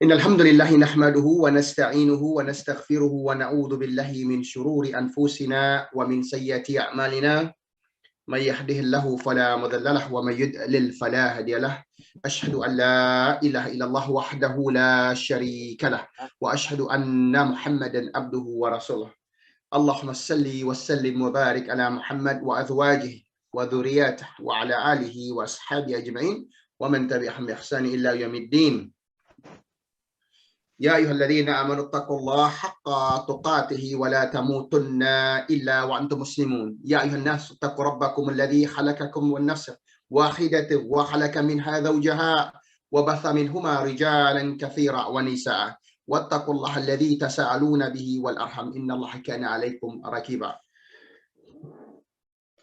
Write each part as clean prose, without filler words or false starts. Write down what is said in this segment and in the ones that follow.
إن الحمد لله نحمده ونستعينه ونستغفره ونعوذ بالله من شرور أنفسنا ومن سيئات أعمالنا من يهده الله فلا مضل له ومن يضلل فلا هادي له أشهد أن لا إله إلا الله وحده لا شريك له وأشهد أن محمدا عبده ورسوله اللهم صل وسلم وبارك على محمد وأزواجه وذرياته وعلى آله وأصحابه أجمعين ومن تبعهم بإحسان إلى يوم الدين يا أيها الذين آمنوا اتقوا الله حق تقاته ولا تموتن إلا وأنتم مسلمون يا أيها الناس اتقوا ربكم الذي خلقكم من نفس واحدة وخلق منها زوجها وبث منهما رجالا كثيرا ونساء واتقوا الله الذي تساءلون به والأرحم إن الله كان عليكم رقيبا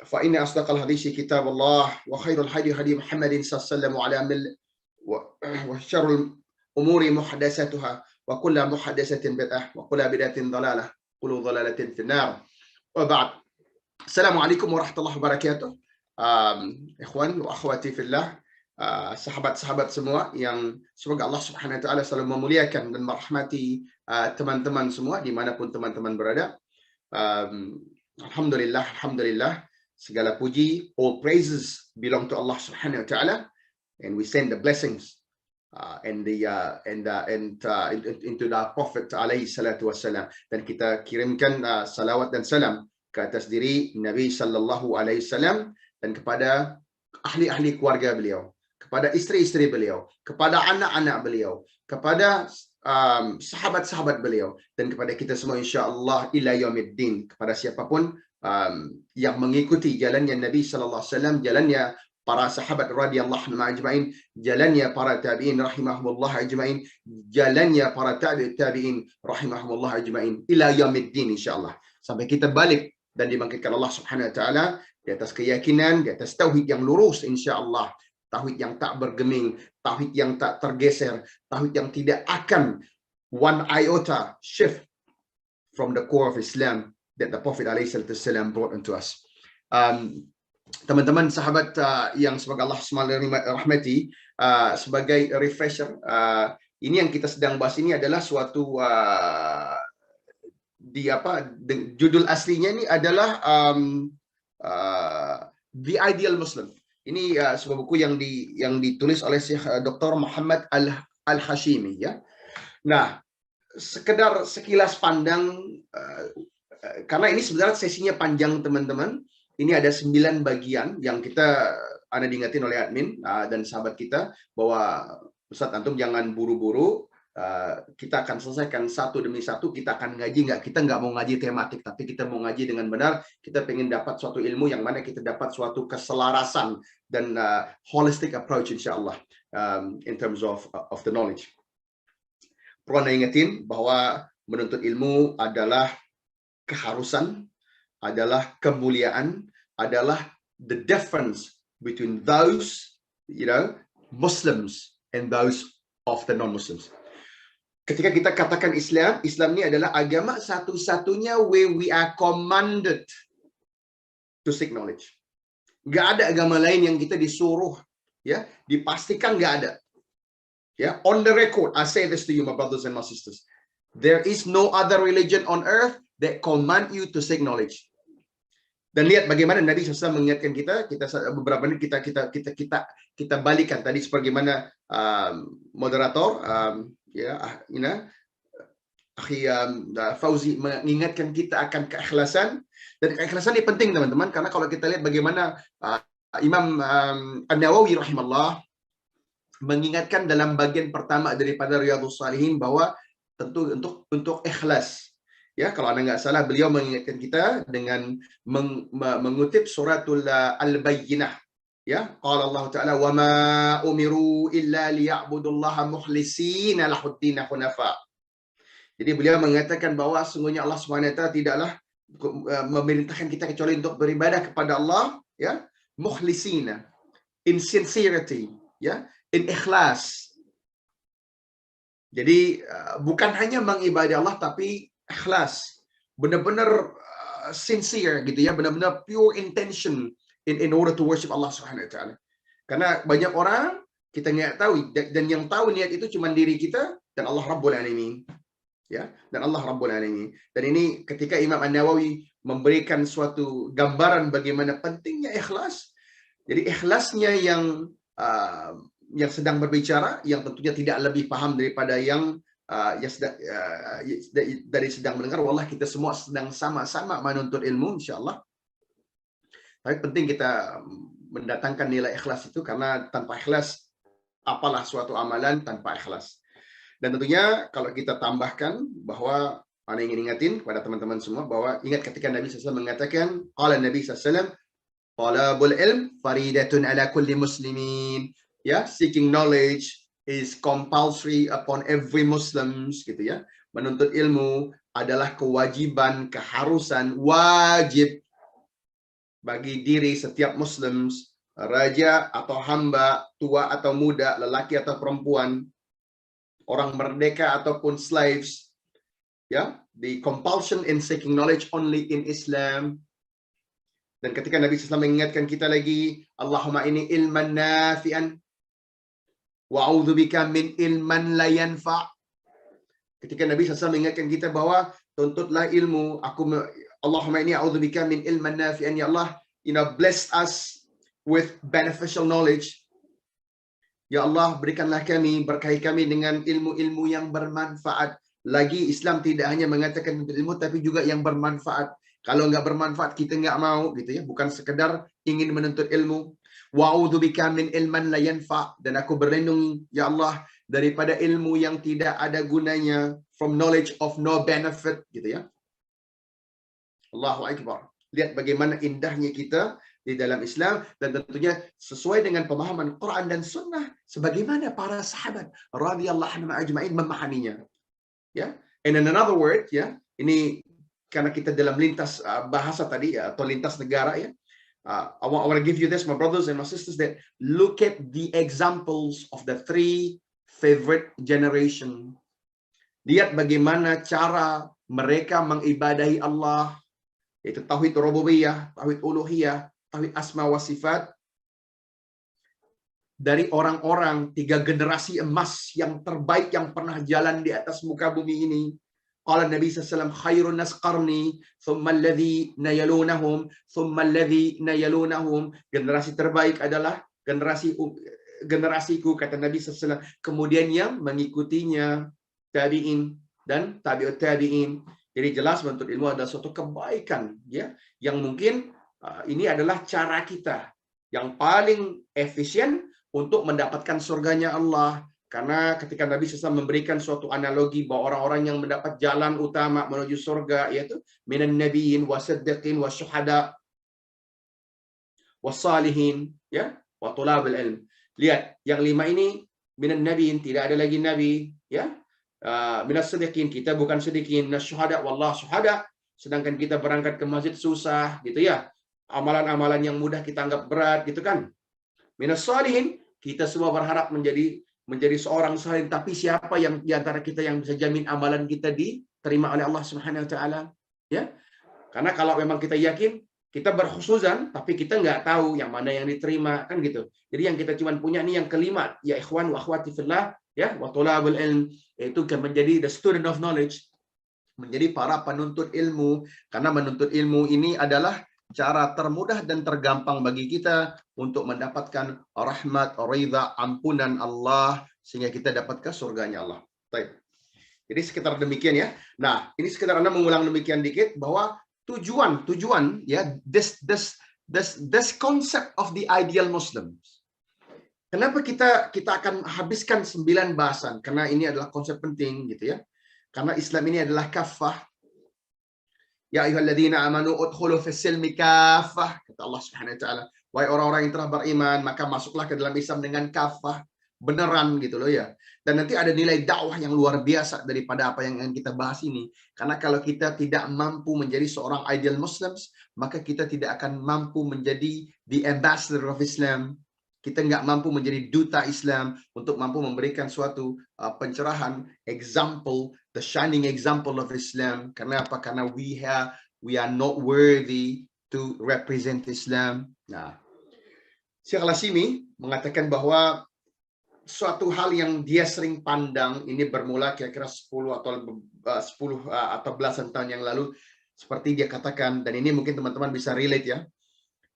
فإن أصدق الحديث كتاب الله وخير الهدي هدي محمد صلى الله عليه وسلم على وشر الأمور محدثاتها وكل محدثة بدعة وكل بدعة ضلالة وكل ضلالة في النار وبعد السلام عليكم ورحمة الله وبركاته ikhwan wa akhwati fillah, sahabat-sahabat semua yang semoga Allah Subhanahu wa taala selalu memuliakan dan merahmati teman-teman semua dimanapun teman-teman berada. Alhamdulillah, segala puji, all praises belong to Allah Subhanahu wa taala, and we send the blessings into the Prophet alaihi salatu wassalam, dan kita kirimkan salawat dan salam ke atas diri Nabi sallallahu alaihi wasallam dan kepada ahli-ahli keluarga beliau, kepada isteri-isteri beliau, kepada anak-anak beliau, kepada sahabat-sahabat beliau, dan kepada kita semua insya-Allah ila yaumiddin, kepada siapapun yang mengikuti jalannya Nabi sallallahu alaihi wasallam, jalannya para sahabat radhiyallahu anhum ajma'in, jalannya para tabi'in rahimahumullah ajma'in, jalannya para tabi'in rahimahumullah ajma'in ila yaumiddin insyaallah, sampai kita balik dan dibangkitkan Allah Subhanahu wa taala di atas keyakinan, di atas tauhid yang lurus insyaallah, tauhid yang tak bergeming, tauhid yang tak tergeser, tauhid yang tidak akan one iota shift from the core of Islam that the Prophet alaihi wasallam brought unto us. Teman-teman sahabat yang semoga Allah SWT rahmati, sebagai refresher, ini yang kita sedang bahas ini adalah suatu judul aslinya ini adalah The Ideal Muslim. Ini sebuah buku yang ditulis oleh Syekh Dr. Muhammad Al-Hashimi, ya. Nah, sekedar sekilas pandang, karena ini sebenarnya sesinya panjang teman-teman. Ini ada 9 bagian yang Anda diingatin oleh admin dan sahabat kita bahwa Ustaz antum jangan buru-buru, kita akan selesaikan satu demi satu. Kita akan ngaji kita nggak mau ngaji tematik, tapi kita mau ngaji dengan benar. Kita pengen dapat suatu ilmu yang mana kita dapat suatu keselarasan dan holistic approach insyaallah, in terms of the knowledge. Perlu Anda ingatin bahwa menuntut ilmu adalah keharusan, adalah kemuliaan, adalah the difference between those, Muslims and those of the non-Muslims. Ketika kita katakan Islam ini adalah agama satu-satunya where we are commanded to seek knowledge. Nggak ada agama lain yang kita disuruh, ya, dipastikan nggak ada. Ya, on the record, I say this to you, my brothers and my sisters. There is no other religion on earth that command you to seek knowledge. Dan lihat bagaimana Nabi SAW mengingatkan kita beberapa menit kita balikan tadi sebagaimana moderator Fauzi mengingatkan kita akan keikhlasan, dan keikhlasan ini penting teman-teman, karena kalau kita lihat bagaimana Imam An-Nawawi rahimahullah mengingatkan dalam bagian pertama daripada Riyadhus Shalihin bahwa tentu untuk ikhlas. Ya, kalau Anda nggak salah, beliau mengingatkan kita dengan mengutip suratul Al-Bayyinah. Ya, qala Allah Ta'ala, "Wa ma umiru illa liya'budullaha mukhlishina lahuddin hunafa." Jadi beliau mengatakan bahwa sungguhnya Allah SWT tidaklah memerintahkan kita kecuali untuk beribadah kepada Allah, ya, mukhlisina, in sincerity, ya, in ikhlas. Jadi bukan hanya mengibadati Allah tapi ikhlas, benar-benar sincere gitu ya, benar-benar pure intention in order to worship Allah Subhanahu wa taala. Karena banyak orang Kita nggak tahu, dan yang tahu niat itu cuma diri kita dan Allah Rabbul Alamin. Ya, dan Allah Rabbul Alamin. Dan ini ketika Imam An-Nawawi memberikan suatu gambaran bagaimana pentingnya ikhlas. Jadi ikhlasnya yang sedang berbicara, yang tentunya tidak lebih paham daripada yang dari sedang mendengar. Wallah, kita semua sedang sama-sama menuntut ilmu, insyaAllah. Tapi penting kita mendatangkan nilai ikhlas itu, karena tanpa ikhlas, apalah suatu amalan tanpa ikhlas. Dan tentunya kalau kita tambahkan bahwa, Anda ingin ingatin kepada teman-teman semua bahwa ingat ketika Nabi SAW mengatakan, qala Nabi SAW, talabul ilm faridatun ala kulli muslimin. Ya, seeking knowledge is compulsory upon every Muslims, gitu ya. Menuntut ilmu adalah kewajiban, keharusan, wajib bagi diri setiap Muslims, raja atau hamba, tua atau muda, lelaki atau perempuan, orang merdeka ataupun slaves. Ya, the compulsion in seeking knowledge only in Islam. Dan ketika Nabi SAW mengingatkan kita lagi, Allahumma ini ilman nafi'an wa a'udzubika min ilman la yanfa'. Ketika Nabi SAW mengingatkan kita bahwa tuntutlah ilmu, Allahumma ini a'udzubika min ilman nafi'an, ya Allah, bless us with beneficial knowledge. Ya Allah, berikanlah kami, berkahi kami dengan ilmu-ilmu yang bermanfaat. Lagi Islam tidak hanya mengatakan ilmu, tapi juga yang bermanfaat. Kalau nggak bermanfaat, kita nggak mau, gitu ya. Bukan sekedar ingin menuntut ilmu. Wa'udzubika min ilman la yanfa', dan aku berlindung, ya Allah, daripada ilmu yang tidak ada gunanya, from knowledge of no benefit, gitu ya. Allahu Akbar. Lihat bagaimana indahnya kita di dalam Islam, dan tentunya sesuai dengan pemahaman Quran dan Sunnah, sebagaimana para sahabat radhiyallahu anhum ajma'in memahaminya. Ya, and in another word, ya, ini karena kita dalam lintas bahasa tadi, ya, atau lintas negara, ya. I want to give you this, my brothers and my sisters, that look at the examples of the 3 favorite generation. Lihat bagaimana cara mereka mengibadahi Allah, yaitu tauhid rububiyah, tauhid uluhiyah, tauhid asma wa sifat, dari orang-orang 3 generasi emas yang terbaik yang pernah jalan di atas muka bumi ini. Qala Nabi SAW, khairun nas qarni, thumma alladhina yalunahum, thumma alladhina yalunahum. Generasi terbaik adalah generasiku, kata Nabi SAW. Kemudian yang mengikutinya, tabi'in dan tabi'ut tabi'in. Jadi jelas menuntut ilmu adalah suatu kebaikan, ya, yang mungkin ini adalah cara kita yang paling efisien untuk mendapatkan surganya Allah. Karena ketika Nabi SAW memberikan suatu analogi bahwa orang-orang yang mendapat jalan utama menuju surga, yaitu minan nabiyyin wasiddiqin wasyuhada wassalihin, ya, wa tulabul ilm. Lihat, yang 5 ini minan nabiyyin, tidak ada lagi nabi, ya. Minas siddiqin, kita bukan siddiqin, minas syuhada, wallah syuhada, sedangkan kita berangkat ke masjid susah, gitu ya. Amalan-amalan yang mudah kita anggap berat, gitu kan. Minas salihin, kita semua berharap menjadi seorang salih, tapi siapa yang di antara kita yang bisa jamin amalan kita diterima oleh Allah Subhanahu wa taala, ya? Karena kalau memang kita yakin, kita berkhusuzan, tapi kita nggak tahu yang mana yang diterima, kan gitu. Jadi yang kita cuma punya nih yang kelima, ya ikhwan wa akhwati fillah, ya, wa tulabul ilm, yaitu menjadi the student of knowledge, menjadi para penuntut ilmu. Karena menuntut ilmu ini adalah cara termudah dan tergampang bagi kita untuk mendapatkan rahmat, ridha, ampunan Allah, sehingga kita dapat ke surganya Allah. Baik. Jadi sekitar demikian, ya. Nah, ini sekitar Anda mengulang demikian dikit bahwa tujuan, ya, this concept of the ideal Muslims. Kenapa kita akan habiskan 9 bahasan? Karena ini adalah konsep penting, gitu ya. Karena Islam ini adalah kafah. Ya ayyuhalladzina amanu udkhulu fis-silmi kaffah, kata Allah Subhanahu wa taala. Wahai orang-orang yang telah beriman, maka masuklah ke dalam Islam dengan kafah, beneran, gitu loh, ya. Dan nanti ada nilai dakwah yang luar biasa daripada apa yang kita bahas ini. Karena kalau kita tidak mampu menjadi seorang ideal Muslims, maka kita tidak akan mampu menjadi the ambassador of Islam. Kita nggak mampu menjadi duta Islam untuk mampu memberikan suatu pencerahan, example, the shining example of Islam. Karena apa? Karena we are not worthy to represent Islam. Nah, Syekh Al-Hashimi mengatakan bahwa suatu hal yang dia sering pandang, ini bermula kira-kira 10 atau belasan tahun yang lalu, seperti dia katakan, dan ini mungkin teman-teman bisa relate ya.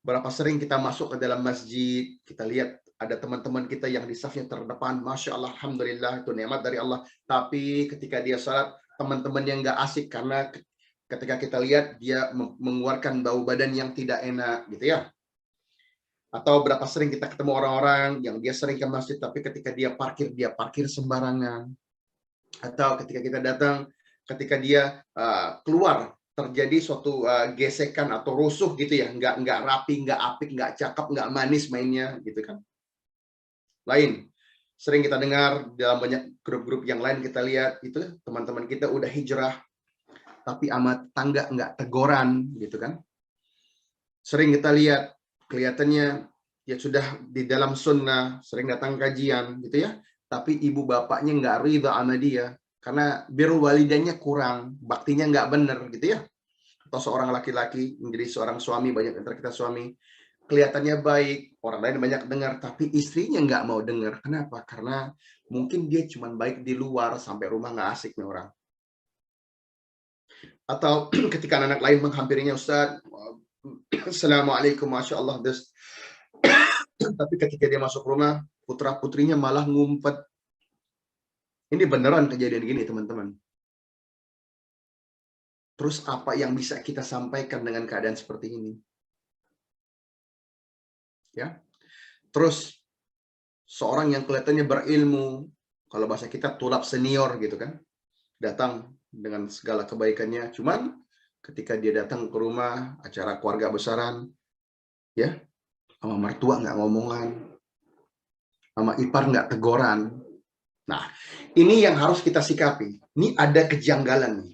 Berapa sering kita masuk ke dalam masjid, kita lihat ada teman-teman kita yang di safnya terdepan, Masya Allah, Alhamdulillah, itu nikmat dari Allah. Tapi ketika dia salat, teman-teman yang nggak asik, karena ketika kita lihat dia mengeluarkan bau badan yang tidak enak, gitu ya. Atau berapa sering kita ketemu orang-orang yang dia sering ke masjid, tapi ketika dia parkir sembarangan. Atau ketika kita datang, ketika dia keluar, terjadi suatu gesekan atau rusuh gitu ya, nggak rapi, nggak apik, nggak cakep, nggak manis mainnya, gitu kan. Lain, sering kita dengar dalam banyak grup-grup yang lain, kita lihat itu teman-teman kita udah hijrah, tapi amat tangga nggak teguran, gitu kan. Sering kita lihat, kelihatannya ya sudah di dalam sunnah, sering datang kajian gitu ya, tapi ibu bapaknya nggak ridha sama dia, karena birrul walidaynya kurang, baktinya nggak bener gitu ya. Atau seorang laki-laki menjadi seorang suami, banyak antara kita suami, kelihatannya baik, orang lain banyak dengar, tapi istrinya nggak mau dengar. Kenapa? Karena mungkin dia cuma baik di luar, sampai rumah nggak asik nih orang. Atau ketika anak lain menghampirinya, Ustaz, Assalamualaikum, Masya Allah, tapi ketika dia masuk rumah, putra-putrinya malah ngumpet. Ini beneran kejadian gini, teman-teman. Terus apa yang bisa kita sampaikan dengan keadaan seperti ini? Ya. Terus seorang yang kelihatannya berilmu, kalau bahasa kita tulap senior gitu kan, datang dengan segala kebaikannya, cuman ketika dia datang ke rumah, acara keluarga besaran, ya, sama mertua nggak ngomongan, sama ipar nggak teguran. Nah, ini yang harus kita sikapi. Ini ada kejanggalan nih.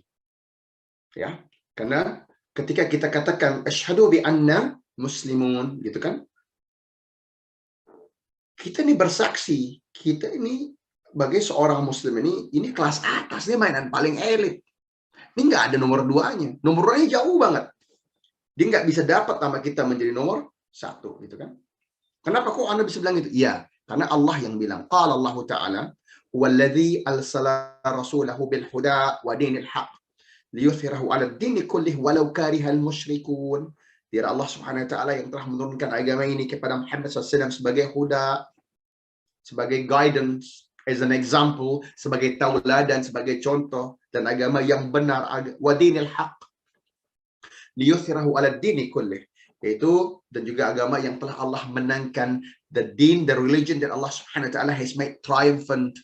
Ya, karena ketika kita katakan asyhadu bi anna muslimun gitu kan, kita ini bersaksi, kita ini sebagai seorang muslim ini kelas atas, ini mainan paling elit. Ini nggak ada nomor duanya. Nomor duanya jauh banget. Dia nggak bisa dapat sama kita menjadi nomor satu, gitu kan? Kenapa kok Anda bisa bilang itu? Iya, karena Allah yang bilang. Qala Allah Ta'ala, "Walladzi arsala rasulahu bil huda wa dinil haq liyuthhirahu 'ala ad-dini kullih walau karihal musyrikun." Dia Allah Subhanahu wa taala yang telah menurunkan agama ini kepada Muhammad SAW sebagai huda, sebagai guidance, as an example, sebagai tauladan, sebagai contoh, dan agama yang benar, wa dinil haq liyuthhirahu 'ala ad-dini kullih, yaitu dan juga agama yang telah Allah menangkan, the din, the religion that Allah Subhanahu wa taala has made triumphant,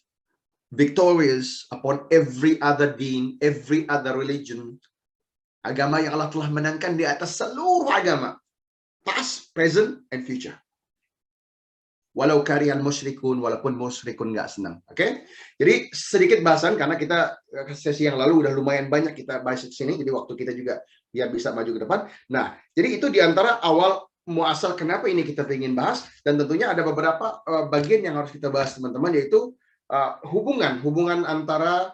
victorious upon every other deen, every other religion. Agama yang Allah telah menangkan di atas seluruh agama, past, present, and future. Walau karihal musyrikun, walaupun musyrikun nggak senang. Oke? Jadi sedikit bahasan, karena kita sesi yang lalu udah lumayan banyak kita bahas di sini, jadi waktu kita juga biar bisa maju ke depan. Nah, jadi itu diantara awal muasal kenapa ini kita ingin bahas, dan tentunya ada beberapa bagian yang harus kita bahas, teman-teman, yaitu hubungan antara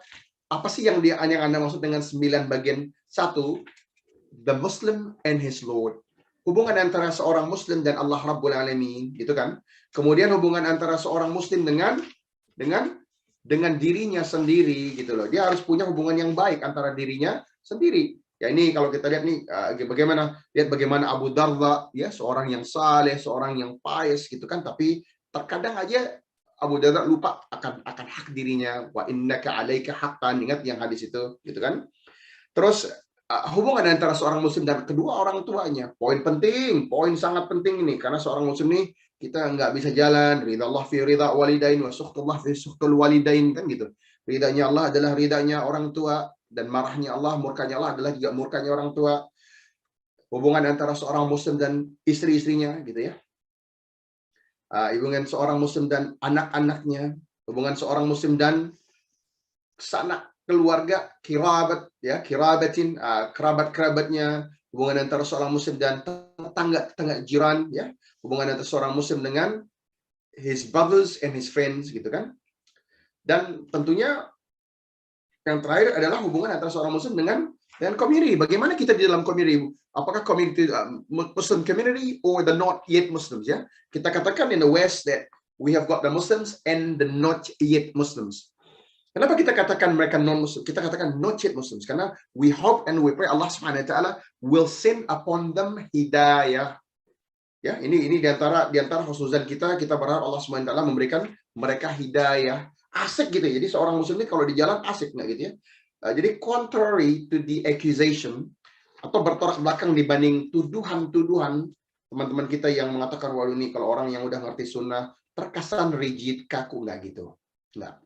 apa sih yang Anda maksud dengan 9 bagian. Satu, the Muslim and his Lord. Hubungan antara seorang Muslim dan Allah Rabbul Alamin, gitu kan? Kemudian hubungan antara seorang Muslim dengan dirinya sendiri, gitu loh. Dia harus punya hubungan yang baik antara dirinya sendiri. Ya ini kalau kita lihat nih, bagaimana Abu Darda, ya, seorang yang saleh, seorang yang pious, gitu kan? Tapi terkadang aja Abu Darda lupa akan hak dirinya. Wa innaka 'alaika haqqan. Ingat yang hadis itu, gitu kan? Terus hubungan antara seorang muslim dan kedua orang tuanya, poin sangat penting ini, karena seorang muslim nih kita nggak bisa jalan ridha Allah fi ridha walidain wa sukhtullah fi sukhtul walidain, kan gitu. Ridanya Allah adalah ridanya orang tua, dan marahnya Allah, murkanya Allah adalah juga murkanya orang tua. Hubungan antara seorang muslim dan istri-istrinya, gitu ya. Hubungan seorang muslim dan anak-anaknya, hubungan seorang muslim dan sanak keluarga, kirabatin, kerabat-kerabatnya, hubungan antara seorang muslim dan tetangga jiran, ya, hubungan antara seorang muslim dengan his brothers and his friends, gitu kan. Dan tentunya yang terakhir adalah hubungan antara seorang muslim dengan community. Bagaimana kita di dalam community? Apakah community Muslim community or the not yet Muslims, ya? Kita katakan in the West that we have got the Muslims and the not yet Muslims. Kenapa kita katakan mereka non-Muslim? Kita katakan not yet Muslims karena we hope and we pray Allah Subhanahu wa taala will send upon them hidayah. Ya, ini di antara husnuzan kita berharap Allah Subhanahu wa taala memberikan mereka hidayah. Asik gitu ya. Jadi seorang muslim ini kalau di jalan asik nggak gitu ya. Jadi contrary to the accusation atau bertolak belakang dibanding tuduhan-tuduhan teman-teman kita yang mengatakan waduh ini kalau orang yang udah ngerti sunnah terkesan rigid, kaku, nggak gitu. Nggak.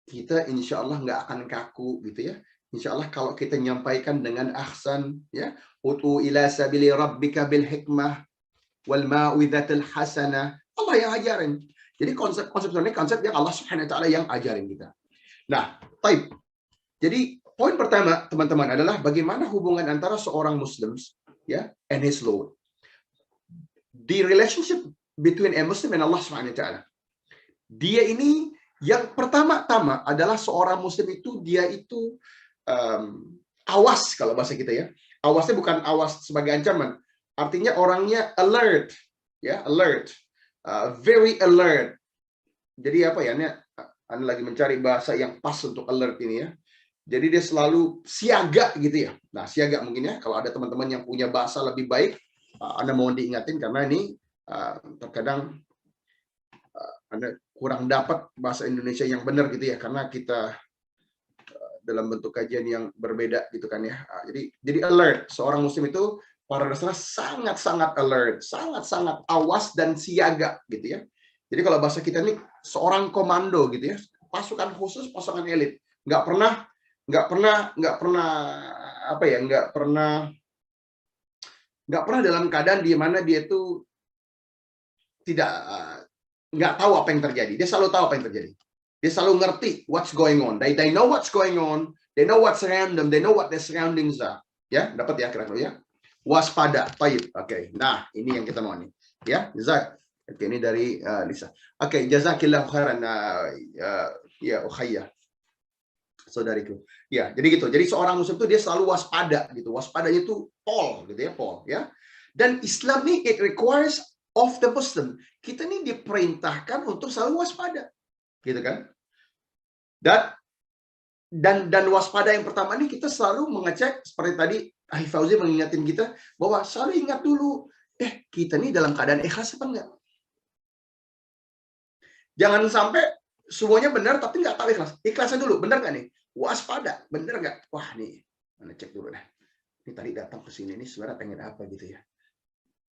Kita insya Allah nggak akan kaku gitu ya. Insya Allah kalau kita nyampaikan dengan ahsan, ya, utu ila sabili rabbika bil hikmah wal mau'izatil hasanah. Allah yang ajarin. Jadi konsep ini konsep yang Allah Subhanahu wa taala yang ajarin kita. Nah, baik. Jadi poin pertama teman-teman adalah bagaimana hubungan antara seorang Muslims ya and his Lord. The relationship between a Muslim and Allah Subhanahu wa taala. Dia ini yang pertama-tama adalah seorang Muslim itu dia itu awas kalau bahasa kita ya. Awasnya bukan awas sebagai ancaman. Artinya orangnya alert, ya alert, very alert. Jadi apa ya? Anda lagi mencari bahasa yang pas untuk alert ini ya. Jadi dia selalu siaga gitu ya. Nah siaga mungkin ya. Kalau ada teman-teman yang punya bahasa lebih baik, Anda mohon diingatin karena ini terkadang Anda kurang dapat bahasa Indonesia yang benar gitu ya karena kita dalam bentuk kajian yang berbeda gitu kan ya. Jadi alert. Seorang muslim itu pada dasarnya sangat-sangat alert, sangat-sangat awas dan siaga gitu ya. Jadi kalau bahasa kita ini seorang komando gitu ya, pasukan khusus, pasukan elit. Nggak pernah dalam keadaan di mana dia itu nggak tahu apa yang terjadi. Dia selalu tahu apa yang terjadi. Dia selalu ngerti what's going on. They know what's going on. They know what's around them. They know what their surroundings are. Ya, dapat ya kira-kira ya. Waspada. Baik. Oke. Nah, ini yang kita mau nih. Ya, Zak. Oke, ini dari Lisa. Oke, jazakillahu khairan ya ukhayya. Saudariku. Ya, jadi gitu. Jadi seorang muslim itu dia selalu waspada gitu. Waspadanya itu all gitu ya, Paul ya. Dan Islam ini it requires of the Muslim. Kita ini diperintahkan untuk selalu waspada. Gitu kan? Dan waspada yang pertama ini kita selalu mengecek seperti tadi Ahli Fauzi mengingatin kita bahwa selalu ingat dulu kita ini dalam keadaan ikhlas apa enggak? Jangan sampai semuanya benar tapi nggak tahu ikhlas. Ikhlasnya dulu, benar nggak nih? Waspada, benar nggak? Wah nih, mana cek dulu deh. Ini tadi datang ke sini nih sebenarnya pengen apa gitu ya?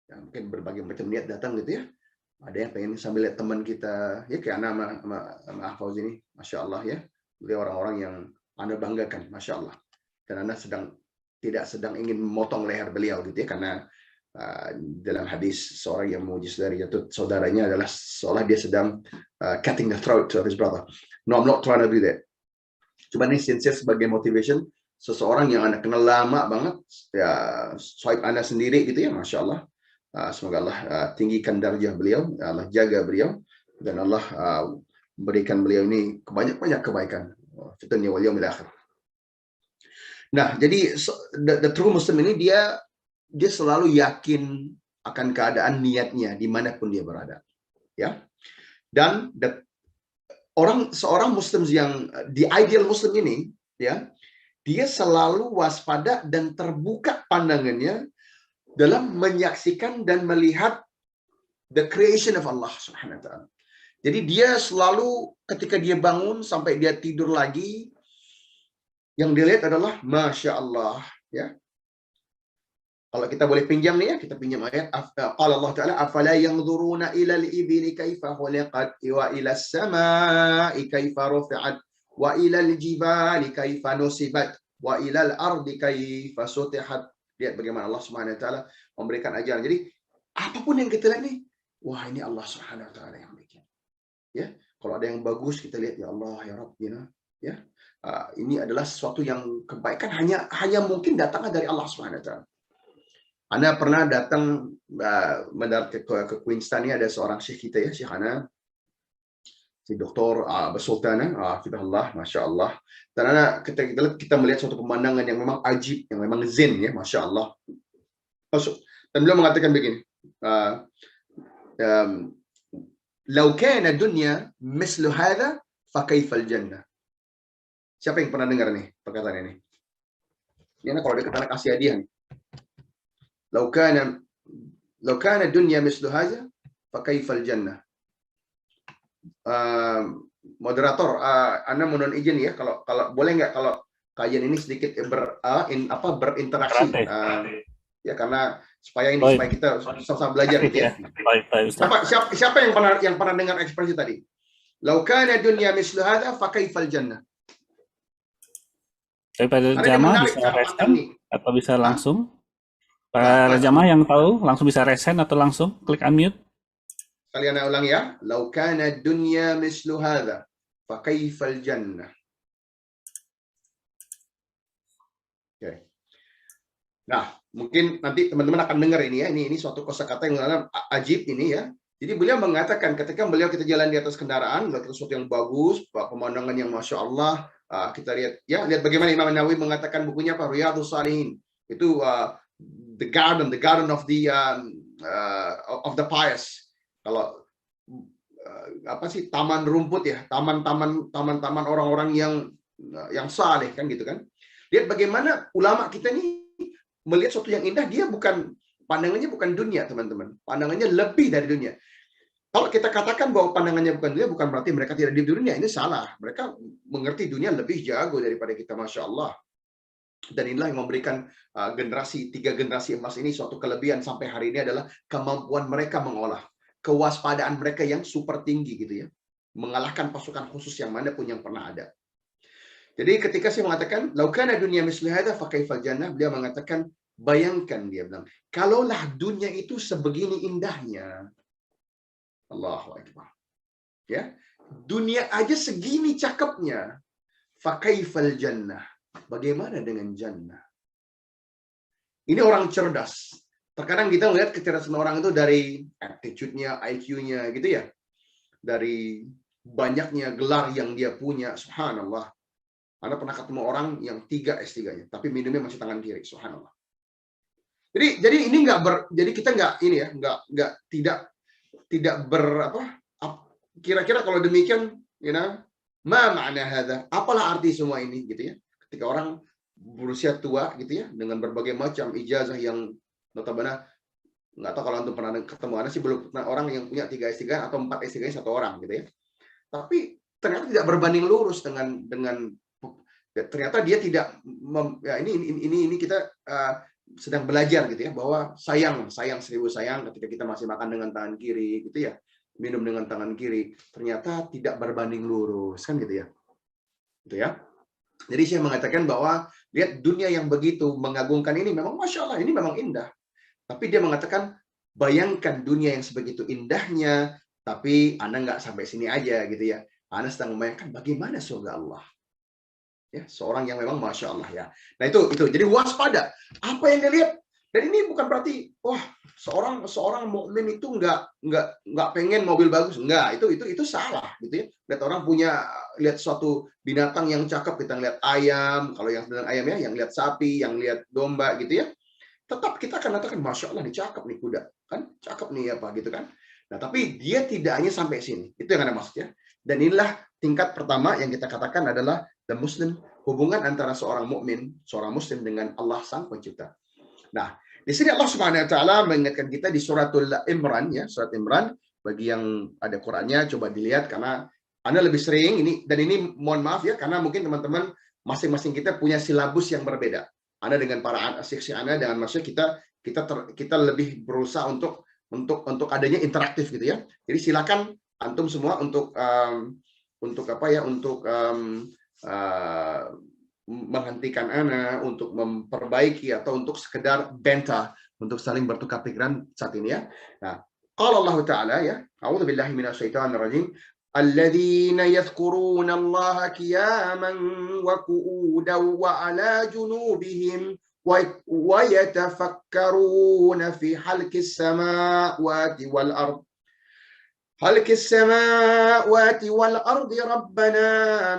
Ya mungkin berbagai macam niat datang gitu ya. Ada yang pengen sambil lihat teman kita, ya kayak Ana sama Fauzi ini, masya Allah ya. Beliau orang-orang yang Anda banggakan, masya Allah. Dan Anda tidak sedang ingin memotong leher beliau gitu ya, karena dalam hadis seorang yang memuji saudaranya adalah seolah dia sedang cutting the throat of his brother. No, I'm not trying to do that. Cuma ini sincere sebagai motivation seseorang yang Anda kenal lama banget, ya swipe Anda sendiri gitu ya, masya Allah. Semoga Allah tinggikan darjah beliau, Allah jaga beliau, dan Allah berikan beliau ini banyak kebaikan. Fitnya wal yaumil akhir. Nah, jadi the true Muslim ini dia selalu yakin akan keadaan niatnya dimanapun dia berada, ya. Dan seorang Muslim yang the ideal Muslim ini, ya, dia selalu waspada dan terbuka pandangannya dalam menyaksikan dan melihat the creation of Allah Subhanahu wa taala. Jadi dia selalu ketika dia bangun sampai dia tidur lagi, yang dilihat adalah masya Allah, ya. Kalau kita boleh pinjam nih ya, kita pinjam ayat qala Allah taala afala yanzuruna ilal ibili kaifa khuliqat wa ilas samai kaifa rufi'at wa ilal jibali kaifa nusibat wa ilal ardi kaifa sutihat. Lihat bagaimana Allah Subhanahu wa taala memberikan ajaran. Jadi apapun yang kita lihat nih, wah ini Allah Subhanahu wa taala yang bikin. Ya, kalau ada yang bagus kita lihat ya Allah ya Rabb, ya. Ini adalah sesuatu yang kebaikan hanya mungkin datangnya dari Allah Subhanahu wa taala. Anda pernah datang mendarat ke Queenstown, ini ada seorang syekh kita ya, Syekh Ana, si Dr. Basultana, Hafizahullah, Masya Allah. Dan kita melihat suatu pemandangan yang memang ajib, yang memang zen ya, Masya Allah. Dan beliau mengatakan begini, "Lau kana dunya mislu hadza fa kaifal jannah." Siapa yang pernah dengar nih perkataan ini? Ini kalau dekat anak kasih hadiah nih. "Lau kana dunya mislu hadza fa kaifal jannah." Moderator, Anda mohon izin ya, kalau boleh nggak kalau kajian ini sedikit berinteraksi, ya, karena supaya kita sama-sama belajar gitu ya. Siapa yang pernah dengar ekspresi tadi? "Lau kana dunya mislu hadza fa kaifal jannah." Daripada jamaah bisa resen atau bisa langsung. Para jamaah yang tahu langsung bisa resen atau langsung klik unmute. Kalian ulang ya. "Lau kana dunya mislu hadza fa kaifal jannah." Oke. Nah, mungkin nanti teman-teman akan dengar ini ya. Ini suatu kosakata yang ajib ini ya. Jadi beliau mengatakan ketika kita jalan di atas kendaraan, melihat sesuatu yang bagus, pemandangan yang masya Allah, kita lihat bagaimana Imam Nawawi mengatakan bukunya apa, Riyadhus Shalihin. Itu the garden of the pious. Kalau taman rumput ya, taman orang-orang yang saleh kan gitu kan. Lihat bagaimana ulama kita ini melihat sesuatu yang indah, dia pandangannya bukan dunia, teman-teman. Pandangannya lebih dari dunia. Kalau kita katakan bahwa pandangannya bukan dunia, bukan berarti mereka tidak di dunia. Ini salah. Mereka mengerti dunia lebih jago daripada kita, masya Allah. Dan inilah yang memberikan tiga generasi emas ini suatu kelebihan sampai hari ini adalah kemampuan mereka mengolah, kewaspadaan mereka yang super tinggi gitu ya, mengalahkan pasukan khusus yang mana pun yang pernah ada. Jadi ketika saya mengatakan "lau kana dunya misli hadza fa kaifal jannah", beliau mengatakan, bayangkan, dia bilang, kalaulah dunia itu sebegini indahnya. Allahu Akbar. Ya, dunia aja segini cakepnya. Fa kaifal jannah. Bagaimana dengan jannah? Ini orang cerdas. Terkadang kita melihat kecerdasan orang itu dari attitude-nya, IQ-nya gitu ya. Dari banyaknya gelar yang dia punya, subhanallah. Anda pernah ketemu orang yang 3 S3-nya, tapi minumnya masih tangan kiri, subhanallah. Jadi ini jadi kita kira-kira kalau demikian, ma ma'na hadza? Apalah arti semua ini gitu ya. Ketika orang berusia tua gitu ya, dengan berbagai macam ijazah yang notabene nggak tahu kalau antum pernah ketemu, Anda sih belum pernah orang yang punya 3 S3 atau 4 S3 satu orang gitu ya. Tapi ternyata tidak berbanding lurus dengan ternyata dia tidak ini kita sedang belajar gitu ya, bahwa sayang seribu sayang ketika kita masih makan dengan tangan kiri gitu ya, minum dengan tangan kiri, ternyata tidak berbanding lurus kan gitu ya. Jadi saya mengatakan bahwa lihat dunia yang begitu mengagumkan ini memang masya Allah, ini memang indah. Tapi dia mengatakan bayangkan dunia yang sebegitu indahnya, tapi Anda nggak sampai sini aja gitu ya. Anda sedang membayangkan bagaimana surga Allah. Ya, seorang yang memang masya Allah ya. Nah itu jadi waspada. Apa yang dia lihat? Dan ini bukan berarti seorang mukmin itu nggak pengen mobil bagus. Enggak, itu salah gitu ya. Lihat orang lihat suatu binatang yang cakep, kita lihat ayam, kalau yang sedang ayam ya, yang lihat sapi, yang lihat domba gitu ya. Tetap kita akan katakan masya Allah nih cakep nih kuda, kan cakep nih apa gitu kan. Nah tapi dia tidak hanya sampai sini. Itu yang Anda maksud ya. Dan inilah tingkat pertama yang kita katakan adalah the Muslim, hubungan antara seorang mukmin, seorang Muslim dengan Allah Sang Pencipta. Nah, di sini Allah Subhanahu wa taala mengingatkan kita di suratul Imran ya, surat Imran, bagi yang ada Qur'annya coba dilihat karena Anda lebih sering ini mohon maaf ya, karena mungkin teman-teman masing-masing kita punya silabus yang berbeda. Anda dengan para seksi Anda dengan maksudnya kita lebih berusaha untuk adanya interaktif gitu ya. Jadi silakan antum semua untuk menghentikan Ana, untuk memperbaiki atau untuk sekedar bantah, untuk saling bertukar pikiran saat ini ya. Nah, qala Allah Ta'ala ya, a'udzubillahi minasyaitonir rajim, alladzina yadhkuruna Allah qiyaman wa qu'udan wa 'ala junubihim wa yatafakkaruna fi khalqis samawati wal ardh خلق السماوات والأرض ربنا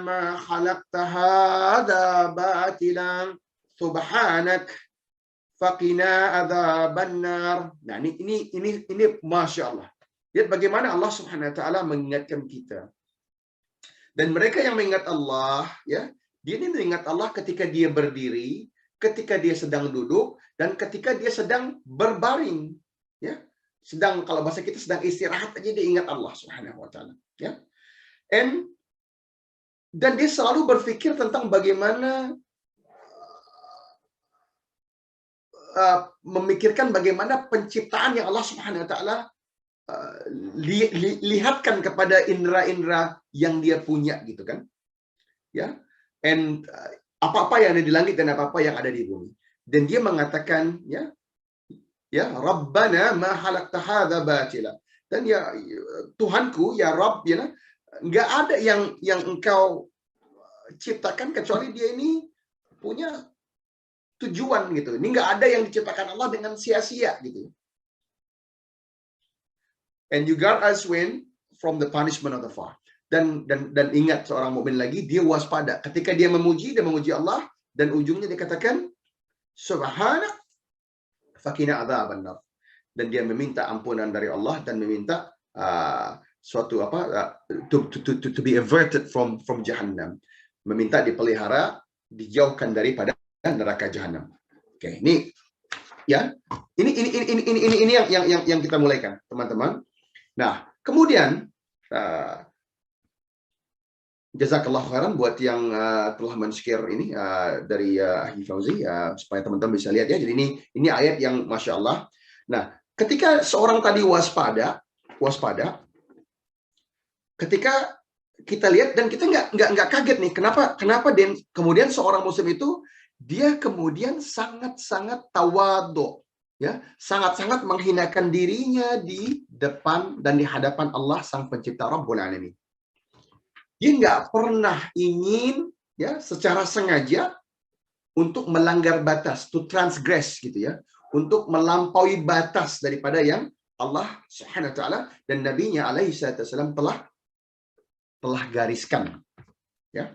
ما خلقت هذا باطلا سبحانك فقنا عذاب النار. Nah ini masya Allah. Lihat bagaimana Allah Subhanahu wa taala mengingatkan kita. Dan mereka yang mengingat Allah, ya, dia ini mengingat Allah ketika dia berdiri, ketika dia sedang duduk, dan ketika dia sedang berbaring, ya. Sedang, kalau bahasa kita sedang istirahat aja dia ingat Allah Subhanahu wa taala, ya. Dan dia selalu berpikir tentang bagaimana memikirkan bagaimana penciptaan yang Allah Subhanahu wa taala lihatkan kepada indera-indera yang dia punya, gitu kan, ya. And apa-apa yang ada di langit dan apa-apa yang ada di bumi, dan dia mengatakan, ya Rabbana ma halaqta hadza batila, dan ya Tuhanku, ya Rabb, ya, nggak ada yang engkau ciptakan kecuali dia ini punya tujuan, gitu. Ini nggak ada yang diciptakan Allah dengan sia-sia, gitu. And you guard us from the punishment of the fire. Dan ingat, seorang mukmin lagi, dia waspada ketika dia memuji Allah, dan ujungnya dia katakan subhanak fakina adzaban nar, dan dia meminta ampunan dari Allah dan meminta suatu to be averted from jahannam, meminta dipelihara, dijauhkan daripada neraka jahanam. Oke, ini ya, ini yang kita mulaikan, teman-teman. Nah, kemudian jazakallahu khairan buat yang telah men-share ini dari Ahli Fauzi, supaya teman-teman bisa lihat, ya. Jadi ini ayat yang Masya Allah. Nah, ketika seorang tadi waspada, ketika kita lihat dan kita nggak kaget nih, kenapa dan kemudian seorang muslim itu dia kemudian sangat-sangat tawadhu, ya, sangat-sangat menghinakan dirinya di depan dan di hadapan Allah Sang Pencipta Rabbul Alamin. Dia nggak pernah ingin, ya, secara sengaja untuk melanggar batas, to transgress, gitu ya, untuk melampaui batas daripada yang Allah Subhanahu wa taala dan nabinya alaihi salatu wasallam telah gariskan, ya.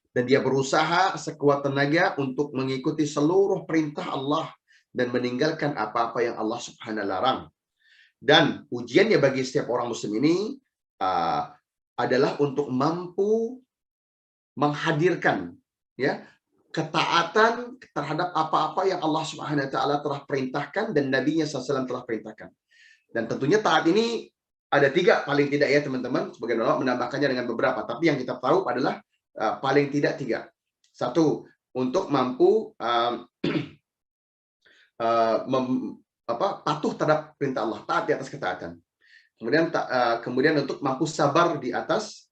Dan dia berusaha sekuat tenaga untuk mengikuti seluruh perintah Allah dan meninggalkan apa-apa yang Allah Subhanahu wa larang. Dan ujiannya bagi setiap orang muslim ini adalah untuk mampu menghadirkan, ya, ketaatan terhadap apa-apa yang Allah Subhanahu wa taala telah perintahkan dan Nabi-Nya SAW telah perintahkan. Dan tentunya taat ini ada 3 paling tidak, ya teman-teman. Sebagian ulama menambahkannya dengan beberapa, tapi yang kita tahu adalah paling tidak 3. 1, untuk mampu patuh terhadap perintah Allah, taat di atas ketaatan. Kemudian untuk mampu sabar di atas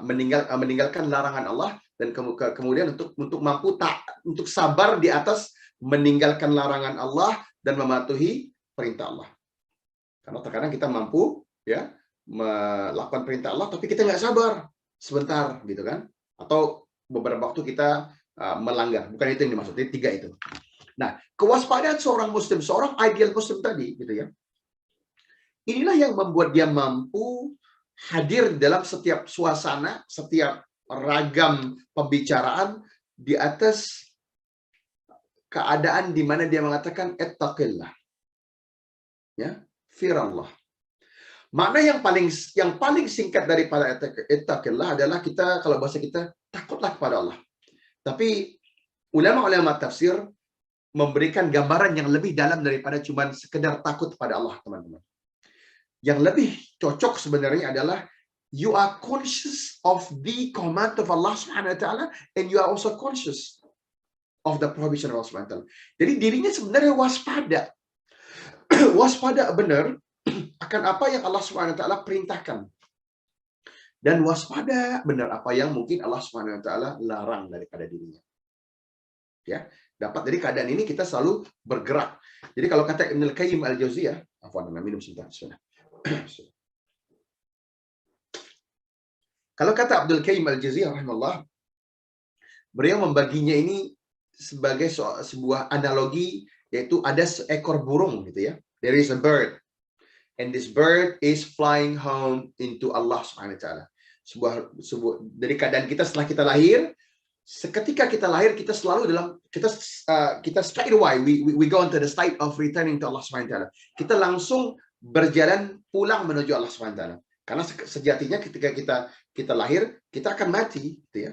meninggalkan larangan Allah, dan kemudian untuk mampu untuk sabar di atas meninggalkan larangan Allah dan mematuhi perintah Allah. Karena terkadang kita mampu, ya, melakukan perintah Allah tapi kita nggak sabar sebentar, gitu kan, atau beberapa waktu kita melanggar. Bukan itu yang dimaksud. Jadi 3 itu. Nah, kewaspadaan seorang muslim, seorang ideal muslim tadi, gitu ya, inilah yang membuat dia mampu hadir dalam setiap suasana, setiap ragam pembicaraan di atas keadaan di mana dia mengatakan ittaqillah, ya, fear Allah. Makna yang paling singkat daripada ittaqillah adalah kita, kalau bahasa kita, takutlah kepada Allah. Tapi ulama-ulama tafsir memberikan gambaran yang lebih dalam daripada cuma sekedar takut pada Allah, teman-teman. Yang lebih cocok sebenarnya adalah you are conscious of the command of Allah Subhanahu wa taala and you are also conscious of the provision of Allah Subhanahu wa taala. Jadi dirinya sebenarnya waspada. Waspada benar akan apa yang Allah Subhanahu wa taala perintahkan. Dan waspada benar apa yang mungkin Allah Subhanahu wa taala larang daripada dirinya. Ya, dapat dari keadaan ini kita selalu bergerak. Jadi kalau kata Ibnu Qayyim Al-Jauziyah, afwan, minum sebentar. Kalau kata Abdul Qayyim Al-Jauziyah rahimahullah, beliau membaginya ini sebagai sebuah analogi, yaitu ada seekor burung, gitu ya. There is a bird and this bird is flying home into Allah Subhanahu wa taala. Sebuah dari keadaan kita setelah kita lahir, seketika kita lahir kita selalu dalam kita straight away we go into the state of returning to Allah Subhanahu wa taala. Kita langsung berjalan pulang menuju Allah SWT. Karena sejatinya ketika kita lahir, kita akan mati, gitu ya.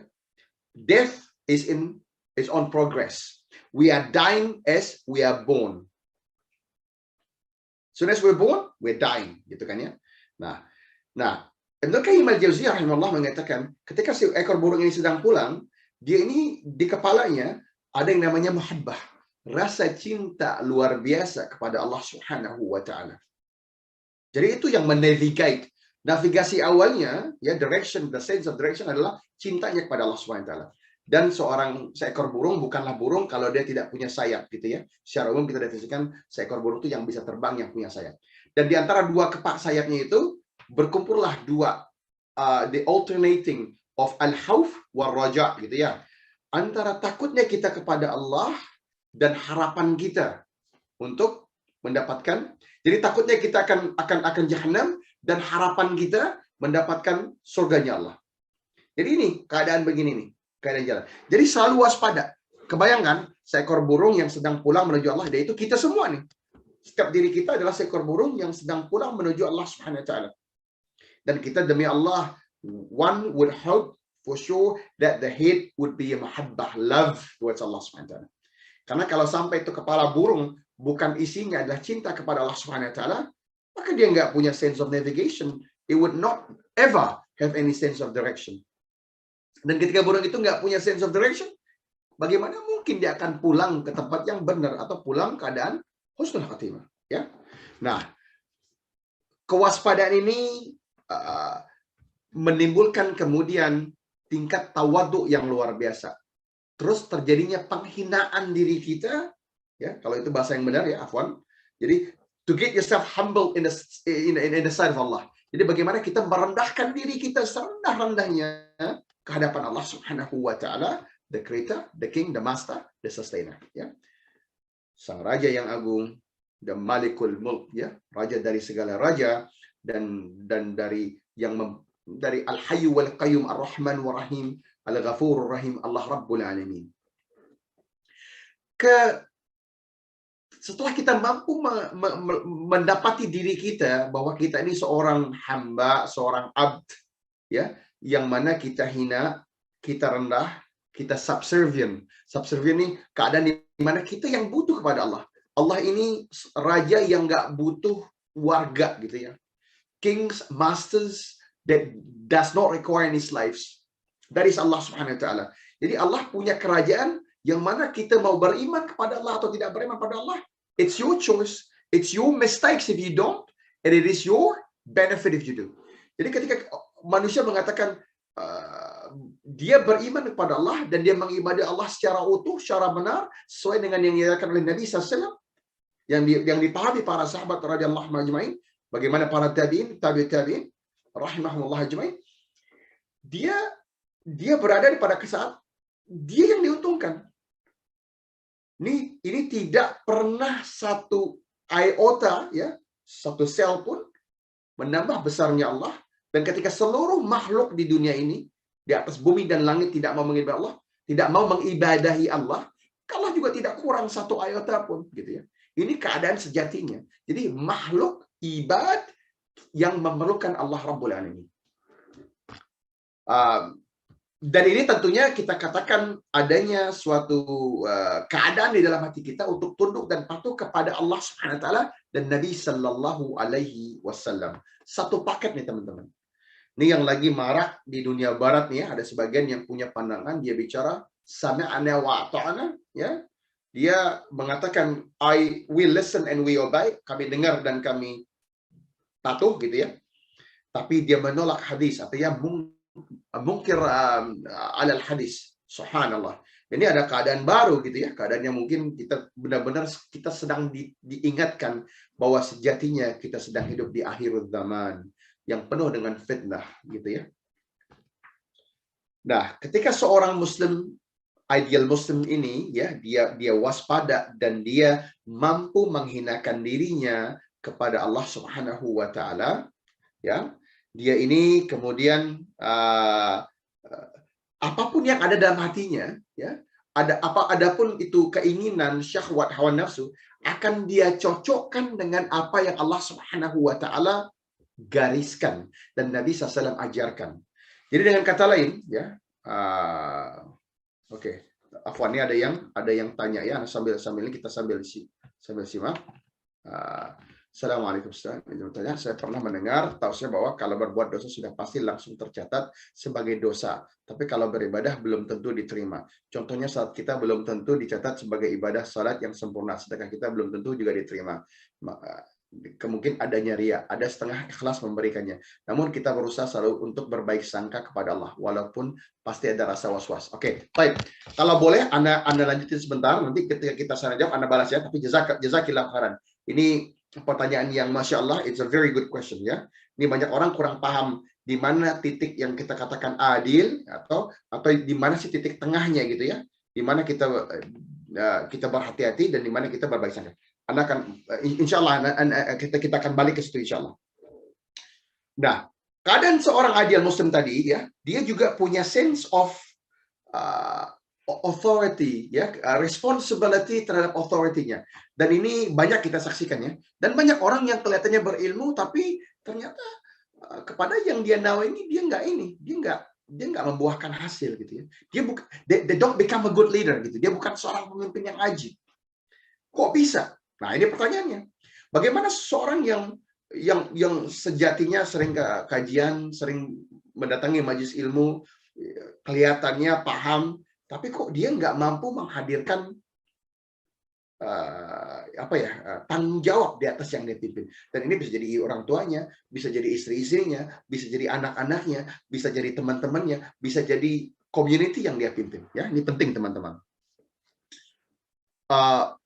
Death is on progress. We are dying as we are born. Soon as we're born, we're dying, gitu kan ya. Nah, Ibnu Qayyim al-Jauziyah rahimahullah mengatakan, ketika si ekor burung ini sedang pulang, dia ini di kepalanya ada yang namanya muhabbah, rasa cinta luar biasa kepada Allah Subhanahu wa taala. Jadi itu yang menavigate. Navigasi awalnya, ya, the sense of direction adalah cintanya kepada Allah Subhanahu wa taala. Dan seekor burung bukanlah burung kalau dia tidak punya sayap, gitu ya. Secara umum kita definisikan seekor burung itu yang bisa terbang, yang punya sayap. Dan di antara dua kepak sayapnya itu berkumpullah dua, the alternating of al-khawf wal raja, gitu ya. Antara takutnya kita kepada Allah dan harapan kita untuk mendapatkan. Jadi takutnya kita akan jahanam dan harapan kita mendapatkan surganya Allah. Jadi ini keadaan begini nih, keadaan jalan. Jadi selalu waspada. Kebayangkan seekor burung yang sedang pulang menuju Allah, dan itu kita semua nih. Setiap diri kita adalah seekor burung yang sedang pulang menuju Allah Subhanahu wa taala. Dan kita demi Allah, one would hope for sure that the head would be a mahabbah, love towards Allah Subhanahu wa taala. Karena kalau sampai itu kepala burung bukan isinya adalah cinta kepada Allah Subhanahu wa taala, maka dia nggak punya sense of navigation. It would not ever have any sense of direction. Dan ketika burung itu nggak punya sense of direction, bagaimana mungkin dia akan pulang ke tempat yang benar atau pulang keadaan husnul khatimah, ya? Nah, kewaspadaan ini menimbulkan kemudian tingkat tawadhu yang luar biasa. Terus terjadinya penghinaan diri kita, ya, kalau itu bahasa yang benar ya, afwan. Jadi to get yourself humble in the sight of Allah. Jadi bagaimana kita merendahkan diri kita serendah-rendahnya ke hadapan Allah Subhanahu wa taala, the creator, the king, the master, the sustainer, ya. Sang raja yang agung, the malikul mulk, ya, raja dari segala raja, dan dari al-hayyu wal qayyum ar-rahman wa rahim, al-ghafurur rahim, Allah Rabbul Alamin. Setelah kita mampu mendapati diri kita bahwa kita ini seorang hamba, seorang abd, ya, yang mana kita hina, kita rendah, kita subservient. Subservient ini keadaan di mana kita yang butuh kepada Allah. Allah ini raja yang nggak butuh warga, gitu ya. Kings, masters that does not require any slaves. That is Allah Subhanahu wa taala. Jadi Allah punya kerajaan yang mana kita mau beriman kepada Allah atau tidak beriman kepada Allah, it's your choice. It's your mistakes if you don't, and it is your benefit if you do. Jadi ketika manusia mengatakan dia beriman kepada Allah dan dia mengibadati Allah secara utuh, secara benar, sesuai dengan yang diajarkan oleh Nabi SAW, yang dipahami para sahabat radhiyallahu anhum ajma'in, bagaimana para tabi'in rahimahumullah ajma'in, dia berada pada saat dia yang diuntungkan. Ini tidak pernah satu iota, ya, satu sel pun menambah besarnya Allah. Dan ketika seluruh makhluk di dunia ini, di atas bumi dan langit, tidak mau mengibadahi Allah, tidak mau mengibadahi Allah, Allah juga tidak kurang satu iota pun, gitu ya. Ini keadaan sejatinya. Jadi makhluk ibad yang memerlukan Allah Rabbul Alamin. Dan ini tentunya kita katakan adanya suatu keadaan di dalam hati kita untuk tunduk dan patuh kepada Allah Subhanahu wa taala dan Nabi sallallahu alaihi wasallam. Satu paket nih, teman-teman. Ini yang lagi marak di dunia barat nih, ya. Ada sebagian yang punya pandangan, dia bicara sami'na wa ata'na, ya. Dia mengatakan we listen and we obey, kami dengar dan kami patuh, gitu ya. Tapi dia menolak hadis, artinya mungkir alal hadis. Subhanallah. Ini ada keadaan baru, gitu ya. Keadaan yang mungkin kita benar-benar kita sedang diingatkan bahwa sejatinya kita sedang hidup di akhir zaman yang penuh dengan fitnah, gitu ya. Nah, ketika seorang muslim, ideal muslim ini, ya, dia waspada dan dia mampu menghinakan dirinya kepada Allah Subhanahu wa taala, ya. Dia ini kemudian apapun yang ada dalam hatinya, ya, adapun itu keinginan, syahwat, hawa nafsu, akan dia cocokkan dengan apa yang Allah Subhanahu wa taala gariskan dan Nabi SAW ajarkan. Jadi dengan kata lain, ya, oke, Afwan, ini ada yang tanya ya, sambil ini kita sambil simak. Assalamualaikum Ustaz. Saya pernah mendengar tausiah bahwa kalau berbuat dosa sudah pasti langsung tercatat sebagai dosa. Tapi kalau beribadah belum tentu diterima. Contohnya saat kita belum tentu dicatat sebagai ibadah salat yang sempurna, sedangkan kita belum tentu juga diterima. Kemungkin adanya ria, ada setengah ikhlas memberikannya. Namun kita berusaha selalu untuk berbaik sangka kepada Allah, walaupun pasti ada rasa was-was. Oke, baik. Kalau boleh, Anda lanjutin sebentar. Nanti ketika kita sana jawab, Anda balas ya. Tapi jazakillah khairan. Ini pertanyaan yang Masya Allah, it's a very good question ya. Ini banyak orang kurang paham di mana titik yang kita katakan adil atau di mana sih titik tengahnya gitu ya. Di mana kita berhati-hati dan di mana kita berbaik sangka. Anda akan insya Allah kita akan balik ke situ insya Allah. Nah, keadaan seorang adil Muslim tadi ya, dia juga punya sense of authority ya, responsibility terhadap authority-nya. Dan ini banyak kita saksikan ya. Dan banyak orang yang kelihatannya berilmu tapi ternyata kepada yang dia naungi dia nggak membuahkan hasil gitu ya. They don't become a good leader gitu. Dia bukan seorang pemimpin yang ajib. Kok bisa? Nah, ini pertanyaannya. Bagaimana seorang yang sejatinya sering kajian, sering mendatangi majelis ilmu, kelihatannya paham, tapi kok dia nggak mampu menghadirkan tanggung jawab di atas yang dia pimpin. Dan ini bisa jadi orang tuanya, bisa jadi istri-istrinya, bisa jadi anak-anaknya, bisa jadi teman-temannya, bisa jadi community yang dia pimpin. Ya, ini penting teman-teman.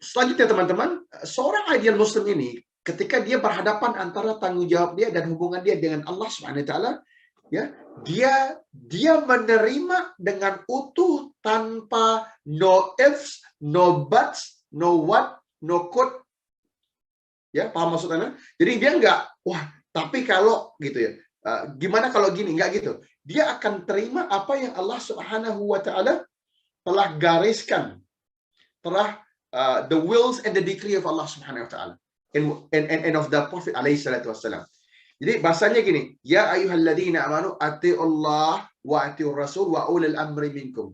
Selanjutnya teman-teman, seorang ideal Muslim ini ketika dia berhadapan antara tanggung jawab dia dan hubungan dia dengan Allah Subhanahu wa taala, ya, dia menerima dengan utuh tanpa no ifs, no buts, no what, no could. Ya, paham maksudnya? Jadi dia nggak, wah, tapi kalau gitu ya, gimana kalau gini, nggak gitu. Dia akan terima apa yang Allah Subhanahu wa taala telah gariskan, telah the wills and the decree of Allah Subhanahu wa taala and of the Prophet alaihi salatu wassalam. Jadi bahasanya gini, ya ayyuhalladzina amanu atiullah wa atiur rasul wa ulil amri minkum.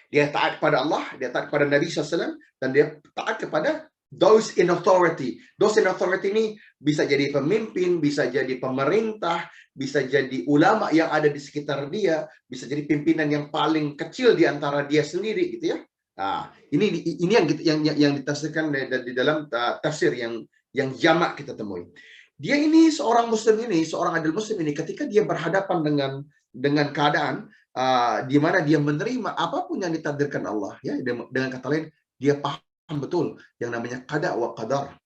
Dia taat kepada Allah, dia taat kepada Nabi SAW, dan dia taat kepada those in authority. Those in authority ini bisa jadi pemimpin, bisa jadi pemerintah, bisa jadi ulama yang ada di sekitar dia, bisa jadi pimpinan yang paling kecil di antara dia sendiri gitu ya. Nah, ini yang ditafsirkan di dalam tafsir yang jamak kita temui. Dia ini seorang Muslim ini, seorang adil Muslim ini, ketika dia berhadapan dengan keadaan di mana dia menerima apapun yang ditakdirkan Allah, ya, dengan kata lain dia paham betul yang namanya qada wa qadar.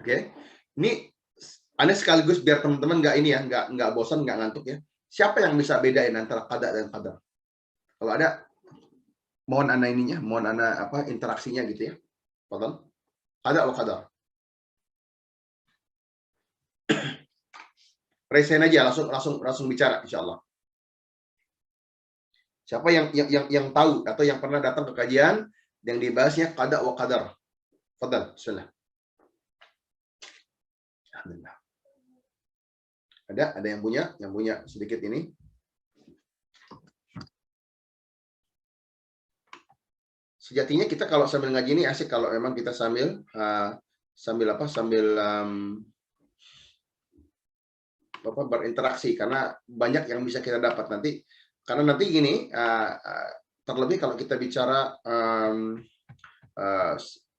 Oke, ini Anda sekaligus biar teman-teman nggak bosan, nggak ngantuk ya. Siapa yang bisa bedain antara qada dan qadar? Kalau ada, mohon Anda interaksinya gitu ya. Paham? Qada wa qadar. Raise hand aja, langsung bicara insya Allah. Siapa yang tahu atau yang pernah datang ke kajian yang dibahasnya qada wa qadar? Fadal, bismillah. Alhamdulillah. Ada yang punya sedikit ini. Sejatinya kita kalau sambil ngaji ini asik kalau memang kita sambil berinteraksi, karena banyak yang bisa kita dapat nanti. Karena nanti gini, terlebih kalau kita bicara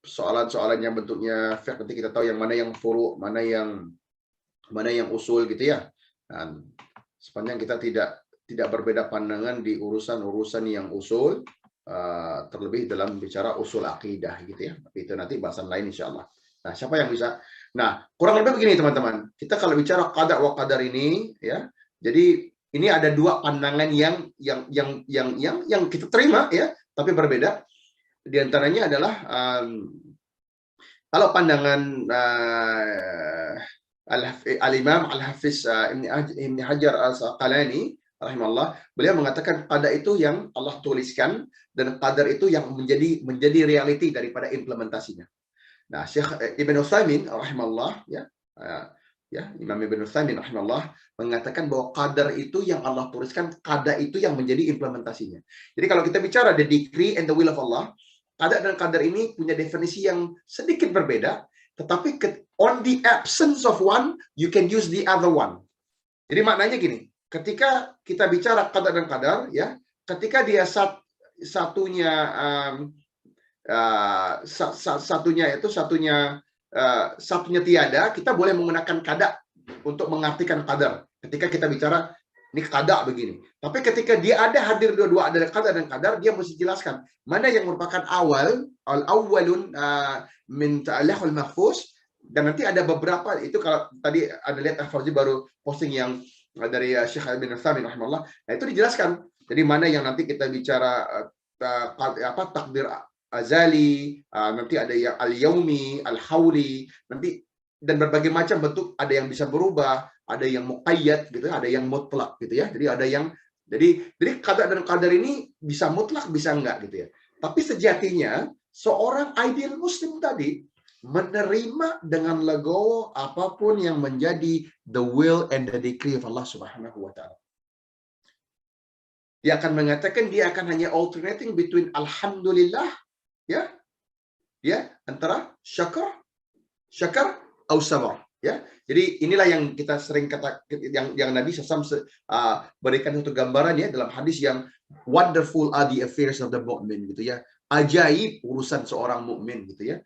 soalan-soalan yang bentuknya fiqh, nanti kita tahu yang mana yang furu', mana yang usul gitu ya. Dan sepanjang kita tidak berbeda pandangan di urusan yang usul, terlebih dalam bicara usul akidah gitu ya. Tapi itu nanti bahasan lain insya Allah. Nah, siapa yang bisa? Nah, kurang lebih begini teman-teman. Kita kalau bicara qada wa qadar ini ya, jadi ini ada dua pandangan yang kita terima ya, tapi berbeda. Di antaranya adalah kalau pandangan Al-Imam Al-Hafiz Ibn Hajar Al-Asqalani rahimahullah, beliau mengatakan qada itu yang Allah tuliskan dan qadar itu yang menjadi reality daripada implementasinya. Nah, Syekh Ibn Utsaimin rahimahullah Imam Ibn Utsaimin rahimahullah mengatakan bahwa qadar itu yang Allah tuliskan, qada itu yang menjadi implementasinya. Jadi kalau kita bicara the decree and the will of Allah, qada dan qadar ini punya definisi yang sedikit berbeda, tetapi on the absence of one, you can use the other one. Jadi maknanya gini, ketika kita bicara qada dan qadar, ya, ketika dia satunya tiada, kita boleh menggunakan qada untuk mengartikan qadar. Ketika kita bicara ini qada begini. Tapi ketika dia hadir dua-dua, ada qada dan qadar, dia mesti jelaskan mana yang merupakan al-awwalun min ta'allahul mahfuz, dan nanti ada beberapa itu. Kalau tadi ada lihat Fauzi baru posting yang dari Syekh Ibn Utsaimin rahimahullah. Nah, itu dijelaskan. Jadi mana yang nanti kita bicara takdir azali, nanti ada yang al-yaumi, al-hauli, nanti dan berbagai macam bentuk, ada yang bisa berubah, ada yang muqayyad gitu, ada yang mutlak gitu ya. Jadi ada yang jadi qada dan qadar ini bisa mutlak, bisa enggak gitu ya. Tapi sejatinya seorang ideal muslim tadi menerima dengan legowo apapun yang menjadi the will and the decree of Allah Subhanahu wa taala. Dia akan mengatakan dia akan hanya alternating between alhamdulillah, antara syakar atau sabar, ya. Jadi inilah yang kita sering kata, yang Nabi SAW berikan satu gambaran ya dalam hadis yang wonderful are the affairs of the mu'min gitu ya. Ajaib urusan seorang mukmin gitu ya.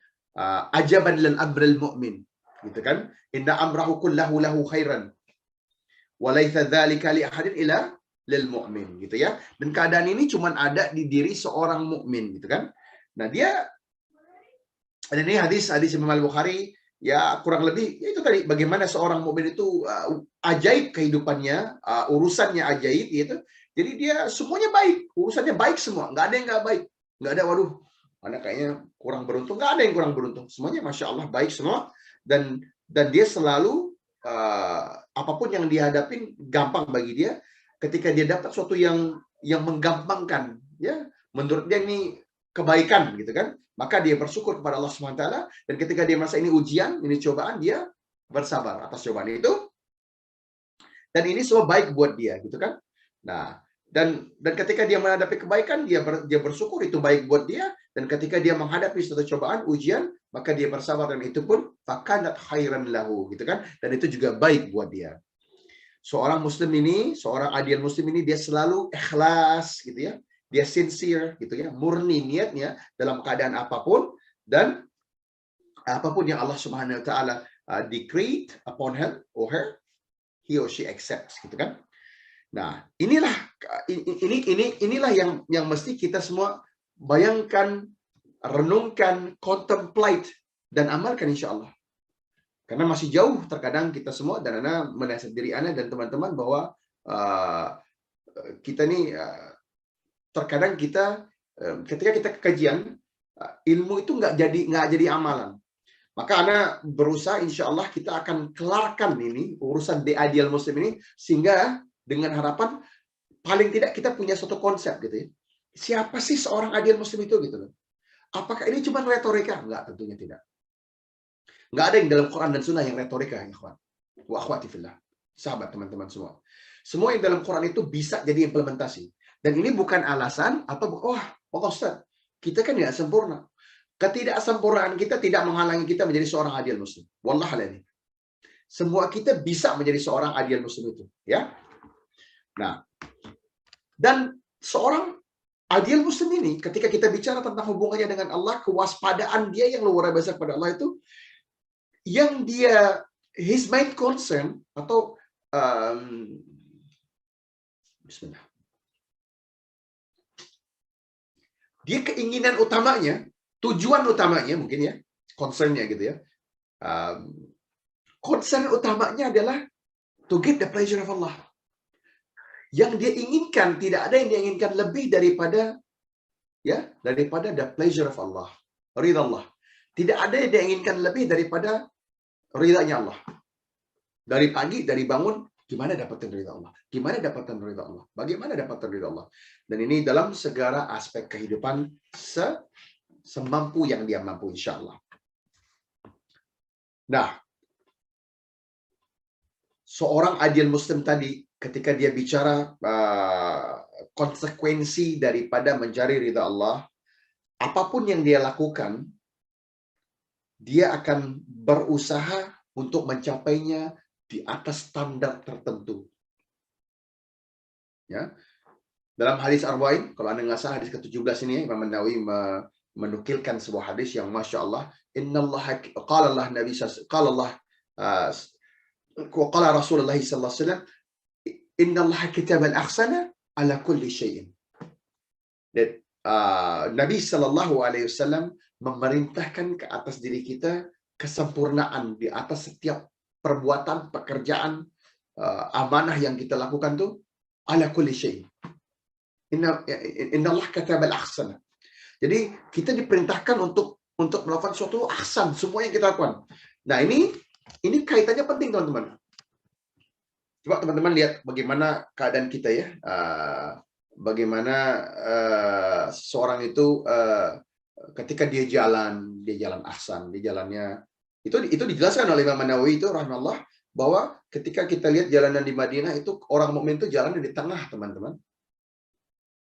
Ajaban lil amril mu'min gitu kan. Inna amrahu kullahu lahu khairan wa laitsa dzalika li ahadin illa lil mu'min gitu ya. Dan keadaan ini cuma ada di diri seorang mukmin gitu kan. Nah, ini hadis Imam Al-Bukhari ya, kurang lebih ya itu tadi, bagaimana seorang mukmin itu ajaib kehidupannya, urusannya ajaib gitu. Jadi dia semuanya baik, urusannya baik semua, nggak ada yang nggak baik, nggak ada waduh anak kayaknya kurang beruntung, nggak ada yang kurang beruntung, semuanya masya Allah baik semua, dan dia selalu apapun yang dihadapin gampang bagi dia. Ketika dia dapat sesuatu yang menggampangkan, ya menurut dia ini kebaikan gitu kan, maka dia bersyukur kepada Allah SWT. Dan ketika dia merasa ini ujian, ini cobaan, dia bersabar atas cobaan itu, dan ini semua baik buat dia gitu kan. Nah, dan ketika dia menghadapi kebaikan, dia bersyukur, itu baik buat dia. Dan ketika dia menghadapi suatu cobaan, ujian, maka dia bersabar, dan itu pun fakanat khairan lahu gitu kan, dan itu juga baik buat dia. Seorang muslim ini, seorang ideal muslim ini, dia selalu ikhlas gitu ya. Dia sincere gitu ya, murni niatnya dalam keadaan apapun, dan apapun yang Allah Subhanahu wa taala decreed upon him or her, he or she accepts gitu kan. Nah, inilah yang mesti kita semua bayangkan, renungkan, contemplate, dan amalkan insya Allah. Karena masih jauh terkadang kita semua, dan Ana menasihat diri Ana dan teman-teman bahwa kita nih terkadang kita ketika kita kajian ilmu itu nggak jadi amalan. Maka Ana berusaha insya Allah kita akan kelarkan ini urusan the ideal muslim ini, sehingga dengan harapan paling tidak kita punya suatu konsep gitu ya. Siapa sih seorang ideal muslim itu gitu loh. Apakah ini cuma retorika? Enggak, tentunya tidak. Nggak ada yang dalam Quran dan Sunnah yang retorika, ya ikhwan. Wa akhwati fillah. Sahabat, teman-teman semua. Semua yang dalam Quran itu bisa jadi implementasi. Dan ini bukan alasan atau Pak Ustaz, kita kan tidak sempurna. Ketidaksempurnaan kita tidak menghalangi kita menjadi seorang ideal muslim. Wallahualam. Semua kita bisa menjadi seorang ideal muslim itu, ya. Nah, dan seorang ideal muslim ini ketika kita bicara tentang hubungannya dengan Allah, kewaspadaan dia yang luar biasa kepada Allah itu, yang dia his main concern atau bismillah, dia keinginan utamanya, tujuan utamanya mungkin ya, concernnya gitu ya, concern utamanya adalah to get the pleasure of Allah. Yang dia inginkan, tidak ada yang dia inginkan lebih daripada the pleasure of Allah, ridha Allah. Tidak ada yang dia inginkan lebih daripada ridhanya Allah. Dari pagi, dari bangun, Gimana dapatin ridha Allah? Gimana dapatin ridha Allah? Bagaimana dapatin ridha Allah? Dan ini dalam segala aspek kehidupan semampu yang dia mampu, insya Allah. Nah, seorang adil muslim tadi, ketika dia bicara konsekuensi daripada mencari ridha Allah, apapun yang dia lakukan, dia akan berusaha untuk mencapainya di atas standar tertentu. Ya, dalam hadis Arba'in, kalau Anda nggak salah hadis ke-17 ini, Imam Nawawi menukilkan sebuah hadis yang Masya Allah, Innallaha qala Allah Nabi qala Allah qala Rasulullah sallallahu alaihi wasallam, Innallaha kataba al-ahsana ala kulli syai'in. Dan Nabi sallallahu alaihi wasallam memerintahkan ke atas diri kita kesempurnaan di atas setiap perbuatan, pekerjaan, amanah yang kita lakukan tuh ala kulli syai'. Inna Allah kataba al-ahsana. Jadi kita diperintahkan untuk melakukan suatu ahsan, semua yang kita lakukan. Nah, ini kaitannya penting, teman-teman. Coba teman-teman lihat bagaimana keadaan kita ya. Bagaimana seorang itu ketika dia jalan ahsan, dia jalannya itu dijelaskan oleh Imam Nawawi itu rahimahullah, bahwa ketika kita lihat jalanan di Madinah itu orang mukmin itu jalan di tengah, teman-teman,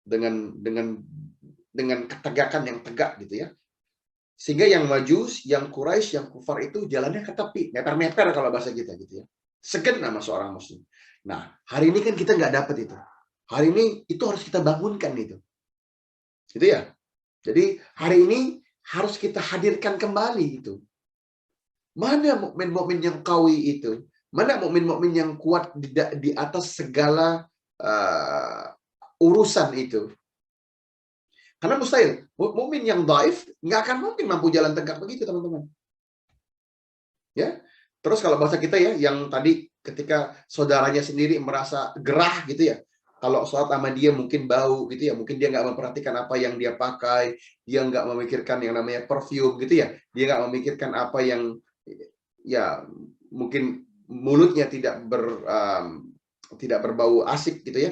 dengan ketegakan yang tegak gitu ya, sehingga yang Majus, yang Quraisy, yang kufar itu jalannya ke tepi, meter-meter kalau bahasa kita gitu ya, segen sama seorang muslim. Nah, hari ini kan kita nggak dapat itu. Hari ini itu harus kita bangunkan itu ya. Jadi hari ini harus kita hadirkan kembali itu. Mana mukmin-mukmin yang qawi itu? Mana mukmin-mukmin yang kuat di atas segala urusan itu? Karena mustahil, mukmin yang dhaif nggak akan mungkin mampu jalan tegak begitu, teman-teman. Ya. Terus kalau bahasa kita ya, yang tadi ketika saudaranya sendiri merasa gerah gitu ya, kalau sholat sama dia mungkin bau gitu ya, mungkin dia nggak memperhatikan apa yang dia pakai, dia nggak memikirkan yang namanya perfume gitu ya, dia nggak memikirkan apa yang ya mungkin mulutnya tidak berbau asik gitu ya,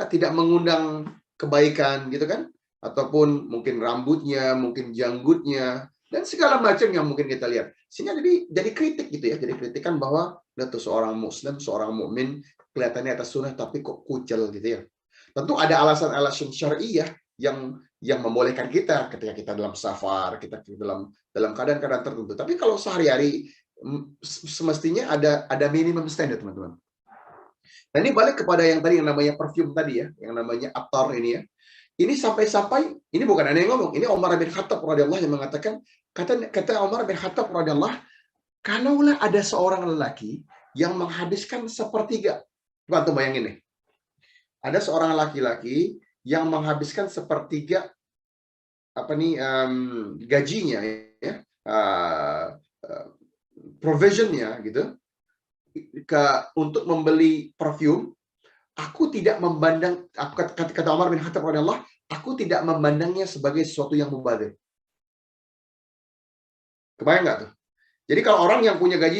tidak mengundang kebaikan gitu kan, ataupun mungkin rambutnya, mungkin janggutnya, dan segala macam yang mungkin kita lihat, sehingga jadi kritik gitu ya, jadi kritikan bahwa tuh seorang muslim, seorang mukmin kelihatannya atas sunnah tapi kok kucel gitu ya. Tentu ada alasan-alasan syariah yang membolehkan kita ketika kita dalam safar, kita dalam keadaan-keadaan tertentu. Tapi kalau sehari-hari semestinya ada minimum standar, teman-teman. Nah, ini balik kepada yang tadi yang namanya perfume tadi ya, yang namanya attar ini ya. Ini sampai-sampai, ini bukan aneh yang ngomong, ini Umar bin Khattab radhiyallahu yang mengatakan, kata Umar bin Khattab radhiyallahu, kalaulah ada seorang lelaki yang menghabiskan sepertiga, coba tuh bayangin nih, ada seorang laki-laki yang menghabiskan sepertiga gajinya ya, provisionnya gitu, untuk membeli perfume. Aku tidak memandang, kata Umar bin Khattab radhiyallahu, aku tidak memandangnya sebagai sesuatu yang mubadzir. Kebayang nggak tuh? Jadi kalau orang yang punya gaji,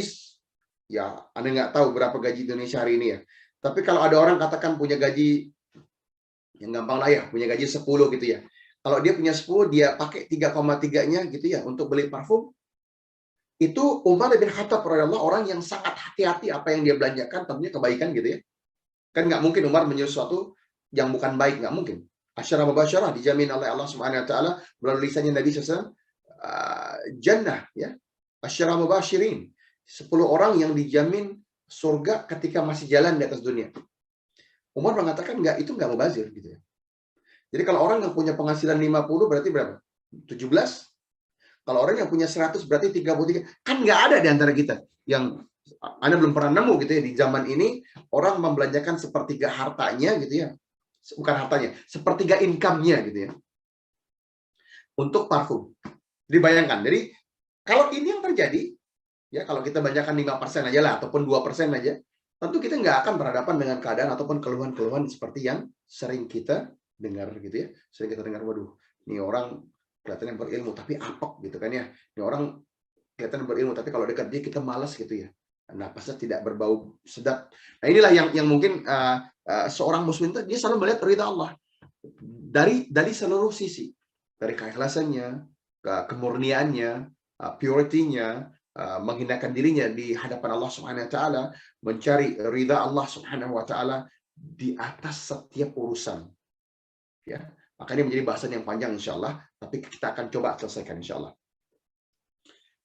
ya Anda nggak tahu berapa gaji Indonesia hari ini ya. Tapi kalau ada orang katakan punya gaji, yang gampang lah ya, punya gaji 10 gitu ya. Kalau dia punya 10, dia pakai 3,3-nya gitu ya untuk beli parfum. Itu Umar bin Khattab radhiyallahu, orang yang sangat hati-hati apa yang dia belanjakan, tentunya kebaikan gitu ya. Kan nggak mungkin Umar menyuruh sesuatu yang bukan baik, nggak mungkin. Asyara mubasyarah dijamin oleh Allah Subhanahu wa taala melalui lisannya Nabi SAW, jannah ya. Asyara mubasyirin, 10 orang yang dijamin surga ketika masih jalan di atas dunia. Umar mengatakan itu nggak mubazir gitu ya. Jadi kalau orang yang punya penghasilan 50 berarti berapa? 17. Kalau orang yang punya 100 berarti 33. Kan nggak ada di antara kita yang Anda belum pernah nemu gitu ya, di zaman ini orang membelanjakan sepertiga hartanya gitu ya. Bukan hartanya, sepertiga income-nya gitu ya. Untuk parfum. Jadi bayangkan, jadi kalau ini yang terjadi, ya kalau kita belanjakan 5% aja lah, ataupun 2% aja, tentu kita nggak akan berhadapan dengan keadaan ataupun keluhan-keluhan seperti yang sering kita dengar gitu ya. Sering kita dengar, waduh, ini orang kelihatannya berilmu, tapi apok gitu kan ya. Ini orang kelihatan berilmu, tapi kalau dekat dia kita malas gitu ya. napasnya tidak berbau sedap. Nah, inilah yang mungkin seorang muslim itu dia selalu melihat ridha Allah dari seluruh sisi, dari keikhlasannya, kemurniannya, purity-nya, menghinakan dirinya di hadapan Allah Subhanahu wa taala, mencari ridha Allah Subhanahu wa taala di atas setiap urusan. Ya. Makanya menjadi bahasan yang panjang insyaallah, tapi kita akan coba selesaikan insyaallah.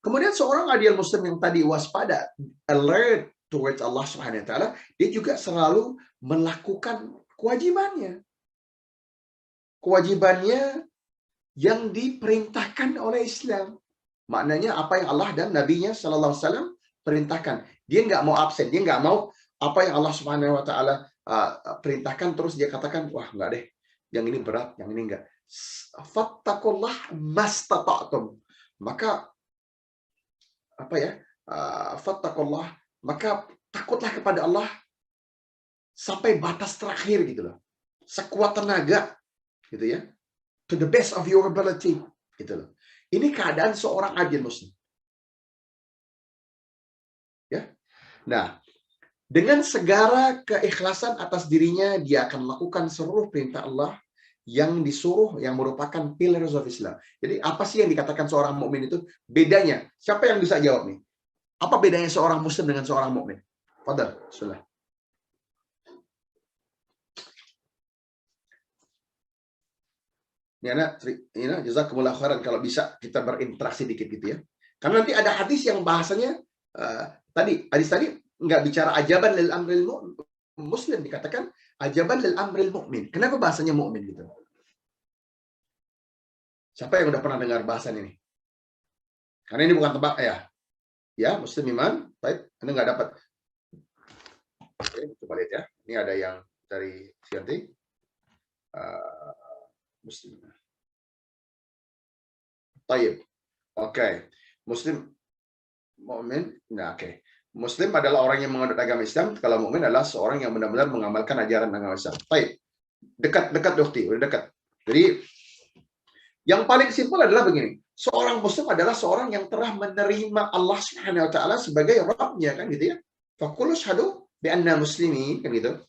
Kemudian seorang adil muslim yang tadi waspada, alert towards Allah Subhanahu wa taala, dia juga selalu melakukan kewajibannya. Kewajibannya yang diperintahkan oleh Islam. Maknanya apa yang Allah dan Nabi-Nya sallallahu alaihi wasallam perintahkan. Dia nggak mau absen, dia nggak mau apa yang Allah Subhanahu wa taala perintahkan terus dia katakan, wah nggak deh, yang ini berat, yang ini enggak. Fattaqullah mastata'tum. Maka apa ya? Fattaqullah, maka takutlah kepada Allah sampai batas terakhir gitu loh. Sekuat tenaga gitu ya. To the best of your ability gitu loh. Ini keadaan seorang adil muslim. Ya. Nah, dengan segala keikhlasan atas dirinya, dia akan melakukan seluruh perintah Allah yang disuruh, yang merupakan pillars of Islam. Jadi apa sih yang dikatakan seorang mukmin itu? Bedanya, siapa yang bisa jawab nih? Apa bedanya seorang muslim dengan seorang mukmin? Fadhal, bismillah. Ini jazakumullah khairan kalau bisa kita berinteraksi dikit gitu ya. Karena nanti ada hadis yang bahasanya hadis tadi nggak bicara ajaban lil amril muslim, dikatakan ajaban lil amril mukmin. Kenapa bahasanya mukmin gitu? Siapa yang udah pernah dengar bahasan ini? Karena ini bukan tebak ya. Ya, muslim iman, baik, Anda nggak dapat. Oke, coba lihat ya. Ini ada yang dari Sianti. Muslim. Taib. Oke. Muslim mukmin. Nah, oke. Muslim adalah orang yang menganut agama Islam. Kalau mukmin adalah seorang yang benar-benar mengamalkan ajaran agama Islam. Taib. Dekat Dokti, udah dekat. Jadi yang paling simpel adalah begini. Seorang muslim adalah seorang yang telah menerima Allah Subhanahu wa taala sebagai Rabb-nya kan gitu ya. Faqulu syahadu bi anna muslimin kan gitu.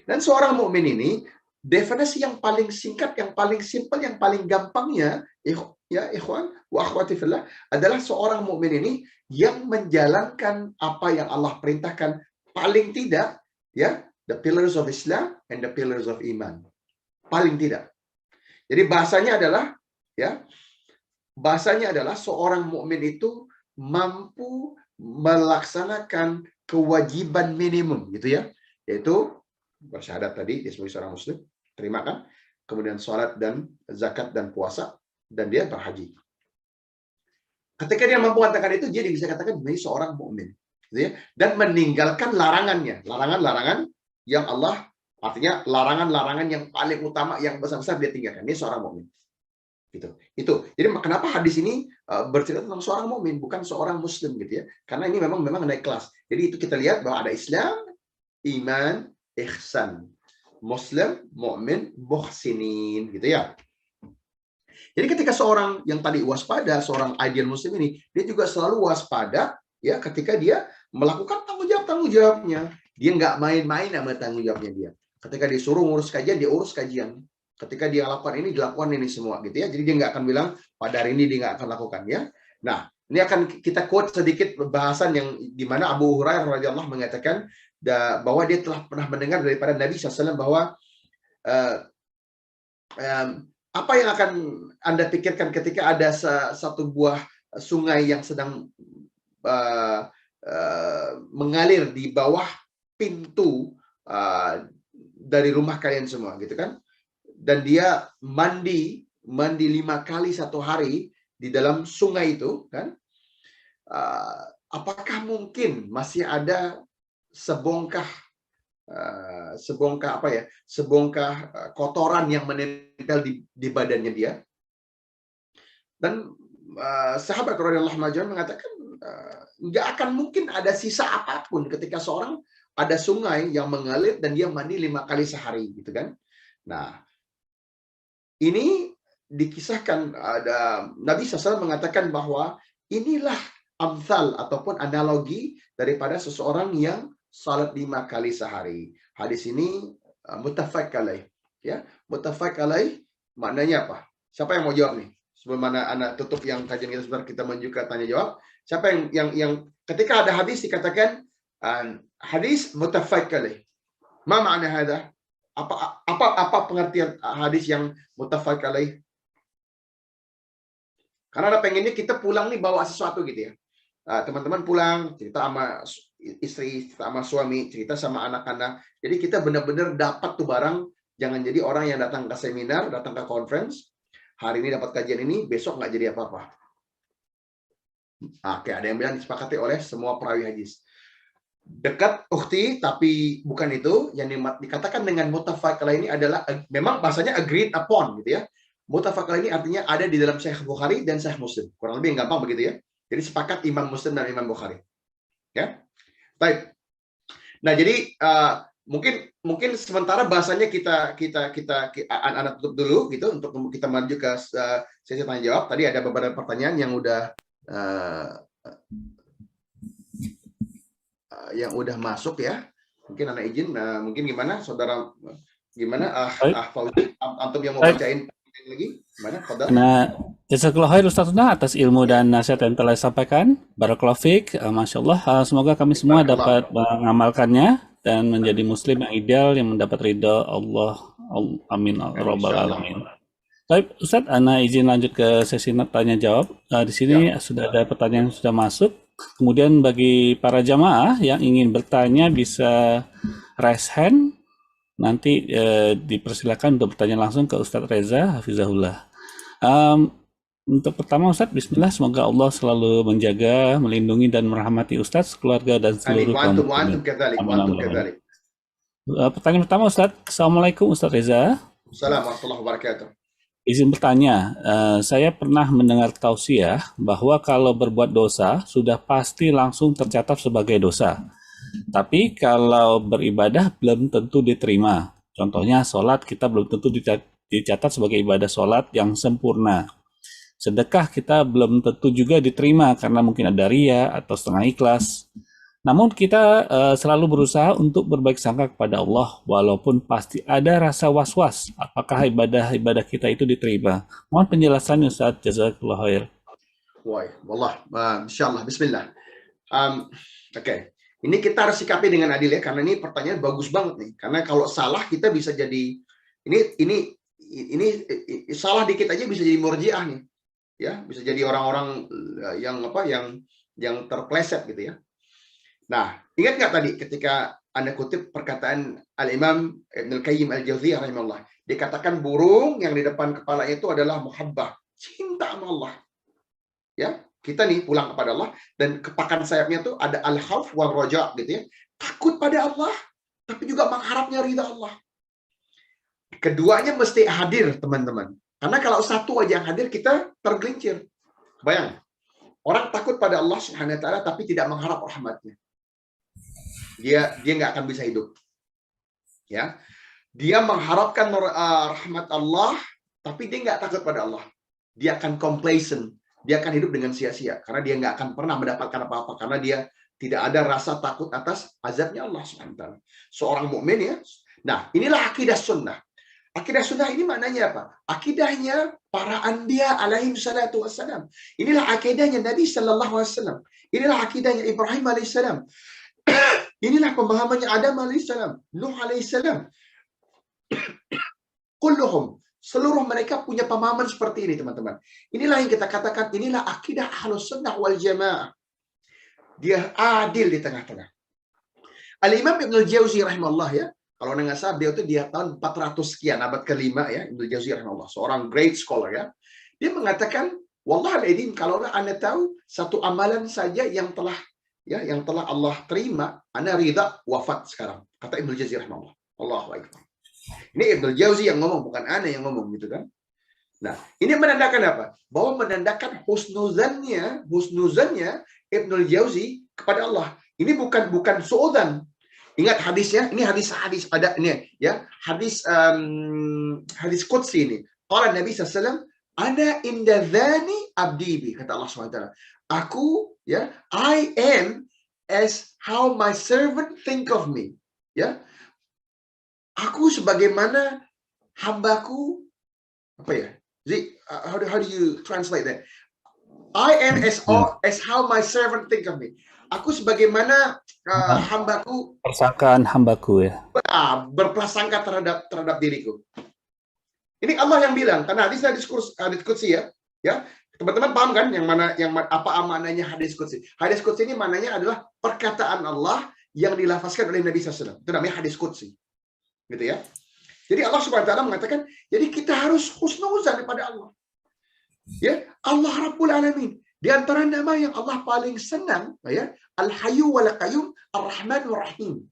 Dan seorang mukmin ini definisi yang paling singkat, yang paling simpel, yang paling gampangnya, ya ikhwan wa akhwati fillah, adalah seorang mukmin ini yang menjalankan apa yang Allah perintahkan, paling tidak ya, the pillars of Islam and the pillars of iman. Paling tidak. Jadi bahasanya adalah seorang mukmin itu mampu melaksanakan kewajiban minimum gitu ya, yaitu bersyahadat tadi dia sebagai seorang muslim, terima kan, kemudian sholat dan zakat dan puasa, dan dia berhaji. Ketika dia mampu mengatakan itu, dia bisa katakan menjadi seorang mukmin, gitu ya, dan meninggalkan larangannya, larangan-larangan yang Allah, artinya larangan-larangan yang paling utama, yang besar-besar dia tinggalkan. Dia seorang mukmin. Gitu. Itu. Jadi kenapa hadis ini bercerita tentang seorang mukmin, bukan seorang muslim gitu ya? Karena ini memang naik kelas. Jadi itu kita lihat bahwa ada Islam, iman, ihsan, muslim, mukmin, muhsinin gitu ya. Jadi ketika seorang yang tadi waspada, seorang ideal muslim ini, dia juga selalu waspada ya ketika dia melakukan tanggung jawabnya. Dia nggak main-main sama tanggung jawabnya dia. Ketika disuruh ngurus kajian, dia urus kajian. Ketika dia lakukan ini, dilakukan ini semua gitu ya. Jadi dia nggak akan bilang pada hari ini dia nggak akan lakukan ya. Nah, ini akan kita quote sedikit bahasan yang di mana Abu Hurairah radhiyallahu mengatakan bahwa dia telah pernah mendengar daripada Nabi SAW bahwa apa yang akan Anda pikirkan ketika ada satu buah sungai yang sedang mengalir di bawah pintu dari rumah kalian semua, gitu kan? Dan dia mandi 5 kali satu hari di dalam sungai itu, kan? Apakah mungkin masih ada sebongkah kotoran yang menempel di badannya dia? Dan sahabat radhiyallahu anhu mengatakan nggak akan mungkin ada sisa apapun ketika seorang ada sungai yang mengalir dan dia mandi 5 kali sehari, gitu kan? Nah, ini dikisahkan ada Nabi SAW mengatakan bahwa inilah amsal ataupun analogi daripada seseorang yang salat 5 kali sehari. Hadis ini muttafaq alaih. Ya, muttafaq alaih maknanya apa? Siapa yang mau jawab nih? Sebelum mana anak tutup yang kajian kita sebentar, kita menunjukkan tanya jawab. Siapa yang ketika ada hadis dikatakan hadis muttafaq alaih. Ma makna hada? Apa pengertian hadis yang muttafaq alaih? Karena ada pengennya kita pulang nih bawa sesuatu gitu ya. Teman-teman pulang, cerita sama istri, cerita sama suami, cerita sama anak-anak. Jadi kita benar-benar dapat tuh barang. Jangan jadi orang yang datang ke seminar, datang ke conference, hari ini dapat kajian ini, besok nggak jadi apa-apa. Oke, ada yang bilang disepakati oleh semua perawi hadis. Dekat ukhti, tapi bukan itu. Yang dikatakan dengan muttafaq alaih ini adalah, memang bahasanya agreed upon gitu ya. Muttafaq alaih ini artinya ada di dalam Sahih Bukhari dan Sahih Muslim. Kurang lebih yang gampang begitu ya. Jadi sepakat Imam Muslim dan Imam Bukhari. Ya, baik. Nah, jadi mungkin sementara bahasanya kita anak tutup dulu gitu untuk kita maju ke sesi tanya jawab. Tadi ada beberapa pertanyaan yang udah masuk ya. Mungkin anak izin, mungkin gimana saudara, gimana Fauzi, antum yang mau bacain lagi gimana? Nah, jazakallahu khair Ustazuna atas ilmu dan nasihat yang telah disampaikan. Barakallahu fiik. Masya Allah. Semoga kami semua dapat mengamalkannya dan menjadi muslim yang ideal yang mendapat ridha Allah. Amin. Rabbal alamin. Baik, Ustaz, Ana izin lanjut ke sesi tanya jawab. Di sini sudah ada pertanyaan yang sudah masuk. Kemudian bagi para jamaah yang ingin bertanya bisa raise hand. Nanti dipersilakan untuk bertanya langsung ke Ustadz Reza Hafizahullah. Untuk pertama Ustadz, bismillah, semoga Allah selalu menjaga, melindungi dan merahmati Ustadz, keluarga dan seluruh kaum muslimin. Pertanyaan pertama Ustadz, Assalamualaikum Ustadz Reza. Assalamualaikum warahmatullahi wabarakatuh. Izin bertanya, saya pernah mendengar tausiah bahwa kalau berbuat dosa sudah pasti langsung tercatat sebagai dosa. Tapi kalau beribadah belum tentu diterima. Contohnya sholat kita belum tentu dicatat sebagai ibadah sholat yang sempurna. Sedekah kita belum tentu juga diterima karena mungkin ada riya atau setengah ikhlas. Namun kita selalu berusaha untuk berbaik sangka kepada Allah walaupun pasti ada rasa was-was apakah ibadah-ibadah kita itu diterima. Mohon penjelasannya Ustaz. Jazakallahu khair. Wallah, insyaallah, bismillah. Oke. Ini kita harus sikapi dengan adil ya, karena ini pertanyaan bagus banget nih. Karena kalau salah kita bisa jadi ini salah dikit aja bisa jadi murjiah nih. Ya, bisa jadi orang-orang yang terpleset gitu ya. Nah, ingat nggak tadi ketika Anda kutip perkataan Al-Imam Ibn Al-Qayyim Al-Jauziyah rahimahullah. Dia katakan burung yang di depan kepala itu adalah muhabbah, cinta sama Allah. Ya, kita nih pulang kepada Allah dan kepakan sayapnya tuh ada al-khauf wal raja gitu ya. Takut pada Allah tapi juga mengharapnya ridha Allah. Keduanya mesti hadir, teman-teman. Karena kalau satu aja yang hadir kita tergelincir. Bayang. Orang takut pada Allah Subhanahu wa taala tapi tidak mengharap rahmatnya. Dia nggak akan bisa hidup. Ya. Dia mengharapkan rahmat Allah tapi dia nggak takut pada Allah. Dia akan complacent. Dia akan hidup dengan sia-sia karena dia nggak akan pernah mendapatkan apa-apa karena dia tidak ada rasa takut atas azabnya Allah SWT. Seorang mukmin ya. Nah, inilah akidah sunnah. Akidah sunnah ini maknanya apa? Akidahnya para anbiya alaihi salatu wassalam. Inilah akidahnya Nabi sallallahu alaihi wasallam. Inilah akidahnya Ibrahim alaihissalam. Inilah pemahamannya Adam alaihissalam, Nuh alaihissalam. Kulluhum, seluruh mereka punya pemahaman seperti ini, teman-teman. Inilah yang kita katakan, inilah akidah Ahlus Sunnah wal Jamaah. Dia adil di tengah-tengah. Al-Imam Ibn Al-Jauzi rahimahullah ya, kalau nggak salah beliau itu dia tahun 400 sekian, abad kelima ya, Ibn Al-Jauzi rahimahullah, seorang great scholar ya. Dia mengatakan, wallahualam, kalau Anda tahu satu amalan saja yang telah Allah terima, Anda ridha wafat sekarang. Kata Ibn Al-Jauzi rahimahullah. Allahu akbar. Ini Ibnu Jauzi yang ngomong, bukan aneh yang ngomong gitu kan. Nah, ini menandakan apa? Bahwa menandakan husnuzannya Ibnu Jauzi kepada Allah. Ini bukan suudzan. Ingat hadisnya, ini hadis ada ini ya, hadis qudsi ini. Qala Nabi sallallahu alaihi wasallam, "Ana inda dzani abdi bi," kata Allah SWT. Aku Ya, I am as how my servant think of me. Ya, aku sebagaimana hambaku, apa ya? Jadi, how do you translate that? I am as how my servant think of me. Aku sebagaimana hambaku Persangkaan hambaku ya. berprasangka terhadap diriku. Ini Allah yang bilang, karena hadis qudsi ya. Ya, teman-teman paham kan apa maknanya hadis qudsi? Hadis qudsi ini maknanya adalah perkataan Allah yang dilafazkan oleh Nabi SAW. Itu namanya hadis qudsi. Gitu ya. Jadi Allah Subhanahu wa taala mengatakan, jadi kita harus husnuzan kepada Allah. Ya, Allah Rabbul Alamin. Di antara nama yang Allah paling senang, ya, Al-Hayyu wal Qayyum, Ar-Rahman Ar-Rahim.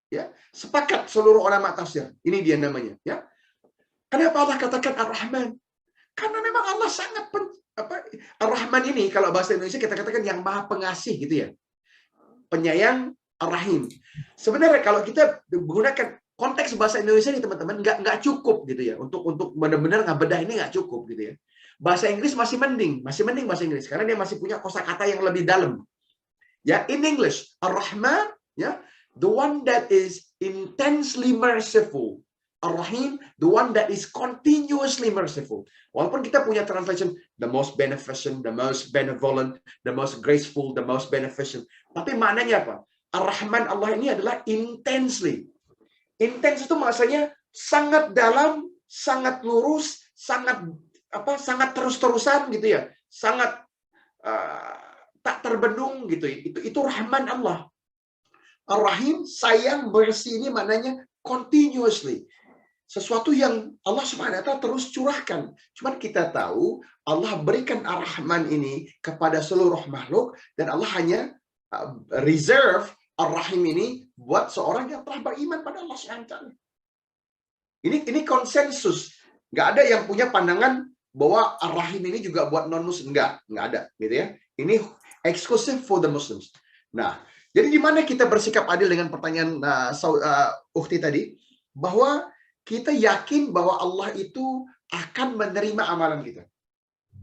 Ya, sepakat seluruh ulama tafsir. Ini dia namanya, ya. Kenapa Allah katakan Ar-Rahman? Karena memang Allah sangat Ar-Rahman ini kalau bahasa Indonesia kita katakan yang Maha Pengasih gitu ya. Penyayang, Ar-Rahim. Sebenarnya kalau kita menggunakan konteks bahasa Indonesia ini teman-teman nggak cukup gitu ya. Untuk benar-benar ngebedah ini nggak cukup gitu ya. Bahasa Inggris masih mending bahasa Inggris karena dia masih punya kosakata yang lebih dalam. Ya, in English, Ar-Rahman, ya, the one that is intensely merciful. Ar-Rahim, the one that is continuously merciful. Walaupun kita punya translation the most beneficent, the most benevolent, the most graceful, the most beneficent. Tapi maknanya apa? Ar-Rahman Allah ini adalah intensely. Intens itu maksudnya sangat dalam, sangat lurus, sangat terus-terusan gitu ya. Sangat tak terbendung gitu. Itu Rahman Allah. Ar-Rahim, sayang, mercy ini maknanya continuously. Sesuatu yang Allah Subhanahu wa taala terus curahkan. Cuman kita tahu Allah berikan Ar-Rahman ini kepada seluruh makhluk dan Allah hanya reserve Ar-Rahim ini buat seorang yang telah beriman pada Allah Subhanahu wa taala. Ini konsensus. Nggak ada yang punya pandangan bahwa Ar-Rahim ini juga buat non-Muslim. Nggak ada gitu ya. Ini exclusive for the Muslims. Nah, jadi di mana kita bersikap adil dengan pertanyaan Ukhti tadi? Bahwa kita yakin bahwa Allah itu akan menerima amalan kita.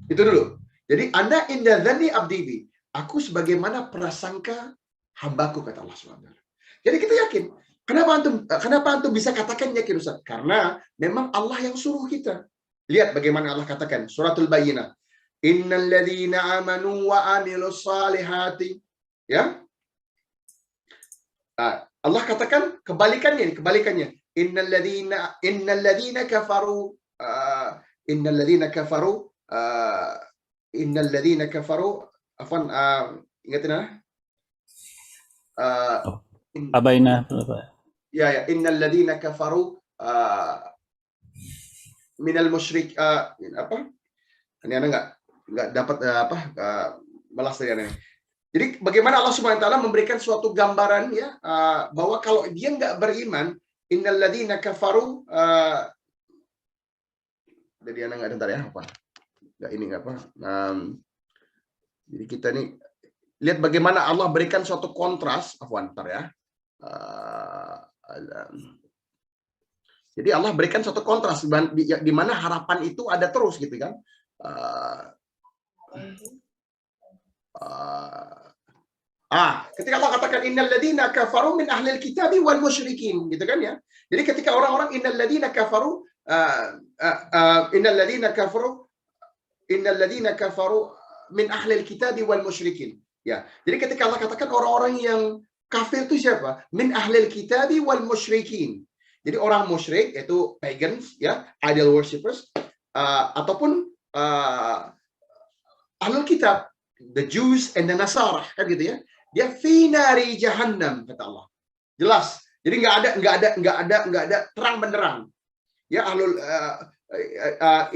Itu dulu. Jadi Anda inda dzanni abdi bi. Aku sebagaimana prasangka hambaku, kata Allah SWT. Jadi kita yakin. Kenapa antum bisa katakan yakin, Ustaz? Karena memang Allah yang suruh kita. Lihat bagaimana Allah katakan suratul Bayyinah. Innal ladzina amanu wa amilus salihati. Ya. Allah katakan kebalikannya. Innal ladzina kafaru afwan, ingatin Abaina. Ya, innal ladzina kafaru minal musyrik apa? Ini Anda nggak dapat balas dari Anda. Jadi bagaimana Allah Subhanahu wa taala memberikan suatu gambaran ya bahwa kalau dia nggak beriman, innal ladzina kafaru jadi Anda nggak dengar ya apa? Jadi kita nih lihat bagaimana Allah berikan suatu kontras, ya. Jadi Allah berikan suatu kontras di mana harapan itu ada terus gitu kan. Ketika Allah katakan innal ladzina kafaru min ahlil kitabi wal musyrikin gitu kan ya. Jadi ketika orang-orang innal ladzina kafaru min ahlil kitabi wal musyrikin. Ya. Jadi ketika Allah katakan orang-orang yang kafir itu siapa? Min ahlil kitabi wal musyrikin. Jadi orang musyrik yaitu pagans ya, idol worshippers ataupun ahlul kitab, the Jews and the Nasara kan gitu ya. Dia fi nari jahannam kata Allah. Jelas. Jadi nggak ada terang benderang. Ya ahlul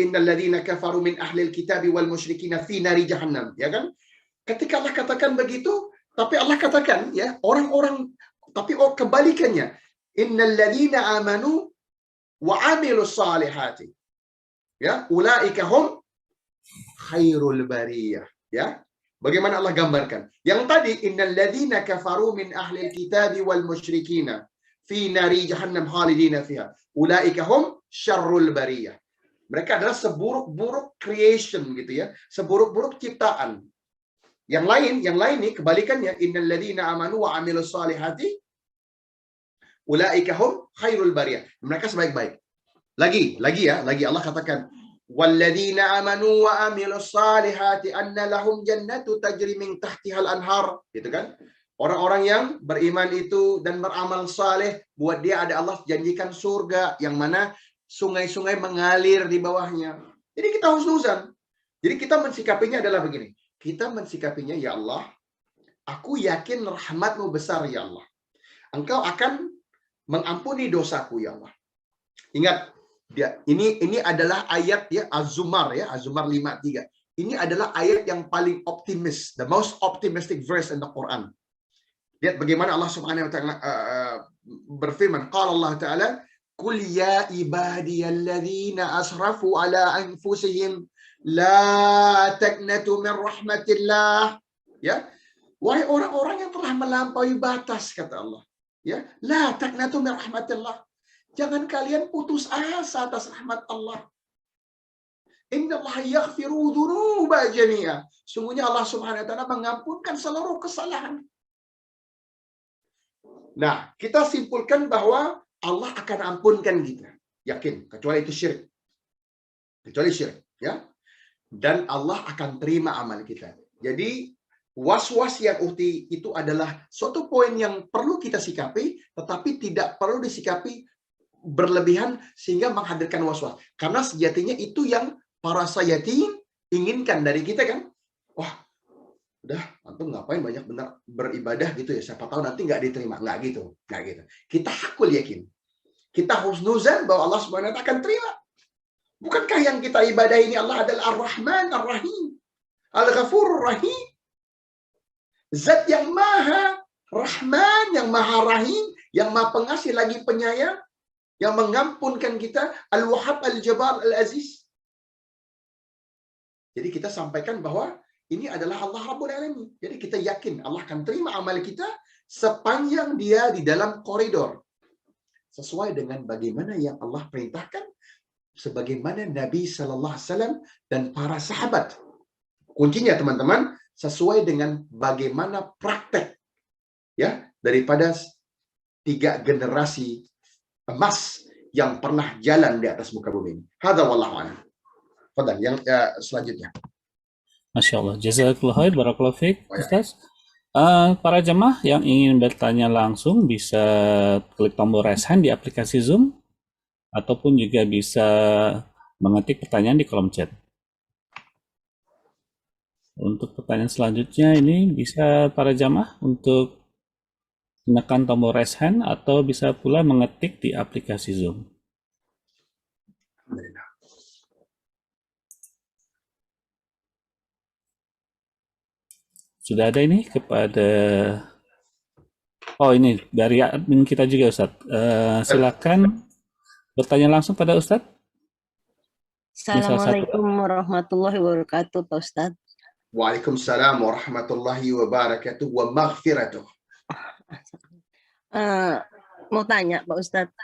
innal ladzina kafaru min ahlil kitabi wal musyrikin fi nari jahannam, ya kan? Ketika Allah katakan begitu, tapi Allah katakan ya orang-orang tapi kebalikannya. Innal ladzina amanu wa amilus salihati. Ya, ulaika hum khairul bariyah, ya. Bagaimana Allah gambarkan? Yang tadi innal ladzina kafaru min ahlil kitabi wal musyrikina fi nari jahannam khalidina fiha. Ulaika hum syarrul bariyah. Mereka adalah seburuk-buruk creation gitu ya, seburuk-buruk ciptaan. Yang lain nih kebalikannya, innal ladzina amanu wa amilus solihati ulaika hum khairul bariyah. Mereka sebaik-baik. Lagi Allah katakan, walladzina amanu wa amilus solihati anna lahum jannatu tajri min tahtihal anhar, gitu kan? Orang-orang yang beriman itu dan beramal saleh, buat dia ada Allah janjikan surga yang mana sungai-sungai mengalir di bawahnya. Jadi kita husnuzan. Jadi kita mensikapinya adalah begini. Kita mensikapinya, ya Allah, aku yakin rahmat-Mu besar, ya Allah. Engkau akan mengampuni dosaku, ya Allah. Ingat, ini adalah ayat ya Az-Zumar ya, Az-Zumar 53. Ini adalah ayat yang paling optimis, the most optimistic verse in the Quran. Lihat bagaimana Allah Subhanahu wa taala berfirman, qala Allah taala, "Qul ya ibadiyalladzina asrafu ala anfusihim la taqnatu min rahmatillah." Ya, wahai orang-orang yang telah melampaui batas, kata Allah. Ya, la taqnatu min rahmatillah. Jangan kalian putus asa atas rahmat Allah. Innallaha yaghfiru dzunuba jami'a. Sungguhnya Allah Subhanahu wa taala mengampunkan seluruh kesalahan. Nah, kita simpulkan bahwa Allah akan ampunkan kita. Yakin, kecuali itu syirik. Kecuali syirik, ya. Dan Allah akan terima amal kita. Jadi, was-was yang uhti itu adalah suatu poin yang perlu kita sikapi, tetapi tidak perlu disikapi berlebihan sehingga menghadirkan was-was. Karena sejatinya itu yang para sayatin inginkan dari kita kan. Wah, udah, antum ngapain banyak benar beribadah gitu ya, siapa tahu nanti nggak diterima. Nggak gitu. Kita hakul yakin. Kita husnuzan bahwa Allah Subhanahu wa taala akan terima. Bukankah yang kita ibadah ini Allah adalah Ar-Rahman Ar-Rahim, Al-Ghafurur Rahim, Zat yang maha Rahman, yang maha Rahim, yang maha pengasih lagi penyayang, yang mengampunkan kita, Al-Wahhab Al-Jabbar Al-Aziz. Jadi kita sampaikan bahwa ini adalah Allah Rabbul Alamin. Jadi kita yakin Allah akan terima amal kita sepanjang dia di dalam koridor sesuai dengan bagaimana yang Allah perintahkan, sebagaimana Nabi Sallallahu Alaihi Wasallam dan para sahabat. Kuncinya teman-teman, sesuai dengan bagaimana praktek ya daripada 3 generasi emas yang pernah jalan di atas muka bumi ini. Hadza wallahu a'lam. Fadhal yang selanjutnya. Masya Allah, jazakallah khair, barakallahu fiik, Ustaz. Para jemaah yang ingin bertanya langsung bisa klik tombol raise hand di aplikasi Zoom, ataupun juga bisa mengetik pertanyaan di kolom chat. Untuk pertanyaan selanjutnya ini bisa para jamaah untuk menekan tombol raise hand atau bisa pula mengetik di aplikasi Zoom. Sudah ada ini kepada, oh ini dari admin kita juga Ustadz. Silakan bertanya langsung pada Ustadz. Assalamualaikum warahmatullahi wabarakatuh, Pak Ustadz. Waalaikumsalam warahmatullahi wabarakatuh wa maghfiratuh. Mau tanya Pak Ustadz,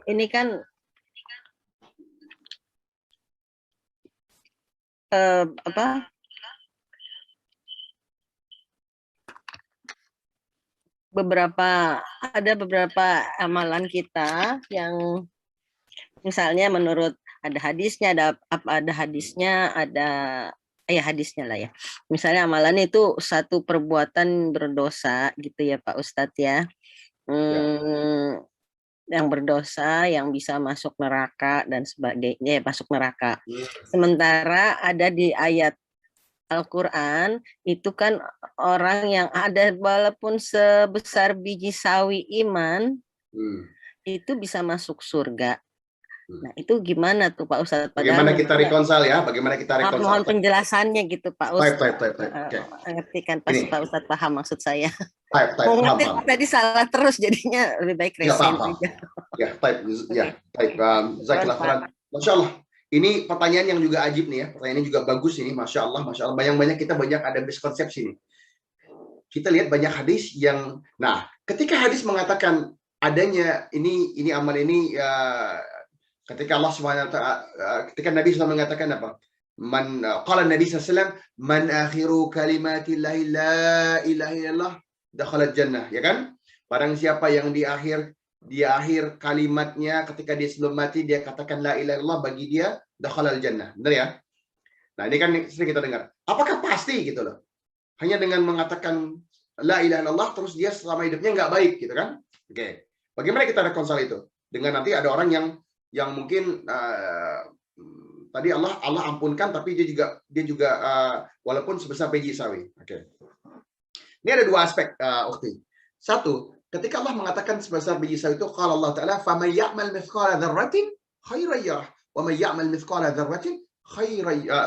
ini kan ada beberapa amalan kita yang misalnya menurut ada hadisnya, hadisnya lah ya. Misalnya amalan itu satu perbuatan berdosa gitu ya Pak Ustadz ya. Yang berdosa yang bisa masuk neraka dan sebagainya, masuk neraka. Sementara ada di ayat Al-Quran itu kan orang yang ada walaupun sebesar biji sawi iman itu bisa masuk surga. Nah itu gimana tuh Pak Ustadz? Bagaimana kita reconcile ya? Bagaimana kita reconcile? Mohon penjelasannya gitu Pak Ustadz. Okay. Ngerti kan pasti Pak Ustadz paham maksud saya. Mau ngerti tadi salah terus jadinya lebih baik resen aja. Jazakallah khairan. Masya Allah. Ini pertanyaan yang juga ajib nih ya. Pertanyaan ini juga bagus ini. Masya Allah. Banyak kita ada miskonsepsi nih. Kita lihat banyak hadis yang, nah ketika hadis mengatakan adanya ini amal ini ketika Allah SWT, ketika Nabi SAW mengatakan apa? qala Nabi SAW, man akhiru kalimatillahi la ilaha illallah dakhalat jannah, ya kan? Barang siapa yang di akhir kalimatnya ketika dia sebelum mati dia katakan la ilaha illallah, bagi dia dakhalal jannah. Benar ya? Nah, ini kan sering kita dengar. Apakah pasti gitu loh? Hanya dengan mengatakan la ilaha illallah terus dia selama hidupnya nggak baik gitu kan? Oke. Bagaimana kita reconcile itu? Dengan nanti ada orang yang mungkin tadi Allah ampunkan, tapi dia juga walaupun sebesar biji sawi. Oke. Ini ada dua aspek, ukhti. Satu, ketika Allah mengatakan sebesar biji sawi itu, qala Allah Ta'ala, "Faman ya'mal mithqala dzarratin khairan yarah, wa man ya'mal mithqala dzarratin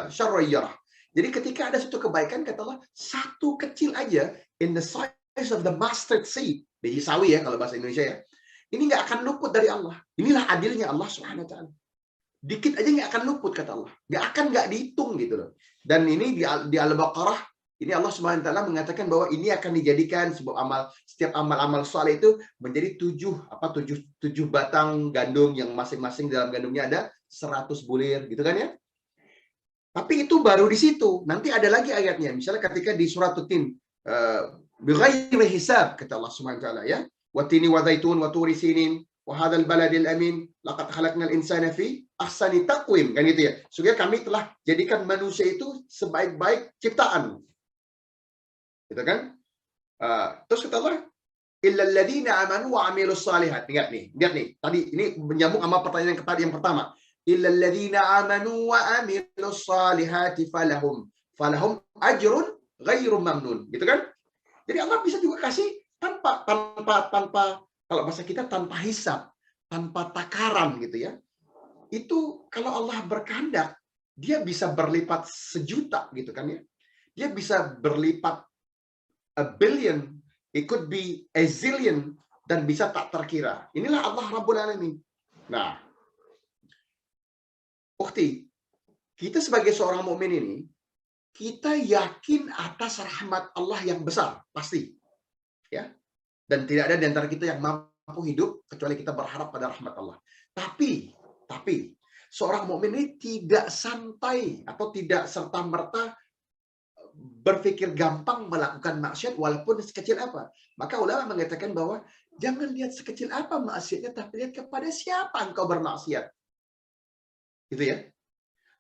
syarran yarah." Jadi ketika ada satu kebaikan, kata Allah, satu kecil aja, in the size of the mustard seed, biji sawi ya kalau bahasa Indonesia ya, ini nggak akan luput dari Allah. Inilah adilnya Allah Subhanahu Wa Ta'ala. Dikit aja nggak akan luput, kata Allah. Nggak dihitung gitu loh. Dan ini di Al-Baqarah, ini Allah Subhanahu Wa Ta'ala mengatakan bahwa ini akan dijadikan sebuah amal, setiap amal-amal saleh itu menjadi tujuh batang gandum yang masing-masing dalam gandumnya ada 100 bulir, gitu kan ya? Tapi itu baru di situ. Nanti ada lagi ayatnya. Misalnya ketika di surat Tin, bighairi hisab, kata Allah Subhanahu Wa Ta'ala ya. Watini wa zaitun wa turi sinin wa hadzal baladil amin laqad khalaqnal insana fi ahsani taqwim, kan gitu ya. Sehingga kami telah jadikan manusia itu sebaik-baik ciptaan. Gitu kan? Terus kata Allah, illal ladzina amanu wa amilus shalihat. Lihat nih. Tadi ini menyambung sama pertanyaan yang pertama. Illal ladzina amanu wa amilus shalihati falahum ajrun ghairu mamnun. Gitu kan? Jadi Allah bisa juga kasih tanpa kalau bahasa kita tanpa hisab, tanpa takaran gitu ya. Itu kalau Allah berkehendak, dia bisa berlipat sejuta gitu kan ya. Dia bisa berlipat a billion, it could be a zillion, dan bisa tak terkira. Inilah Allah Rabbul Alamin. Nah, ukhti, kita sebagai seorang mukmin ini, kita yakin atas rahmat Allah yang besar, pasti. Ya. Dan tidak ada di antara kita yang mampu hidup kecuali kita berharap pada rahmat Allah. Tapi seorang mukmin ini tidak santai atau tidak serta-merta berpikir gampang melakukan maksiat walaupun sekecil apa. Maka ulama mengatakan bahwa jangan lihat sekecil apa maksiatnya, tapi lihat kepada siapa engkau bermaksiat. Gitu ya.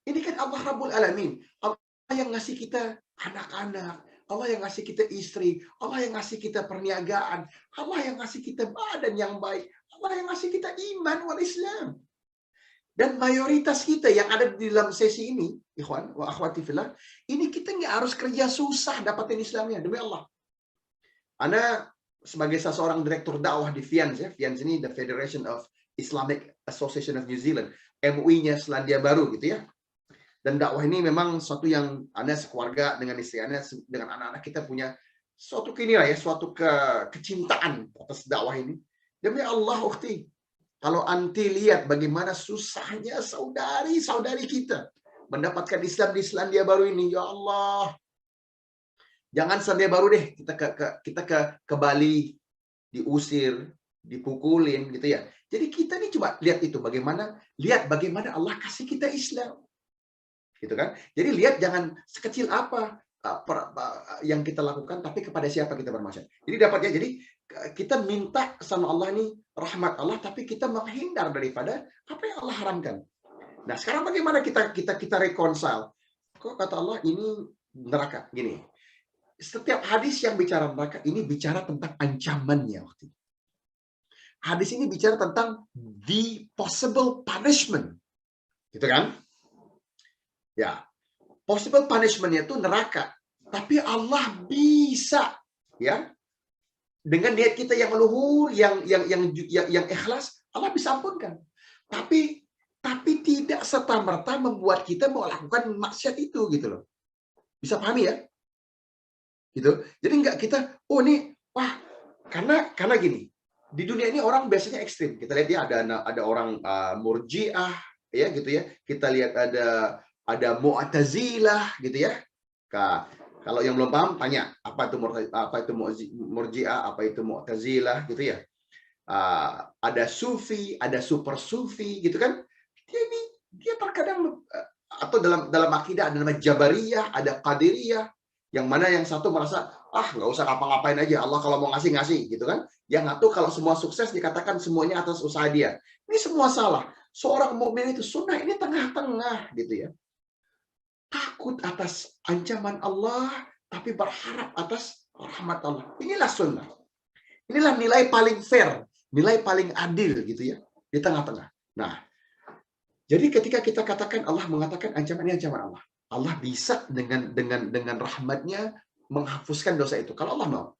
Ini kan Allah Rabbul Alamin. Allah yang ngasih kita anak-anak, Allah yang ngasih kita istri, Allah yang ngasih kita perniagaan, Allah yang ngasih kita badan yang baik, Allah yang ngasih kita iman wal Islam. Dan mayoritas kita yang ada di dalam sesi ini, ikhwan wa akhwati fillah, ini kita nggak harus kerja susah dapatin Islamnya, demi Allah. Ana sebagai seorang direktur dakwah di FIANZ ya, FIANZ ini the Federation of Islamic Association of New Zealand, MUI-nya Selandia Baru gitu ya. Dan dakwah ini memang suatu yang Anda sekeluarga dengan istri Anda, dengan anak-anak kita punya suatu suatu kecintaan atas dakwah ini. Demi Allah, ukhti, kalau anti lihat bagaimana susahnya saudari-saudari kita mendapatkan Islam di Selandia Baru ini, ya Allah. Jangan Selandia Baru deh, kita ke Bali diusir, dipukulin gitu ya. Jadi kita nih coba lihat bagaimana Allah kasih kita Islam. Gitu kan? Jadi lihat jangan sekecil apa yang kita lakukan, tapi kepada siapa kita bermaksud. Jadi dapatnya, jadi kita minta sama Allah ini rahmat Allah, tapi kita menghindar daripada apa yang Allah haramkan. Nah sekarang bagaimana kita reconcile? Kok kata Allah ini neraka? Gini, setiap hadis yang bicara neraka ini bicara tentang ancamannya. Hadis ini bicara tentang the possible punishment, gitu kan? Ya, possible punishment-nya itu neraka. Tapi Allah bisa, ya, dengan niat kita yang luhur, yang ikhlas, Allah bisa ampunkan. Tapi tidak serta-merta membuat kita melakukan maksiat itu, gitu loh. Bisa pahami ya? Gitu. Jadi enggak kita, karena gini, di dunia ini orang biasanya ekstrim. Kita lihat ya ada orang murji'ah, ya gitu ya. Kita lihat ada Mu'tazilah gitu ya. Kalau yang belum paham tanya apa itu Murji'ah, apa itu Mu'tazilah gitu ya. Ada Sufi, ada super Sufi gitu kan. Dia terkadang Atau dalam akidah ada nama Jabariyah, ada Qadiriyah, yang mana yang satu merasa nggak usah ngapa-ngapain aja, Allah kalau mau ngasih gitu kan. Yang satu kalau semua sukses dikatakan semuanya atas usaha dia. Ini semua salah. Seorang mukmin itu sunnah ini tengah-tengah gitu ya. Takut atas ancaman Allah, tapi berharap atas rahmat Allah. Inilah sunnah. Inilah nilai paling fair, nilai paling adil gitu ya, di tengah-tengah. Nah, jadi ketika kita katakan Allah mengatakan ancaman Allah, Allah bisa dengan rahmatnya menghapuskan dosa itu. Kalau Allah mau,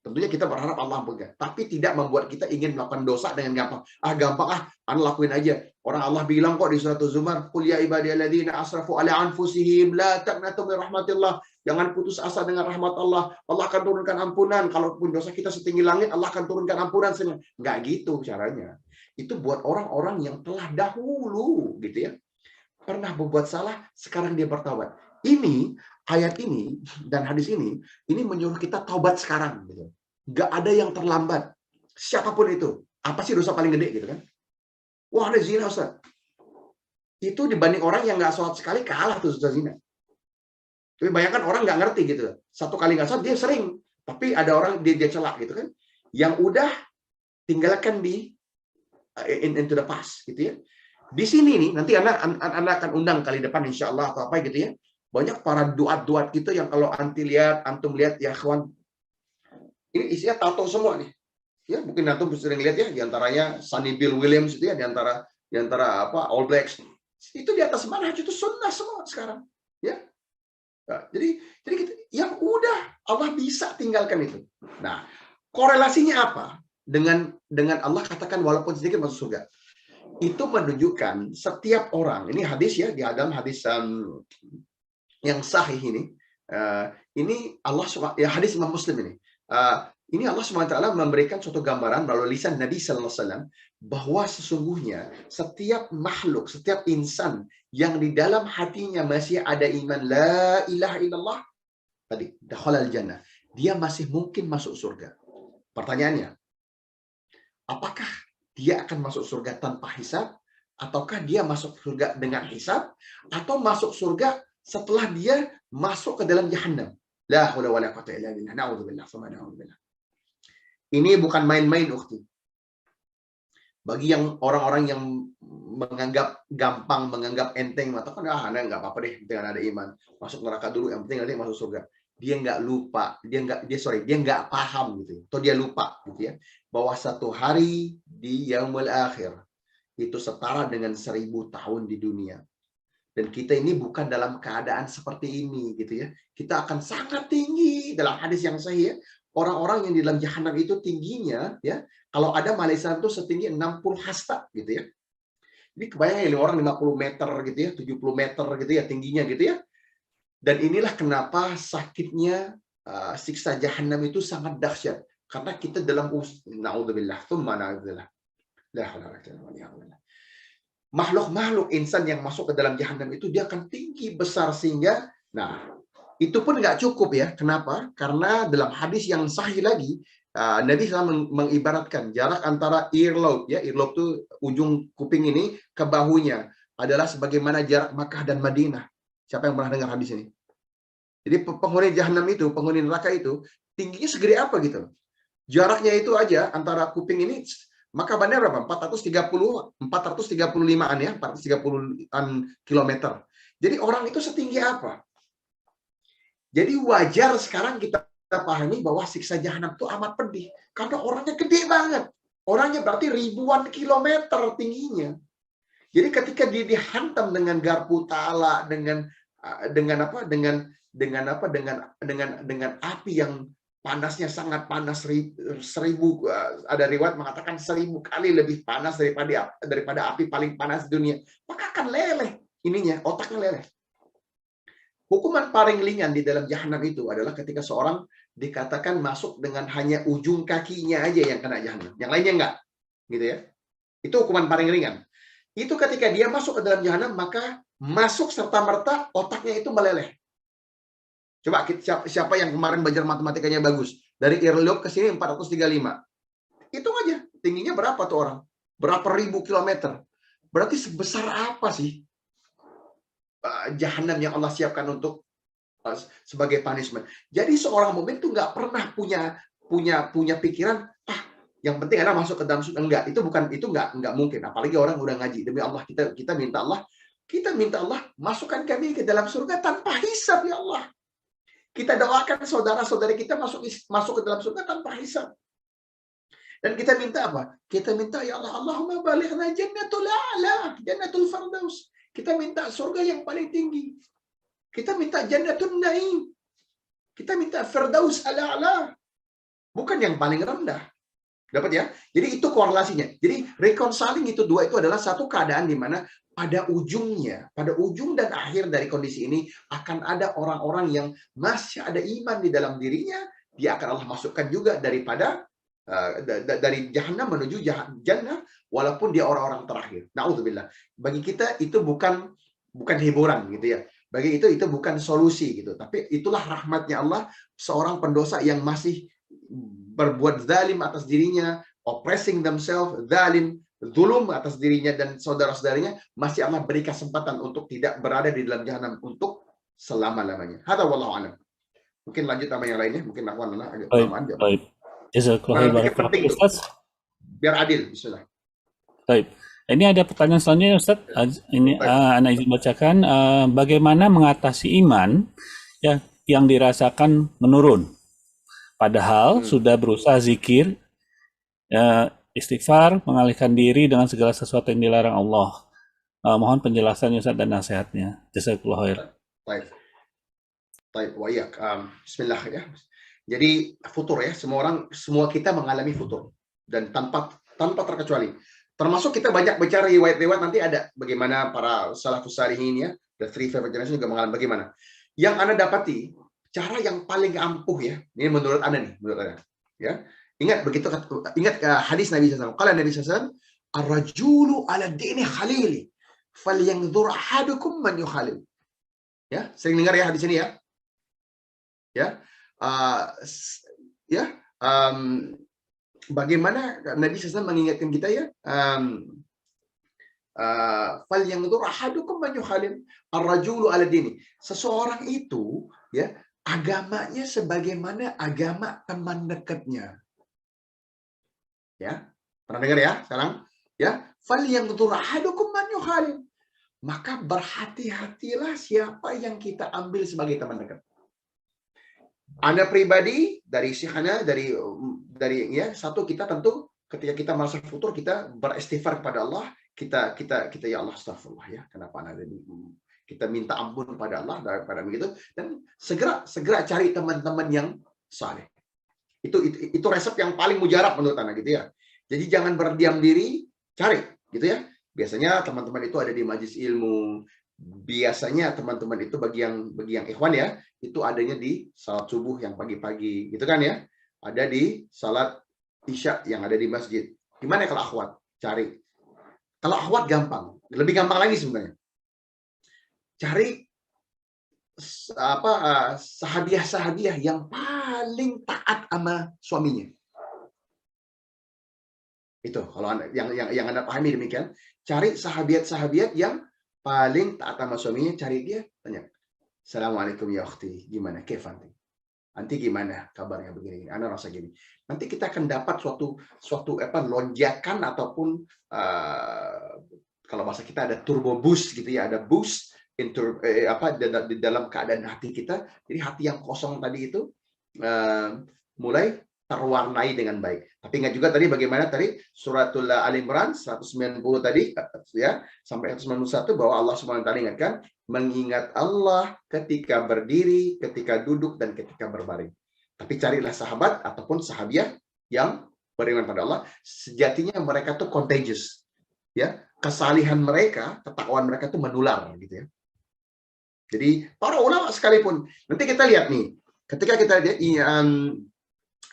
tentunya kita berharap Allah ampunkan. Tapi tidak membuat kita ingin melakukan dosa dengan gampang. Gampang lakuin aja. Orang Allah bilang kok di surat Az-Zumar, "Qul ya ibadiyalladzina asrafu ala anfusihim la taqnatu min rahmatillah." Jangan putus asa dengan rahmat Allah. Allah akan turunkan ampunan. Kalaupun dosa kita setinggi langit, Allah akan turunkan ampunan. Nggak gitu caranya. Itu buat orang-orang yang telah dahulu gitu ya. Pernah berbuat salah, sekarang dia bertaubat. Ini, ayat ini, dan hadis ini menyuruh kita taubat sekarang. Gitu. Nggak ada yang terlambat. Siapapun itu. Apa sih dosa paling gede gitu kan? Wah, ada zina, Ustaz. Itu dibanding orang yang nggak sholat sekali, kalah tuh dosa zina. Tapi bayangkan orang nggak ngerti gitu. Satu kali nggak sholat, dia sering. Tapi ada orang dia celak gitu kan. Yang udah, tinggalkan into the past gitu ya. Di sini nih nanti anak akan undang kali depan insya Allah atau apa gitu ya. Banyak para duat kita yang kalau antum lihat ya kawan, ini isinya tato semua nih. Ya mungkin antum sering lihat ya, diantaranya Sonny Bill Williams itu ya, diantara apa All Blacks itu di atas manhaj itu sunnah semua sekarang. Ya. Nah, jadi gitu, yang udah Allah bisa tinggalkan itu. Nah korelasinya apa? Dengan Allah katakan walaupun sedikit masuk surga. Itu menunjukkan setiap orang, ini hadis ya, di dalam hadis yang sahih ini Allah ya hadis Imam Muslim ini. Ini Allah SWT memberikan suatu gambaran melalui lisan Nabi Sallallahu Alaihi Wasallam bahwa sesungguhnya setiap makhluk, setiap insan yang di dalam hatinya masih ada iman la ilaha illallah tadi, dakhalal jannah, dia masih mungkin masuk surga. Pertanyaannya, apakah dia akan masuk surga tanpa hisab? Ataukah dia masuk surga dengan hisab? Atau masuk surga setelah dia masuk ke dalam jahannam? La haula wala quwwata illa billah. Na'udzubillah. Ini bukan main-main, ukhti. Bagi yang orang-orang yang menganggap gampang, menganggap enteng, mengatakan anak nggak apa-apa deh, penting ada iman. Masuk neraka dulu, yang penting nanti masuk surga. Dia nggak lupa, dia nggak paham gitu, atau dia lupa gitu ya, bahwa satu hari di yaumul akhir itu setara dengan 1000 tahun di dunia. Dan kita ini bukan dalam keadaan seperti ini gitu ya. Kita akan sangat tinggi dalam hadis yang sahih ya. Orang-orang yang di dalam jahanam itu tingginya ya, kalau ada Malaysia itu setinggi 60 hasta gitu ya. Jadi kebayang ya orang 50 meter gitu ya, 70 meter gitu ya tingginya gitu ya. Dan inilah kenapa sakitnya siksa jahanam itu sangat dahsyat. Karena kita dalam naudzubillah, tsumma naudzubillah. Makhluk-makhluk insan yang masuk ke dalam jahanam itu dia akan tinggi besar sehingga, nah itu pun nggak cukup ya. Kenapa? Karena dalam hadis yang sahih lagi, Nabi SAW mengibaratkan jarak antara earlobe, ya earlobe itu ujung kuping ini ke bahunya adalah sebagaimana jarak Makkah dan Madinah. Siapa yang pernah dengar hadis ini? Jadi penghuni jahanam itu, penghuni neraka itu, tingginya segede apa gitu. Jaraknya itu aja antara kuping ini, maka bandnya berapa? 435-an ya, 430-an kilometer. Jadi orang itu setinggi apa? Jadi wajar sekarang kita pahami bahwa siksa jahanam itu amat pedih. Karena orangnya gede banget. Orangnya berarti ribuan kilometer tingginya. Jadi ketika dia dihantam dengan garpu tala, dengan api yang panasnya sangat panas, 1000, ada riwayat mengatakan 1000 kali lebih panas daripada api paling panas di dunia, maka akan leleh ininya, otaknya leleh. Hukuman paling ringan di dalam jahanam itu adalah ketika seorang dikatakan masuk dengan hanya ujung kakinya aja yang kena jahanam, yang lainnya enggak, gitu ya. Itu hukuman paling ringan. Itu ketika dia masuk ke dalam jahanam, maka masuk serta-merta otaknya itu meleleh. Coba siapa yang kemarin belajar matematikanya bagus? Dari earlobe ke sini 435. Hitung aja, tingginya berapa tuh orang? Berapa ribu kilometer? Berarti sebesar apa sih jahanam yang Allah siapkan untuk sebagai punishment. Jadi seorang mukmin tuh nggak pernah punya pikiran, yang penting Anda masuk ke dalam surga. Enggak, itu nggak mungkin. Apalagi orang udah ngaji. Demi Allah kita minta Allah masukkan kami ke dalam surga tanpa hisab ya Allah. Kita doakan saudara-saudari kita masuk ke dalam surga tanpa hisab. Dan kita minta apa? Kita minta ya Allah, Allahumma balighna jannatul a'la, jannatul firdaus. Kita minta surga yang paling tinggi. Kita minta jannatul naim. Kita minta firdaus al-a'la. Bukan yang paling rendah. Dapat ya? Jadi itu korelasinya. Jadi reconciling itu dua itu adalah satu keadaan di mana pada ujungnya, pada ujung dan akhir dari kondisi ini akan ada orang-orang yang masih ada iman di dalam dirinya, dia akan Allah masukkan juga daripada dari jahanam menuju jannah, walaupun dia orang-orang terakhir. Na'udzubillah. Bagi kita itu bukan hiburan gitu ya. Bagi itu bukan solusi gitu. Tapi itulah rahmatnya Allah, seorang pendosa yang masih berbuat zalim atas dirinya, oppressing themselves, zalim, zulum atas dirinya dan saudara-saudaranya, masih Allah beri kesempatan untuk tidak berada di dalam jahanam untuk selama-lamanya. Hadza wallahu a'lam. Mungkin lanjut sama yang lainnya, mungkin aku agak kelamaan. Baik. Jazakallahu khairan, penting Ustaz. Biar adil, bismillah. Baik. Ini ada pertanyaan selanjutnya, Ustaz. Ini Ana izin bacakan. Bagaimana mengatasi iman yang dirasakan menurun? Padahal sudah berusaha zikir, istighfar, mengalihkan diri dengan segala sesuatu yang dilarang Allah. Mohon penjelasannya Ustaz dan nasihatnya. Jazakallahu khairan. Baik, wayak. Bismillah ya. Jadi futur ya, semua kita mengalami futur dan tanpa terkecuali. Termasuk kita banyak bicara riwayat-riwayat, nanti ada bagaimana para salafus salihin ya, the three favorite generation juga mengalami bagaimana. Yang Anda dapati cara yang paling ampuh ya, ini menurut Anda ya. Ingat hadis Nabi SAW. Qala Nabi SAW, ar-rajulu ala dini khalili, falyanzur ahadukum man yukhalil. Ya, sering dengar ya hadis ini ya. Bagaimana Nabi SAW mengingatkan kita ya, falyanzur ahadukum man yukhalil, ar-rajulu ala dini. Seseorang itu ya agamanya sebagaimana agama teman dekatnya. Ya, pernah dengar ya sekarang? Ya, falyanzur ahadukum man yukhalil. Maka berhati-hatilah siapa yang kita ambil sebagai teman dekat. Anda pribadi dari Syihana, dari ya, satu, kita tentu ketika kita merasa futur kita beristighfar kepada Allah, kita ya Allah, astagfirullah ya, kenapa Anda ada di, kita minta ampun pada Allah daripada begitu, dan segera cari teman-teman yang saleh. Itu resep yang paling mujarab menurut Anda gitu ya. Jadi jangan berdiam diri, cari gitu ya. Biasanya teman-teman itu ada di majelis ilmu. Biasanya teman-teman itu bagi yang ikhwan ya, itu adanya di salat subuh yang pagi-pagi gitu kan ya. Ada di salat isya yang ada di masjid. Gimana kalau akhwat? Cari. Kalau akhwat gampang, lebih gampang lagi sebenarnya. Cari sahabiah yang paling taat sama suaminya. Itu kalau yang Anda pahami demikian. Cari sahabiat yang paling taat sama suaminya, cari dia, tanya, Assalamualaikum ya ukhti, gimana, kefanti? Nanti gimana kabarnya begini? Anda rasa gini. Nanti kita akan dapat suatu lonjakan ataupun kalau bahasa kita ada turbo boost gitu ya, ada boost di dalam keadaan hati kita. Jadi hati yang kosong tadi itu mulai terwarnai dengan baik. Tapi ingat juga tadi bagaimana tadi suratul Al-Imran 190 tadi ya sampai 191 bahwa Allah SWT ingatkan, mengingat Allah ketika berdiri, ketika duduk, dan ketika berbaring. Tapi carilah sahabat ataupun sahabiah yang beriman pada Allah, sejatinya mereka tuh contagious. Ya, kesalihan mereka, ketakwaan mereka tuh menular gitu ya. Jadi para ulama sekalipun, nanti kita lihat nih, ketika kita lihat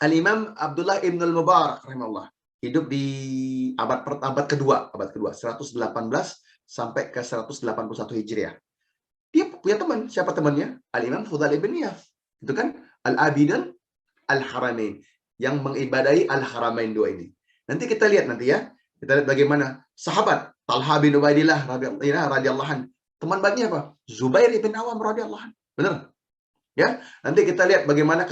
Al-Imam Abdullah ibn al-Mubarak rahimahullah hidup di abad kedua 118 sampai ke 181 Hijriah. Dia punya teman, siapa temannya? Al-Imam Fudail ibn Iyadh. Itu kan Al-Abidin Al-Haramain yang mengibadahi Al-Haramain dua ini. Nanti kita lihat nanti ya. Kita lihat bagaimana sahabat Talha bin Ubaidillah radhiyallahu anhu Teman baiknya apa? Zubair ibn Awam radhiyallahu anhu. Benar? Ya, nanti kita lihat bagaimana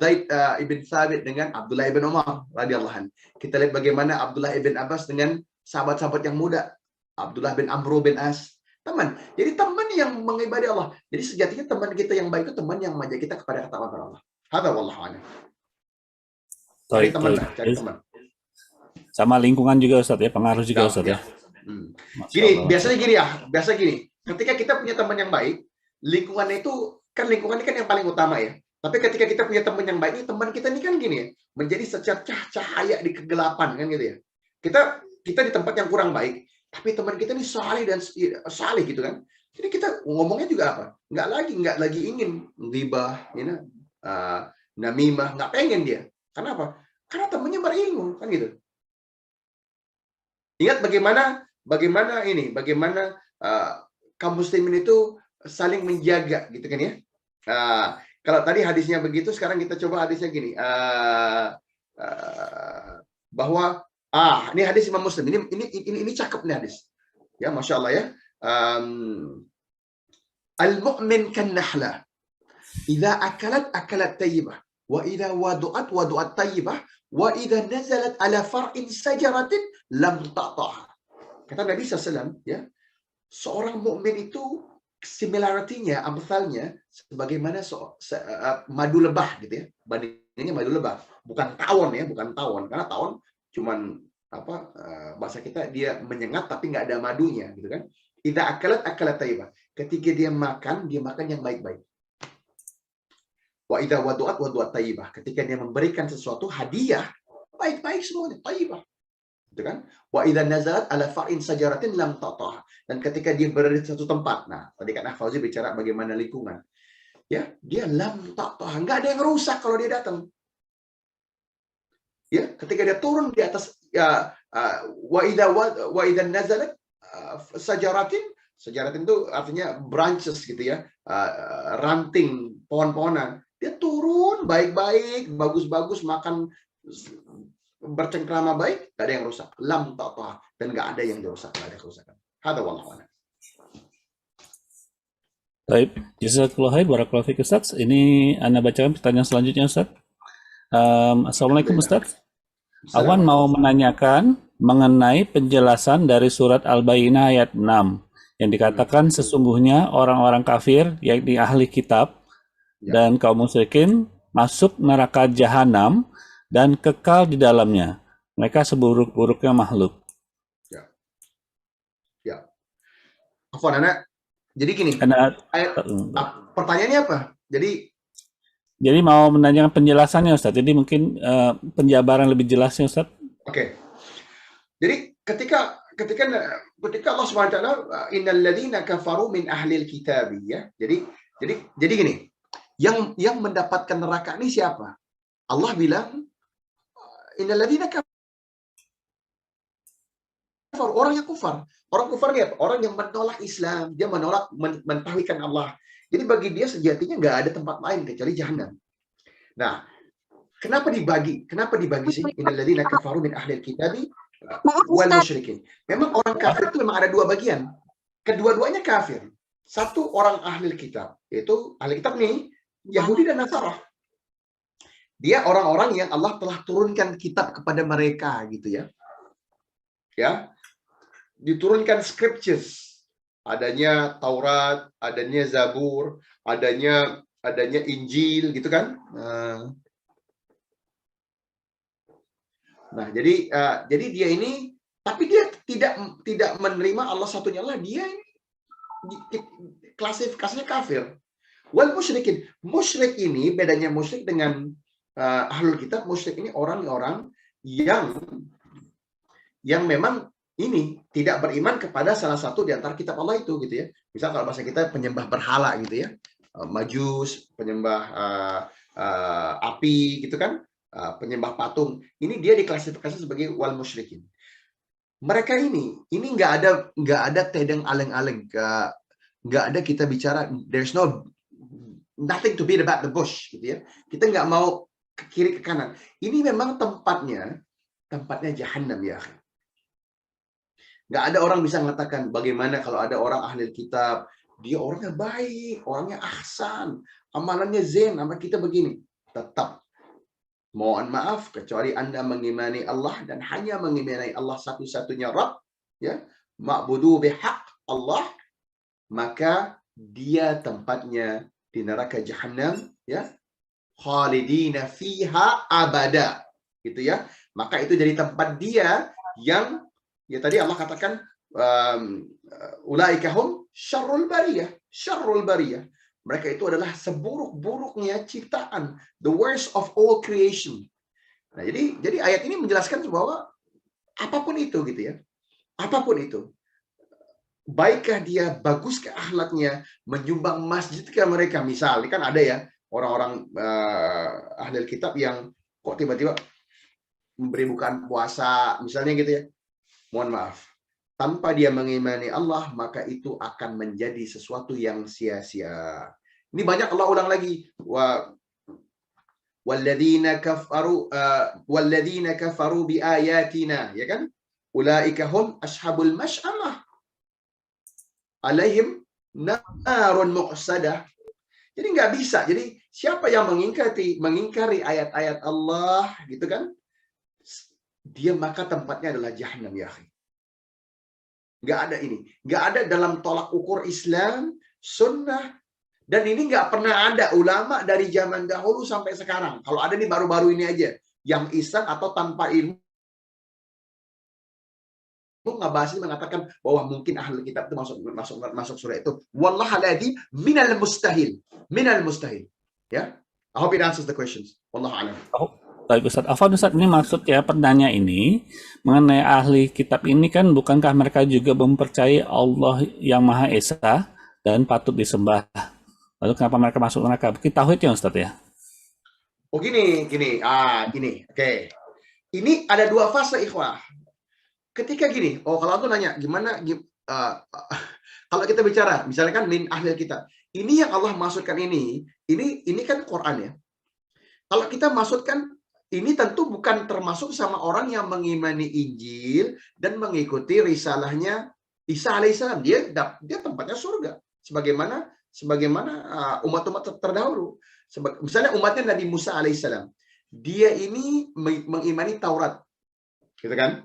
Zaid ibn Thabit dengan Abdullah ibn Umar radhiyallahu anhu. Kita lihat bagaimana Abdullah ibn Abbas dengan sahabat-sahabat yang muda, Abdullah bin Amr bin As. Teman. Jadi teman yang mengibadi Allah. Jadi sejatinya teman kita yang baik itu teman yang mengajak kita kepada ketakwaan Allah. Hadza wallahu a'lam. Cari teman lah, cari teman. Sama lingkungan juga Ustaz ya, pengaruh juga Ustaz ya. Gini, biasa gini. Ketika kita punya teman yang baik, lingkungan itu kan yang paling utama ya. Tapi ketika kita punya teman yang baik, teman kita ini kan gini ya, menjadi sececah cahaya di kegelapan kan gitu ya. Kita di tempat yang kurang baik, tapi teman kita ini saleh gitu kan. Jadi kita ngomongnya juga apa? Nggak lagi ingin ghibah, namimah, nggak pengen dia. Kenapa? Karena temannya berilmu kan gitu. Ingat bagaimana kaum muslimin itu saling menjaga gitu kan ya. Kalau tadi hadisnya begitu, sekarang kita coba hadisnya gini. Bahwa ini hadis Imam Muslim. Ini cakep nih hadis. Ya, Masya Allah ya. Al-mu'min kan nahla. Idza akalat tayyibah. Wa idza wadu'at tayyibah. Wa idza nazalat ala far'in sajaratin lam ta'ta'ha. Kata Nabi SAW, ya, seorang mukmin itu similarity-nya, amsalnya sebagaimana madu lebah gitu ya. Bandingannya madu lebah, bukan tawon ya, bukan tawon. Karena tawon cuman bahasa kita dia menyengat tapi nggak ada madunya gitu kan. Idza akalat tayyibah. Ketika dia makan yang baik-baik. Wa idza wadu'at tayyibah. Ketika dia memberikan sesuatu hadiah, baik-baik semuanya, tayyibah. Gitu kan? Wa idza nazalat ala fa'in sajaratin lam ta'tah. Dan ketika dia berada di satu tempat. Nah, tadi kan Fauzi bicara bagaimana lingkungan. Ya, dia lam ta'tah, enggak ada yang rusak kalau dia datang. Ya, ketika dia turun di atas wa idza nazalat sajaratin itu artinya branches gitu ya. Ranting pohon-pohonan. Dia turun baik-baik, bagus-bagus, makan bercengkrama baik, gak ada yang rusak. Lam ta'tah, dan gak ada yang dirusak, gak ada kerusakan. Hadza wallahu a'lam. Baik, jazakallahu khair, barakallahu fiik Ustaz. Ini Anda bacakan pertanyaan selanjutnya Ustaz. Assalamualaikum Ustaz. Awan mau menanyakan mengenai penjelasan dari surat Al-Bayyinah ayat 6 yang dikatakan sesungguhnya orang-orang kafir yakni ahli kitab dan kaum musyrikin masuk neraka jahanam dan kekal di dalamnya. Mereka seburuk-buruknya makhluk. Ya. Afwan, anak. Jadi gini. Pertanyaannya apa? Jadi mau menanyakan penjelasannya Ustaz. Jadi mungkin penjabaran lebih jelasnya Ustaz. Oke. Jadi ketika Allah SWT innal ladzina kafaru min ahlil kitab ya. Jadi gini. Yang mendapatkan neraka ini siapa? Allah bilang innal ladzina kafaru, orang yang kufar. Orang kufar ini apa? Orang yang menolak Islam, dia menolak mentauhidkan Allah. Jadi bagi dia sejatinya nggak ada tempat lain kecuali jahanam. Nah, kenapa dibagi sih? Innal ladzina kafaru min ahlil kitabi wal musyrikin. Memang orang kafir itu memang ada dua bagian. Kedua-duanya kafir. Satu orang ahlil kitab, yaitu ahli kitab nih Yahudi dan Nasara. Dia orang-orang yang Allah telah turunkan kitab kepada mereka gitu ya. Ya. Diturunkan scriptures. Adanya Taurat, adanya Zabur, adanya Injil gitu kan. Nah, jadi dia ini tapi dia tidak menerima Allah satunya Allah, dia ini klasifikasinya kafir. Wal musyrikin. Musyrik ini bedanya musyrik dengan ahlul kitab. Musyrik ini orang-orang yang memang ini tidak beriman kepada salah satu di antara kitab Allah itu gitu ya. Misal kalau bahasa kita penyembah berhala gitu ya. Majus, penyembah api gitu kan. Penyembah patung. Ini dia diklasifikasi sebagai wal musyrikin. Mereka ini nggak ada tedeng aleng-aleng, nggak ada kita bicara there's nothing to beat about the bush gitu ya. Kita nggak mau ke kiri ke kanan. Ini memang tempatnya jahanam ya. Nggak ada orang bisa mengatakan bagaimana kalau ada orang ahli kitab, dia orangnya baik, orangnya ahsan, amalannya zen, sama kita begini. Tetap, mohon maaf, kecuali Anda mengimani Allah dan hanya mengimani Allah satu-satunya Rabb, ya, ma'budu bihaq Allah, maka dia tempatnya di neraka Jahannam, ya, khalidina fiha abada, gitu ya. Maka itu jadi tempat dia yang, ya tadi Allah katakan, ulaikahum syarrul bariyah. Mereka itu adalah seburuk-buruknya ciptaan, the worst of all creation. Nah, jadi ayat ini menjelaskan bahwa apapun itu, gitu ya, apapun itu, baikkah dia, baguskah akhlaknya, menyumbang masjid ke mereka, misal, kan ada ya orang-orang ahli kitab yang kok tiba-tiba memberi bukaan puasa, misalnya gitu ya. Mohon maaf, tanpa dia mengimani Allah, maka itu akan menjadi sesuatu yang sia-sia. Ini banyak Allah ulang lagi. Walladzina kafaru biayatina, ya kan? Ulaika hum ashabul mash'amah. Alaihim narun muqsadah. Jadi nggak bisa. Jadi siapa yang mengingkari ayat-ayat Allah, gitu kan? Dia maka tempatnya adalah Jahannam, ya akhi. Nggak ada ini. Nggak ada dalam tolak ukur Islam, sunnah, dan ini nggak pernah ada ulama dari zaman dahulu sampai sekarang. Kalau ada nih baru-baru ini aja, yang iseng atau tanpa ilmu ngebahas ini, mengatakan bahwa mungkin ahli kitab itu masuk surah itu. Wallahalladzi minal mustahil. Ya. I hope it answers the questions. Wallahu a'lam. Baik Ustaz, Afwan Ustaz, ini maksud ya pertanyaan ini mengenai ahli kitab ini kan, bukankah mereka juga mempercayai Allah yang Maha Esa dan patut disembah? Lalu kenapa mereka masuk neraka? Kita tauhid ya Ustaz ya? Oh gini. Oke. Ini ada dua fase, ikhwah. Ketika gini, kalau aku nanya gimana, kalau kita bicara misalnya kan min ahli kitab, ini yang Allah maksudkan ini kan Quran ya. Kalau kita maksudkan ini tentu bukan termasuk sama orang yang mengimani Injil dan mengikuti risalahnya Isa alaihissalam. Dia tempatnya surga. Sebagaimana umat-umat terdahulu. Misalnya umatnya Nabi Musa alaihissalam. Dia ini mengimani Taurat. Gitu kan?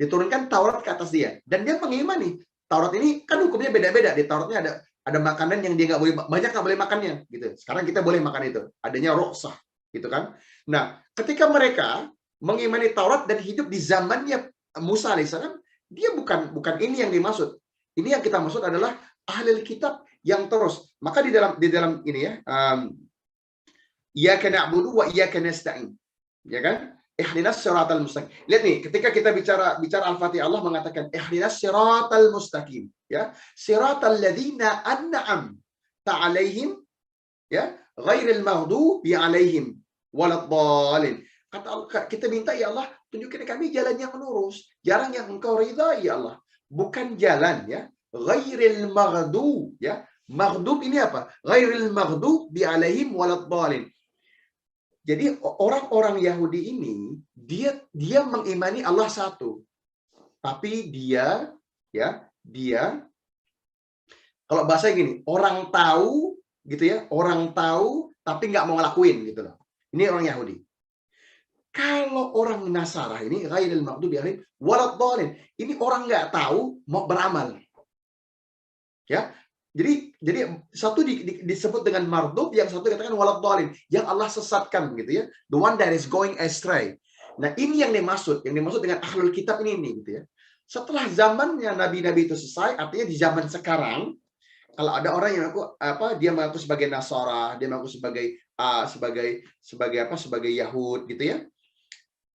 Diturunkan Taurat ke atas dia. Dan dia mengimani. Taurat ini kan hukumnya beda-beda. Di Tauratnya ada makanan yang dia nggak boleh, banyak nggak boleh makannya. Gitu. Sekarang kita boleh makan itu. Adanya rukhsah. Gitu kan? Nah, ketika mereka mengimani Taurat dan hidup di zamannya Musa alaihissalam, dia bukan ini yang dimaksud. Ini yang kita maksud adalah ahli kitab yang terus. Maka di dalam ini ya, iyyaka na'budu wa iyyaka nasta'in. Ya kan? Ihdinas siratal mustaqim. Lihat nih, ketika kita bicara Al-Fatihah, Allah mengatakan ihdinas siratal mustaqim, ya. Siratal ladzina an'amta 'alaihim, ya, ghairil maghdubi 'alaihim waladdallin. Kita minta, ya Allah, tunjukkan kami jalan yang lurus, jalan yang Engkau ridai, ya Allah. Bukan jalan, ya, ghairil maghdub, ya. Maghdub ini apa? Ghairil maghdubi 'alaihim waladdallin. Jadi orang-orang Yahudi ini dia mengimani Allah satu. Tapi dia kalau bahasa gini, orang tahu gitu ya, orang tahu tapi nggak mau ngelakuin gitu loh. Ini orang Yahudi. Kalau orang Nasara ini ghairil maghdubi 'alaihim waladdallin, ini orang nggak tahu mau beramal. Ya. Jadi satu disebut dengan mardub, yang satu dikatakan waladdallin, yang Allah sesatkan gitu ya. The one that is going astray. Nah, ini yang dimaksud dengan ahlul kitab ini gitu ya. Setelah zamannya nabi-nabi itu selesai, artinya di zaman sekarang, kalau ada orang yang dia mengaku sebagai Nasara, dia mengaku sebagai Yahud gitu ya.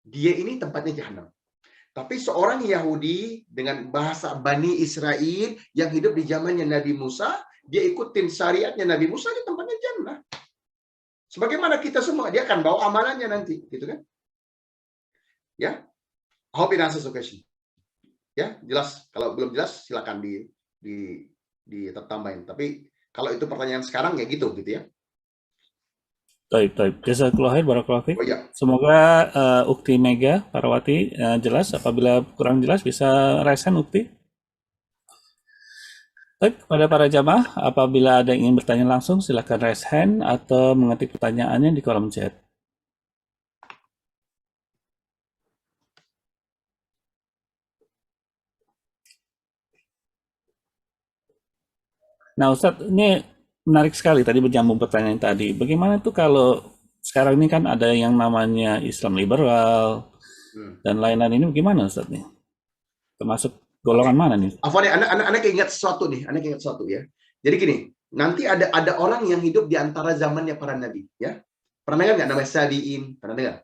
Dia ini tempatnya Jahannam. Tapi seorang Yahudi dengan bahasa Bani Israel yang hidup di zamannya Nabi Musa, dia ikutin syariatnya Nabi Musa, di tempatnya jannah. Sebagaimana kita semua, dia akan bawa amalannya nanti, gitu kan? Ya, I hope it answers the question. Ya, jelas. Kalau belum jelas, silakan ditambahin. Tapi kalau itu pertanyaan sekarang ya gitu ya. Taib. Jazakallah khair, barakallahu fiik. Oh ya, Semoga Ukti Mega Parawati jelas. Apabila kurang jelas bisa raise hand Ukti. Baik, kepada para jamaah, apabila ada yang ingin bertanya langsung, silakan raise hand atau mengetik pertanyaannya di kolom chat. Nah, Ustadz, ini menarik sekali tadi bernyambung pertanyaan tadi. Bagaimana tuh kalau sekarang ini kan ada yang namanya Islam liberal dan lain-lain, ini bagaimana Ustadz nih? Termasuk golongan mana nih? Afwan ya, anak ingat sesuatu nih, anak ingat sesuatu ya. Jadi gini, nanti ada orang yang hidup di antara zamannya para nabi, ya. Pernah dengar nggak namanya Sabi'in? Pernah dengar?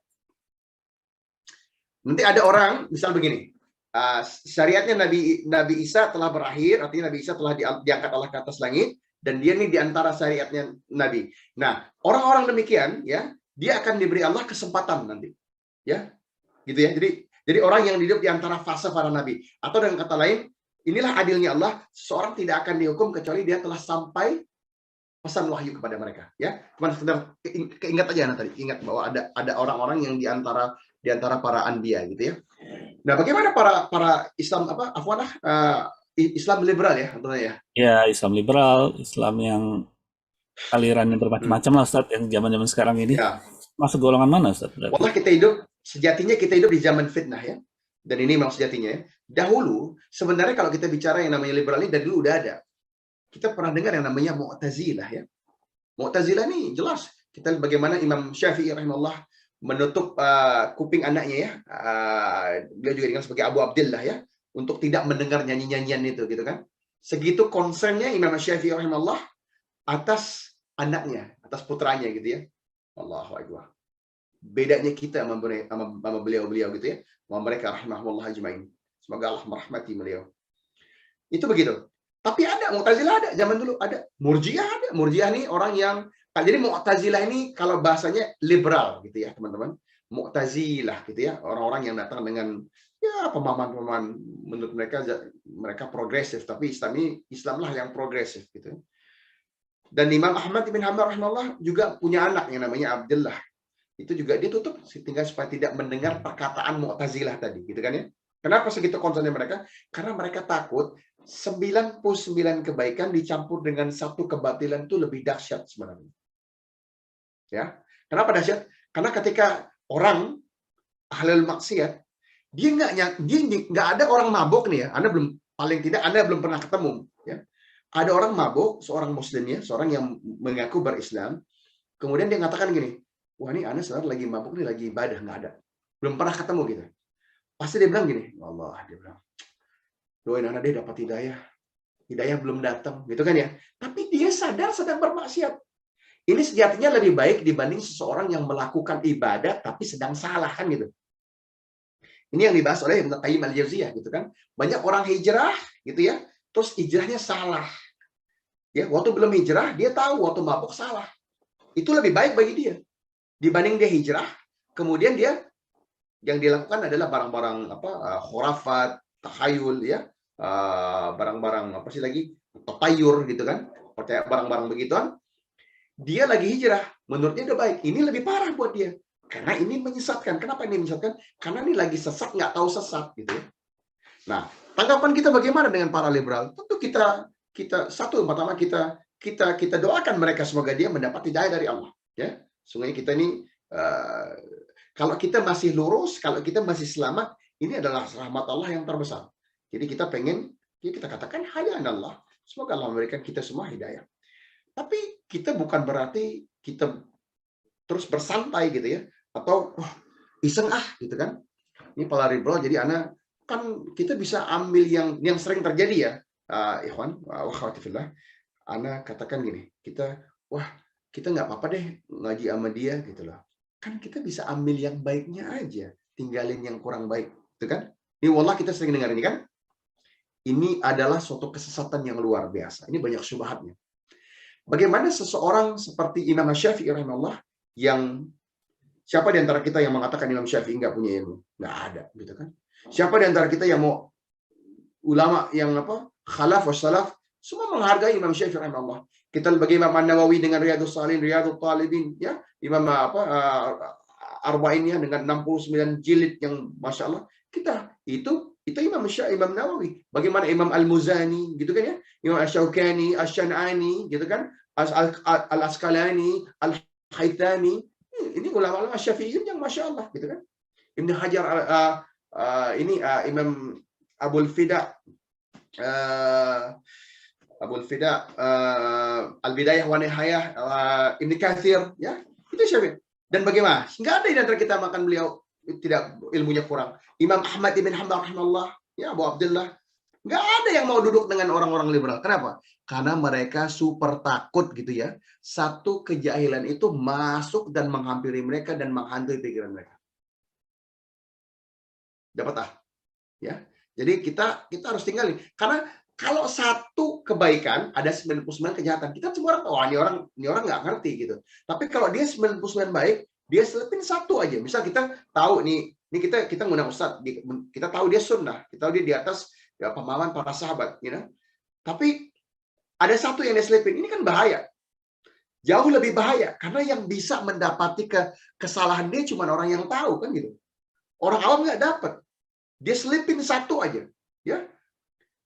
Nanti ada orang, misal begini, syariatnya Nabi Isa telah berakhir, artinya Nabi Isa telah diangkat Allah ke atas langit, dan dia nih di antara syariatnya Nabi. Nah, orang-orang demikian, ya, dia akan diberi Allah kesempatan nanti, ya, gitu ya. Jadi orang yang hidup di antara fase para nabi, atau dengan kata lain, inilah adilnya Allah, seorang tidak akan dihukum kecuali dia telah sampai pesan wahyu kepada mereka, ya. Cuma sekedar keingat aja tadi, ingat bahwa ada orang-orang yang di antara para anbiya gitu ya. Nah, bagaimana para Islam Islam liberal ya, tentunya ya. Ya, Islam liberal, Islam yang alirannya bermacam-macam lah Ustadz, yang zaman-zaman sekarang ini. Ya. Masuk golongan mana Ustadz? Wallah sejatinya kita hidup di zaman fitnah ya. Dan ini memang sejatinya ya. Dahulu, sebenarnya kalau kita bicara yang namanya liberal ini dari dulu udah ada. Kita pernah dengar yang namanya Mu'tazilah ya. Mu'tazilah ini jelas. Kita lihat bagaimana Imam Syafi'i rahimahullah menutup kuping anaknya ya. Beliau juga dikenal sebagai Abu Abdillah ya. Untuk tidak mendengar nyanyi-nyanyian itu gitu kan. Segitu concernnya Imam Syafi'i rahimahullah atas anaknya, atas putranya gitu ya. Allahu Akbar. Bedanya kita sama beliau-beliau gitu ya. Sama mereka rahimahullah ajmain. Semoga Allah merahmati beliau. Itu begitu. Tapi ada Mu'tazilah, ada zaman dulu ada. Murji'ah ada. Murji'ah nih orang yang, jadi Mu'tazilah ini kalau bahasanya liberal gitu ya teman-teman. Mu'tazilah gitu ya. Orang-orang yang datang dengan ya pemahaman-pemahaman menurut mereka progresif, tapi Islamlah yang progresif gitu. Dan Imam Ahmad bin Hanbal rahimahullah juga punya anak yang namanya Abdullah. Itu juga dia tutup tinggal supaya tidak mendengar perkataan Mu'tazilah tadi gitu kan ya. Kenapa segitu concernnya mereka? Karena mereka takut 99 kebaikan dicampur dengan satu kebatilan itu lebih dahsyat sebenarnya. Ya. Kenapa dahsyat? Karena ketika orang ahlul maksiat, dia nggak ada orang mabuk nih ya. Anda belum pernah ketemu ya. Ada orang mabuk, seorang muslim ya, seorang yang mengaku berislam, kemudian dia mengatakan gini, wah ini Anda sebenarnya lagi mabuk nih, lagi ibadah, nggak ada. Belum pernah ketemu gitu. Pasti dia bilang gini, Allah, dia bilang, doain Anda dia dapat hidayah. Hidayah belum datang, gitu kan ya. Tapi dia sadar sedang bermaksiat. Ini sejatinya lebih baik dibanding seseorang yang melakukan ibadah tapi sedang salah kan gitu. Ini yang dibahas oleh Ibnu Qayyim al-Jauziyah gitu kan. Banyak orang hijrah gitu ya, terus hijrahnya salah. Ya, waktu belum hijrah dia tahu waktu mabuk salah. Itu lebih baik bagi dia dibanding dia hijrah, kemudian dia yang dilakukan adalah barang-barang khurafat, takhayul ya, barang-barang apa sih lagi, tatayur gitu kan, percaya barang-barang begituan. Dia lagi hijrah, menurutnya udah baik. Ini lebih parah buat dia, karena ini menyesatkan. Kenapa ini menyesatkan? Karena ini lagi sesat nggak tahu sesat gitu ya. Nah, tanggapan kita bagaimana dengan para liberal? Tentu kita pertama kita doakan mereka semoga dia mendapat hidayah dari Allah ya. Sungguhnya kita ini kalau kita masih lurus, kalau kita masih selamat, ini adalah rahmat Allah yang terbesar. Jadi kita pengen, ya kita katakan hadanallah, semoga Allah memberikan kita semua hidayah. Tapi kita bukan berarti kita terus bersantai gitu ya, atau iseng gitu kan. Ini para liberal, jadi anak kan kita bisa ambil yang sering terjadi ya, ikhwan wa akhwati fillah. Ana katakan gini, kita nggak apa-apa deh ngaji sama dia gitu loh. Kan kita bisa ambil yang baiknya aja, tinggalin yang kurang baik, gitu kan? Ini wallah kita sering dengar ini kan. Ini adalah suatu kesesatan yang luar biasa. Ini banyak syubhatnya. Bagaimana seseorang seperti Imam Syafi'i rahimahullah, yang siapa di antara kita yang mengatakan Imam Syafi'i nggak punya ilmu? Nggak ada, gitu kan? Siapa di antara kita yang mau ulama yang khalaf wa salaf semua menghargai Imam Syafi'i rahimahullah. Kita bagi Imam An-Nawawi dengan Riyadhus Shalihin, Riyadhut Talibin, ya, Imam Arba'innya dengan 69 jilid yang masya Allah. Kita itu Imam Syafi'i, Imam Nawawi. Bagaimana Imam Al-Muzani, gitu kan ya, Imam Asy-Syaukani, Asy-Syan'ani, gitu kan, Al-Asqalani, Al-Haythami. Ini ulama-ulama Syafi'iyyin yang masya Allah, gitu kan. Ibn Hajar, Imam Abul Fida, Al-Bidayah wa Nihayah, Ibn Katsir, ya, itu Syafi'i. Dan bagaimana? Nggak ada di antara kita makan beliau tidak ilmunya kurang. Imam Ahmad ibn Hanbal rahimahullah, ya, Abu Abdullah, nggak ada yang mau duduk dengan orang-orang liberal. Kenapa? Karena mereka super takut gitu ya. Satu kejahilan itu masuk dan menghampiri mereka dan menghantui pikiran mereka. Dapat ya. Jadi kita harus tinggalin. Karena kalau satu kebaikan ada 99 kejahatan. Kita semua orang tahu, ini orang nggak ngerti gitu. Tapi kalau dia 99 baik, dia selipin satu aja. Misal kita tahu nih kita ngundang Ustaz, kita tahu dia sunnah, kita tahu dia di atas ya, pemahaman para sahabat, you know? Tapi ada satu yang dia selipin. Ini kan bahaya. Jauh lebih bahaya karena yang bisa mendapati kesalahan dia cuma orang yang tahu kan gitu. Orang awam nggak dapat. Dia selipin satu aja, ya.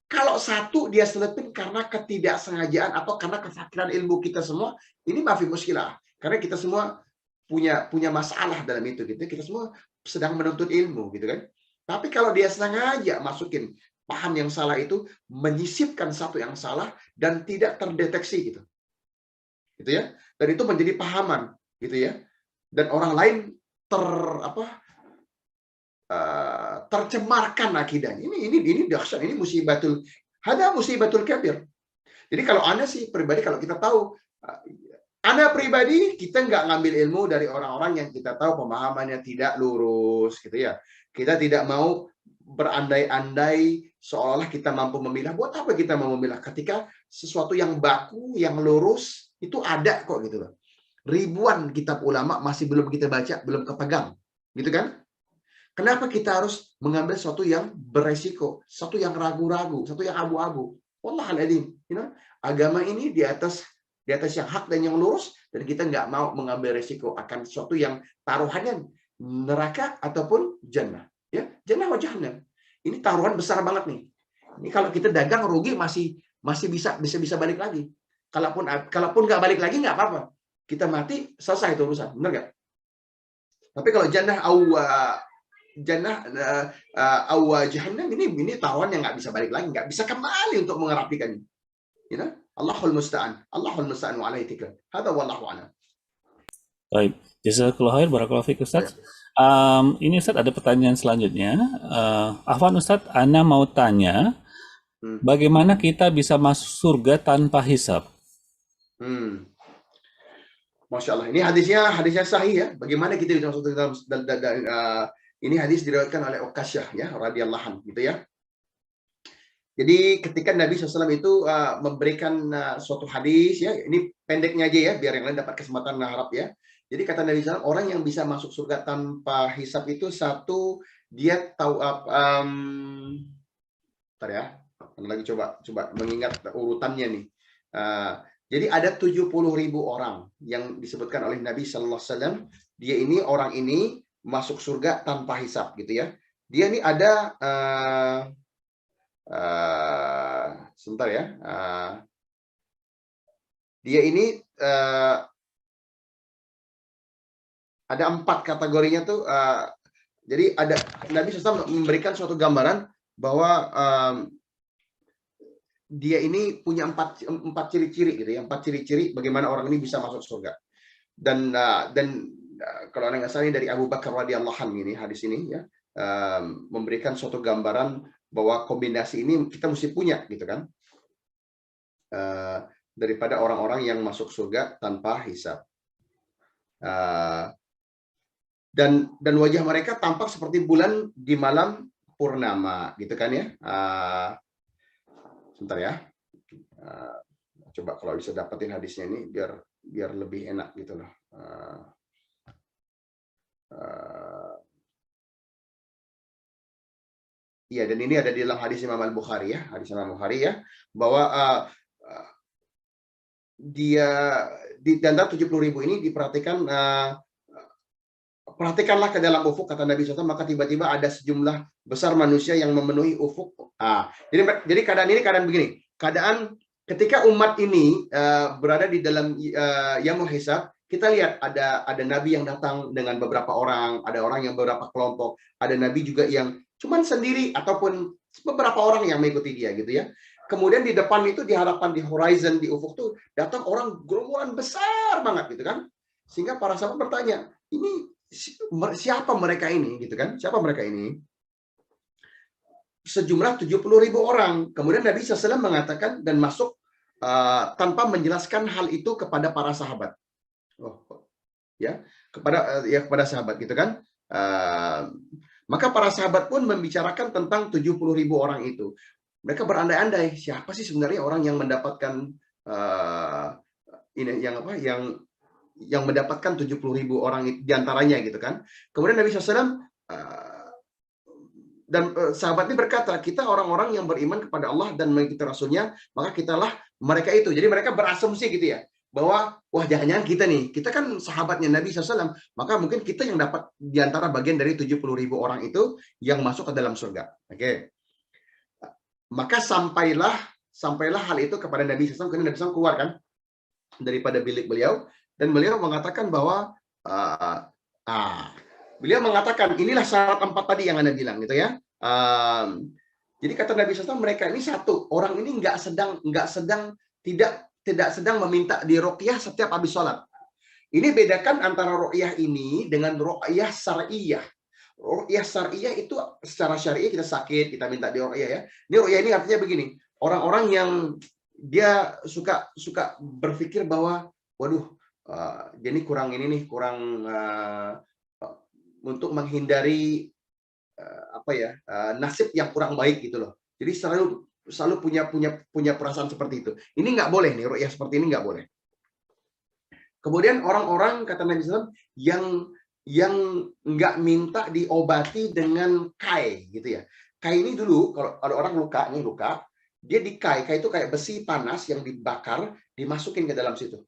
Kalau satu dia selipin karena ketidaksengajaan atau karena kefakiran ilmu kita semua, ini mafi muskilah. Karena kita semua punya masalah dalam itu gitu. Kita semua sedang menuntut ilmu gitu kan. Tapi kalau dia sengaja masukin paham yang salah itu, menyisipkan satu yang salah dan tidak terdeteksi gitu. Gitu ya. Dan itu menjadi pahaman gitu ya. Dan orang lain tercemarkan akidahnya. Ini dahsyat, ini musibatul kabir. Jadi kalau Anda sih pribadi, kalau kita tahu, Anda pribadi, kita nggak ngambil ilmu dari orang-orang yang kita tahu pemahamannya tidak lurus, gitu ya. Kita tidak mau berandai-andai seolah kita mampu memilah. Buat apa kita mau memilah? Ketika sesuatu yang baku, yang lurus, itu ada kok gitu loh. Ribuan kitab ulama masih belum kita baca, belum kepegang, gitu kan? Kenapa kita harus mengambil sesuatu yang beresiko, sesuatu yang ragu-ragu, sesuatu yang abu-abu? Wallahualam, agama ini di atas yang hak dan yang lurus, dan kita nggak mau mengambil resiko akan sesuatu yang taruhannya neraka ataupun jannah. Ya, jannah wa jahannam. Ini taruhan besar banget nih. Ini kalau kita dagang rugi masih bisa balik lagi. Kalaupun nggak balik lagi nggak apa-apa. Kita mati selesai itu urusan, benar nggak? Tapi kalau jannah jahannam ini taruhan yang nggak bisa balik lagi, nggak bisa kembali untuk mengerapikannya. Allahul musta'an wa alaihi tikal. Hadza wallahu a'lam. Baik, jazakallahu khair, barakallahu fiik Ustaz. Ini Ustaz ada pertanyaan selanjutnya. Afwan Ustaz, Ana mau tanya, bagaimana kita bisa masuk surga tanpa hisab? Masya Allah. Ini hadisnya sahih ya. Bagaimana kita bisa masuk dalam ini hadis diriwayatkan oleh Uqasyah ya radhiyallahu anhu gitu ya. Jadi ketika Nabi SAW itu memberikan suatu hadis ya, ini pendeknya aja ya biar yang lain dapat kesempatan harap ya. Jadi kata Nabi SAW, orang yang bisa masuk surga tanpa hisab itu satu, dia tahu bentar ya. Lagi coba mengingat urutannya nih. Jadi ada 70.000 orang yang disebutkan oleh Nabi SAW. Dia ini orang ini masuk surga tanpa hisab gitu ya. Dia ini ada sebentar ya. Dia ini ada 4 kategorinya tuh. Jadi ada Nabi SAW memberikan suatu gambaran bahwa dia ini punya 4 ciri-ciri gitu ya. 4 ciri-ciri bagaimana orang ini bisa masuk surga. Dan kalau nggak salah dari Abu Bakar radhiyallahu anhu ini hadis ini ya memberikan suatu gambaran bahwa kombinasi ini kita mesti punya gitu kan daripada orang-orang yang masuk surga tanpa hisab dan wajah mereka tampak seperti bulan di malam purnama gitu kan ya. Sebentar ya, coba kalau bisa dapetin hadisnya ini biar lebih enak gitu loh. Iya, dan ini ada di dalam hadis Imam Al-Bukhari ya, hadis Imam Bukhari ya, bahwa dia di antara 70.000 ini diperhatikan, perhatikanlah ke dalam ufuk, kata Nabi SAW, maka tiba-tiba ada sejumlah besar manusia yang memenuhi ufuk. Jadi keadaan ini keadaan begini, keadaan ketika umat ini berada di dalam Yaumul Hisab, kita lihat ada nabi yang datang dengan beberapa orang, ada orang yang beberapa kelompok, ada nabi juga yang cuman sendiri ataupun beberapa orang yang mengikuti dia gitu ya. Kemudian di depan itu, diharapkan di horizon, di ufuk tuh datang orang gerombolan besar banget gitu kan. Sehingga para sahabat bertanya, ini siapa mereka ini gitu kan? Siapa mereka ini? Sejumlah 70.000 orang. Kemudian Nabi SAW mengatakan dan masuk tanpa menjelaskan hal itu kepada para sahabat. Kepada sahabat gitu kan. Maka para sahabat pun membicarakan tentang 70.000 orang itu. Mereka berandai-andai, siapa sih sebenarnya orang yang mendapatkan yang mendapatkan 70.000 orang diantaranya gitu kan. Kemudian Nabi SAW dan sahabat ini berkata, kita orang-orang yang beriman kepada Allah dan mengikuti Rasulnya, maka kitalah mereka itu. Jadi mereka berasumsi gitu ya, bahwa wah jangan-jangan kita nih, kita kan sahabatnya Nabi SAW, maka mungkin kita yang dapat diantara bagian dari 70.000 orang itu yang masuk ke dalam surga. Oke. Maka sampailah hal itu kepada Nabi SAW, kemudian Nabi SAW keluar kan daripada bilik beliau, dan beliau mengatakan bahwa beliau mengatakan inilah syarat 4 tadi yang Anda bilang gitu ya. Jadi kata Nabi SAW, mereka ini satu orang ini tidak sedang meminta diruqyah setiap habis sholat. Ini bedakan antara ruqyah ini dengan ruqyah syar'iyah. Ruqyah syar'iyah itu secara syari'i kita sakit, kita minta diruqyah ya. Ini ruqyah ini artinya begini, orang-orang yang dia suka berpikir bahwa waduh, jadi kurang ini nih, kurang untuk menghindari nasib yang kurang baik gitu loh. Jadi selalu punya perasaan seperti itu. Ini nggak boleh nih, ruqyah seperti ini nggak boleh. Kemudian orang-orang kata Nabi SAW yang nggak minta diobati dengan kai gitu ya. Kai ini dulu kalau ada orang luka, dia di kai itu kayak besi panas yang dibakar, dimasukin ke dalam situ,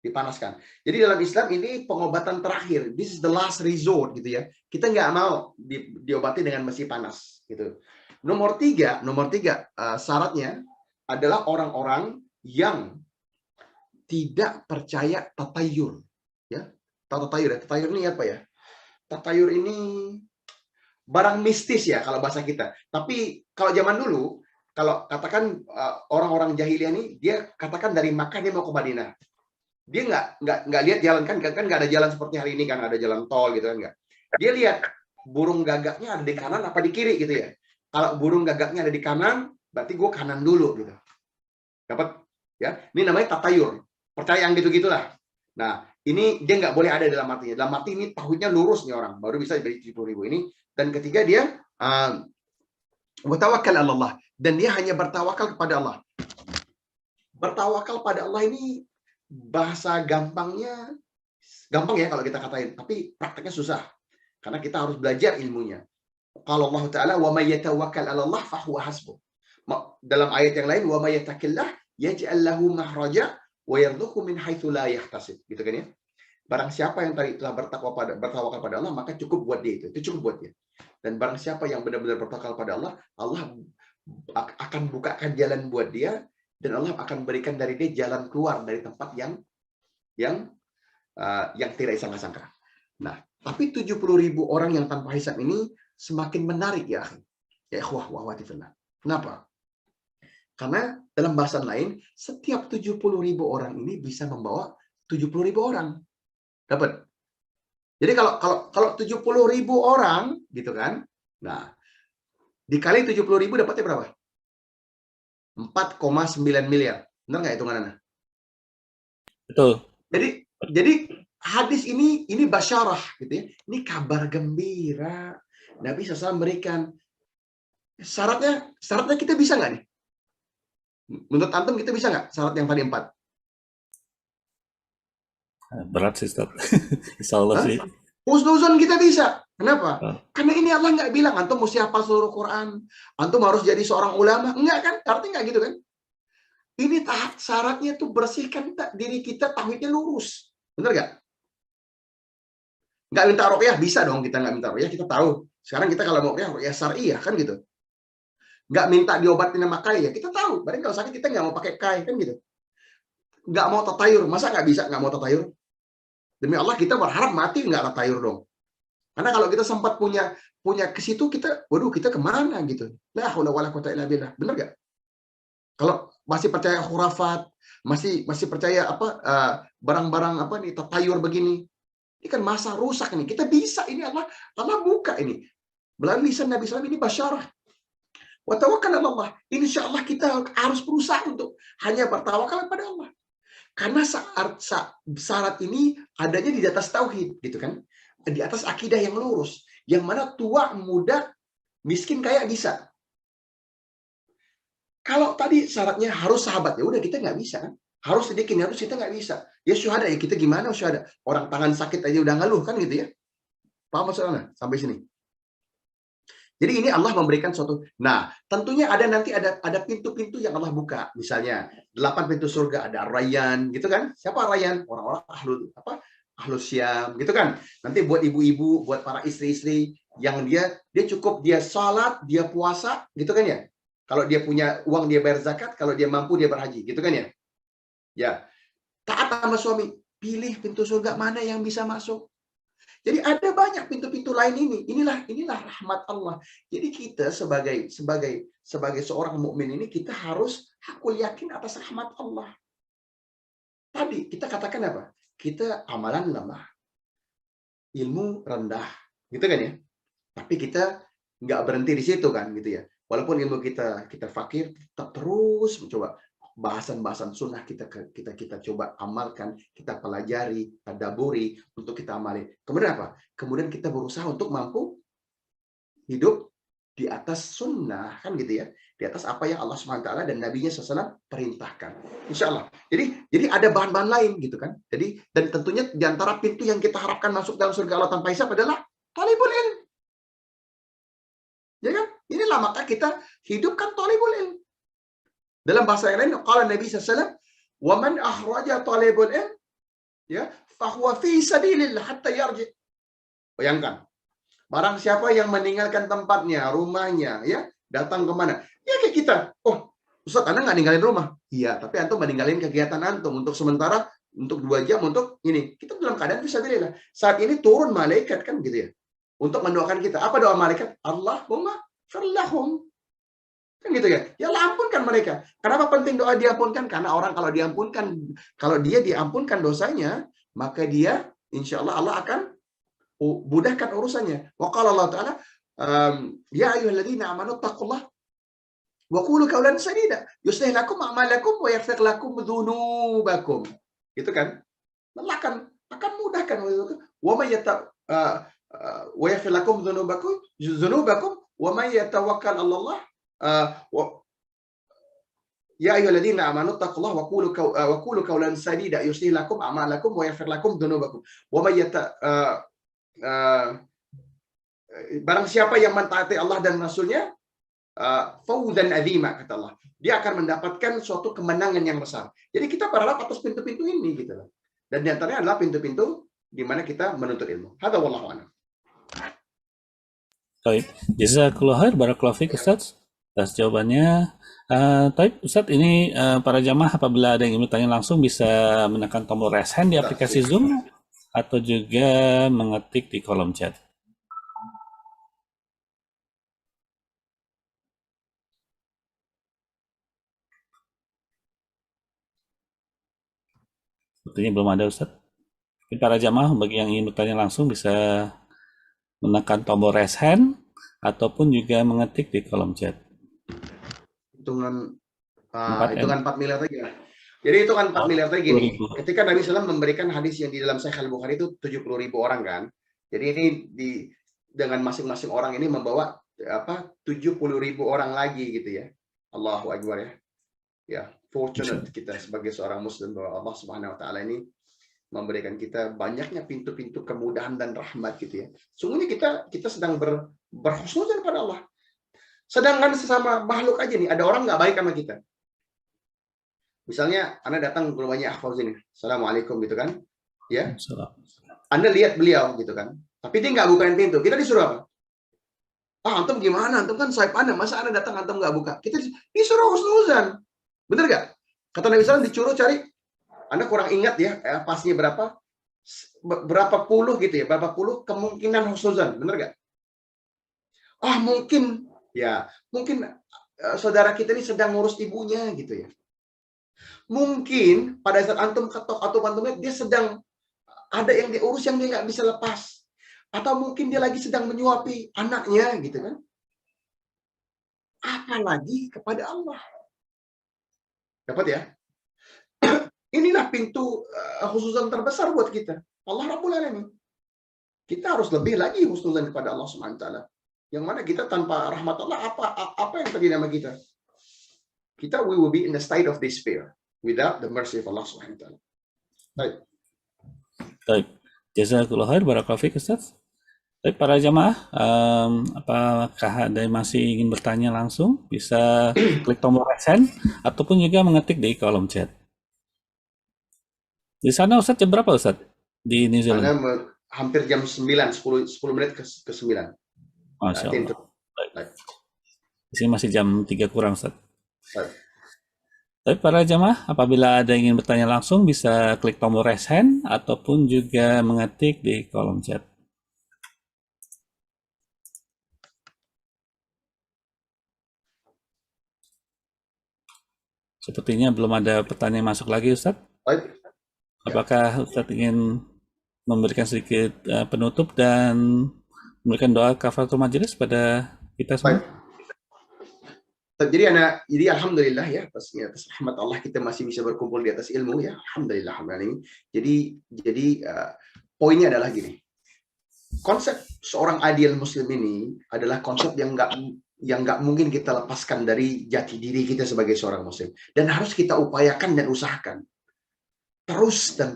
dipanaskan. Jadi dalam Islam ini pengobatan terakhir, this is the last resort gitu ya. Kita nggak mau diobati dengan besi panas gitu. Nomor tiga syaratnya adalah orang-orang yang tidak percaya tatayur ya. Tatayur ini apa ya? Tatayur ini barang mistis ya kalau bahasa kita. Tapi kalau zaman dulu, kalau katakan orang-orang jahiliyah ini, dia katakan dari Makkah dia mau ke Madinah. Dia nggak lihat jalan kan nggak ada jalan seperti hari ini kan, ada jalan tol gitu kan nggak. Dia lihat burung gagaknya ada di kanan apa di kiri gitu ya. Kalau burung gagaknya ada di kanan, berarti gue kanan dulu gitu. Dapat ya? Ini namanya tatayur. Percayaan gitu-gitulah. Nah, ini dia nggak boleh ada dalam artinya. Dalam arti ini tauhidnya lurus nih orang, baru bisa dari 70.000 ini. Dan ketiga dia bertawakal Allah, dan dia hanya bertawakal kepada Allah. Bertawakal pada Allah ini bahasa gampang ya kalau kita katain, tapi prakteknya susah. Karena kita harus belajar ilmunya. Kalau Allah Ta'ala, wa may yatawakkal 'ala Allah fa huwa hasbuh. Dalam ayat yang lain, wa may yattaqillah yaj'al lahu mahraja wa yarzuqhu min haitsu la yahtasib. Gitu kan ya. Barang siapa yang telah bertawakal pada Allah, maka cukup buat dia itu cukup buat dia. Dan barang siapa yang benar-benar bertawakal pada Allah, Allah akan bukakan jalan buat dia, dan Allah akan berikan dari dia jalan keluar dari tempat yang tidak disangka-sangka. Nah, tapi 70.000 orang yang tanpa hisab ini semakin menarik ya, ya ikhwah wa akhwati fillah. Kenapa? Karena dalam bahasan lain, setiap 70.000 orang ini bisa membawa 70.000 orang. Dapat. Jadi kalau 70.000 orang gitu kan, nah dikali 70.000 dapatnya berapa? 4,9 miliar. Benar nggak hitungannya? Betul. Jadi hadis ini basyarah gitu ya. Ini kabar gembira. Nabi SAW memberikan syaratnya kita bisa nggak nih? Menurut antum kita bisa nggak syarat yang tadi 4? Berat sih, Ustaz. Insya Allah sih. Husnuzon kita bisa. Kenapa? Karena ini Allah nggak bilang antum mesti hafal seluruh Quran, antum harus jadi seorang ulama. Enggak kan? Artinya nggak gitu kan? Ini syaratnya tuh bersihkan diri kita, tauhidnya lurus. Bener nggak? Nggak minta ruqyah, bisa dong kita nggak minta ruqyah, kita tahu. Sekarang kita kalau mau ruqyah syariah kan gitu. Nggak minta diobatin sama kai ya, kita tahu. Berarti kalau sakit kita nggak mau pakai kai kan gitu. Nggak mau tatayur, masa nggak bisa nggak mau tatayur? Demi Allah kita berharap mati nggak tatayur dong. Karena kalau kita sempat punya ke situ, kita, waduh kita kemana gitu. La haula wala quwata illa billah. Bener nggak? Kalau masih percaya khurafat, masih percaya barang-barang apa nih tatayur begini, ini kan masa rusak nih. Kita bisa ini Allah buka ini melalui lisan Nabi SAW ini basyarah. Wa tawakkal 'ala Allah. Insya Allah kita harus berusaha untuk hanya bertawakal kepada Allah. Karena syarat ini adanya di atas tauhid, gitu kan? Di atas akidah yang lurus, yang mana tua, muda, miskin, kaya bisa. Kalau tadi syaratnya harus sahabat, ya udah kita nggak bisa kan? Harus sedikit, harus kita nggak bisa. Ya syuhada, ya kita gimana syuhada? Orang tangan sakit aja udah ngeluh kan gitu ya? Paham maksudnya? Sampai sini. Jadi ini Allah memberikan suatu. Nah, tentunya nanti ada pintu-pintu yang Allah buka. Misalnya 8 pintu surga, ada Rayyan, gitu kan? Siapa Rayyan? Orang-orang ahlus syam, gitu kan? Nanti buat ibu-ibu, buat para istri-istri yang dia cukup dia salat, dia puasa, gitu kan ya? Kalau dia punya uang dia bayar zakat, kalau dia mampu dia berhaji, gitu kan ya? Ya. Taat sama suami, pilih pintu surga mana yang bisa masuk. Jadi ada banyak pintu-pintu lain ini. Inilah rahmat Allah. Jadi kita sebagai seorang mukmin ini kita harus hakul yakin atas rahmat Allah. Tadi kita katakan apa? Kita amalan lemah, ilmu rendah, gitu kan ya? Tapi kita nggak berhenti di situ kan, gitu ya? Walaupun ilmu kita fakir, tetap terus mencoba bahasan-bahasan sunnah kita coba amalkan, kita pelajari, tadaburi untuk kita amali. Kemudian apa? Kemudian kita berusaha untuk mampu hidup di atas sunnah, kan gitu ya, di atas apa yang Allah SWT dan Nabi-Nya SAW perintahkan. Insya Allah. Jadi ada bahan-bahan lain gitu kan. Jadi dan tentunya di antara pintu yang kita harapkan masuk dalam surga Allah tanpa hisab adalah talibul ilm. Ya kan? Inilah maka kita hidupkan talibul ilm. Dalam bahasa yang lain, qala Nabi SAW, wa man akhraja talibul ilm, ya, fahuwa fi sabilillah hatta yarji. Bayangkan, barang siapa yang meninggalkan tempatnya, rumahnya, ya, datang kemana? Ya kayak kita. Oh, Ustaz, Anda nggak ninggalin rumah? Iya, tapi antum meninggalin kegiatan antum untuk sementara, untuk 2 jam, untuk ini. Kita dalam keadaan fi sabilillah. Saat ini turun malaikat kan gitu ya, untuk mendoakan kita. Apa doa malaikat? Allahumma firlahum. Kan gitu ya. Ya Allah ampunkan mereka. Kenapa penting doa diampunkan? Karena orang kalau dia diampunkan dosanya, maka dia insya Allah akan mudahkan urusannya. Wa qala Allah Ta'ala, ya ayyuhalladzina amanu taqullah wa qulu qawlan sadida yuslih lakum a'malakum wa yaghfir lakum dzunubakum. Gitu kan? Allah akan mudahkan wa may wa yaghfir lakum dzunubakum wa may yatawakkal 'ala Allah ya ayyuhalladzina amanu taqullaha wa qulu qawlan sadida yuslih lakum a'malakum wa yaghfir lakum dzunubakum wa may barang siapa yang mentaati Allah dan Rasulnya fawzan azima, kata Allah, dia akan mendapatkan suatu kemenangan yang besar. Jadi kita berharap atas pintu-pintu ini gitu loh. Dan di antaranya adalah pintu-pintu di mana kita menuntut ilmu. Hadza wallahu a'lam. Baik, jazakallahu khair, barakallahu fiik Ustaz. Atas jawabannya. Taib Ustaz, ini para jamaah apabila ada yang ingin bertanya langsung bisa menekan tombol raise hand di aplikasi Zoom atau juga mengetik di kolom chat. Sepertinya belum ada Ustaz. Mungkin para jamaah bagi yang ingin bertanya langsung bisa menekan tombol raise hand ataupun juga mengetik di kolom chat. Hitungan 4 miliar tadi ya. Jadi itu kan 4 miliar tadi gini. Ketika Nabi SAW memberikan hadis yang di dalam Sahih Al-Bukhari itu 70.000 orang kan. Jadi ini dengan masing-masing orang ini membawa 70.000 orang lagi gitu ya. Allahu Akbar ya. Ya, fortunate kita sebagai seorang muslim bahwa Allah Subhanahu wa taala ini memberikan kita banyaknya pintu-pintu kemudahan dan rahmat gitu ya. Sungguhnya kita sedang berhusnudzon pada Allah. Sedangkan sesama makhluk aja nih, ada orang nggak baik sama kita. Misalnya Anda datang ke rumahnya Ahfaz ini, Assalamualaikum gitu kan, ya. Salam. Anda lihat beliau gitu kan, tapi dia nggak bukain pintu. Kita disuruh apa? Ah, antum gimana? Antum kan sahib Anda, masa Anda datang antum nggak buka? Kita disuruh husnuzan, bener nggak? Kata Nabi SAW disuruh cari, Anda kurang ingat ya, pasnya berapa puluh gitu ya, berapa puluh kemungkinan husnuzan, bener nggak? Ah mungkin, ya mungkin saudara kita ini sedang ngurus ibunya gitu ya. Mungkin pada saat antum ketok atau antum dia sedang ada yang diurus yang dia nggak bisa lepas. Atau mungkin dia lagi sedang menyuapi anaknya gitu kan. Apalagi kepada Allah. Dapat ya? Inilah pintu husnuzan terbesar buat kita. Allah Rabbul Alamin. Kita harus lebih lagi husnuzan kepada Allah Subhanahu wa taala. Yang mana kita tanpa rahmat Allah apa yang terjadi sama kita? We will be in the state of despair without the mercy of Allah Subhanahu wa taala. Baik. Baik. Jazakallahu khair, barakallahu fiik Ustaz. Baik, para jamaah, apakah ada yang masih ingin bertanya langsung? Bisa klik tombol raise hand ataupun juga mengetik di kolom chat. Di sana Ustaz jam berapa Ustaz? Di New Zealand? Hampir jam 9, 10 menit ke 9. Masya Allah. Baik. Di sini masih jam 3 kurang Ustaz. Baik. Tapi para jamaah, apabila ada yang ingin bertanya langsung, bisa klik tombol raise hand ataupun juga mengetik di kolom chat. Sepertinya belum ada pertanyaan masuk lagi, Ustaz. Baik. Apakah Ustaz ingin memberikan sedikit penutup dan memberikan doa kafaratul majelis pada kita semua? Baik. Jadi alhamdulillah ya atas rahmat Allah kita masih bisa berkumpul di atas ilmu ya. Alhamdulillah. Jadi poinnya adalah gini. Konsep seorang ideal muslim ini adalah konsep yang nggak mungkin kita lepaskan dari jati diri kita sebagai seorang muslim, dan harus kita upayakan dan usahakan terus dan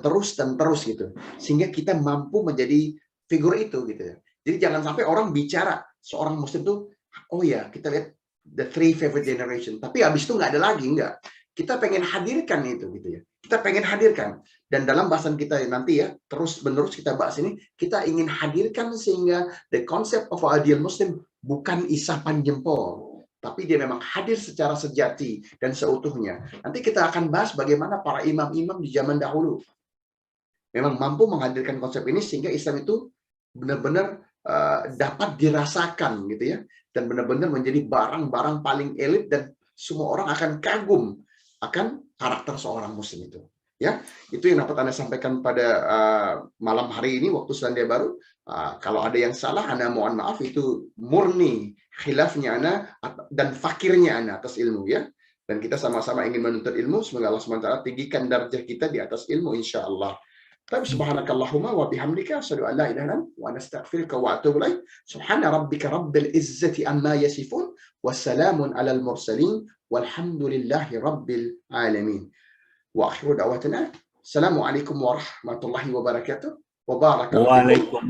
terus gitu, sehingga kita mampu menjadi figur itu gitu ya. Jadi jangan sampai orang bicara seorang muslim tuh, oh ya kita lihat the three favorite generation, tapi habis itu nggak ada lagi, nggak. Kita pengen hadirkan itu gitu ya. Kita pengen hadirkan, dan dalam bahasan kita nanti ya terus menerus kita bahas ini, kita ingin hadirkan sehingga the concept of ideal muslim bukan isapan jempol, tapi dia memang hadir secara sejati dan seutuhnya. Nanti kita akan bahas bagaimana para imam-imam di zaman dahulu memang mampu menghadirkan konsep ini sehingga Islam itu benar-benar dapat dirasakan gitu ya, dan benar-benar menjadi barang-barang paling elit dan semua orang akan kagum akan karakter seorang muslim itu. Ya, itu yang dapat Anda sampaikan pada malam hari ini waktu Selandia Baru. Kalau ada yang salah, Anda mohon maaf, itu murni khilafnya Anda dan fakirnya Anda atas ilmu ya. Dan kita sama-sama ingin menuntut ilmu, semoga Allah SWT tinggikan darjah kita di atas ilmu insyaallah. Tapi subhanakallahumma wa bihamdika asyhadu an la ilaha illa anta wa astaghfiruka wa atubu ilaik. Subhana rabbika rabbil izzati amma yasifun wa salamun alal mursalin walhamdulillahi rabbil alamin. Wa akhiru da'watana assalamu alaikum warahmatullahi wabarakatuh. Wa barakallahu fikum.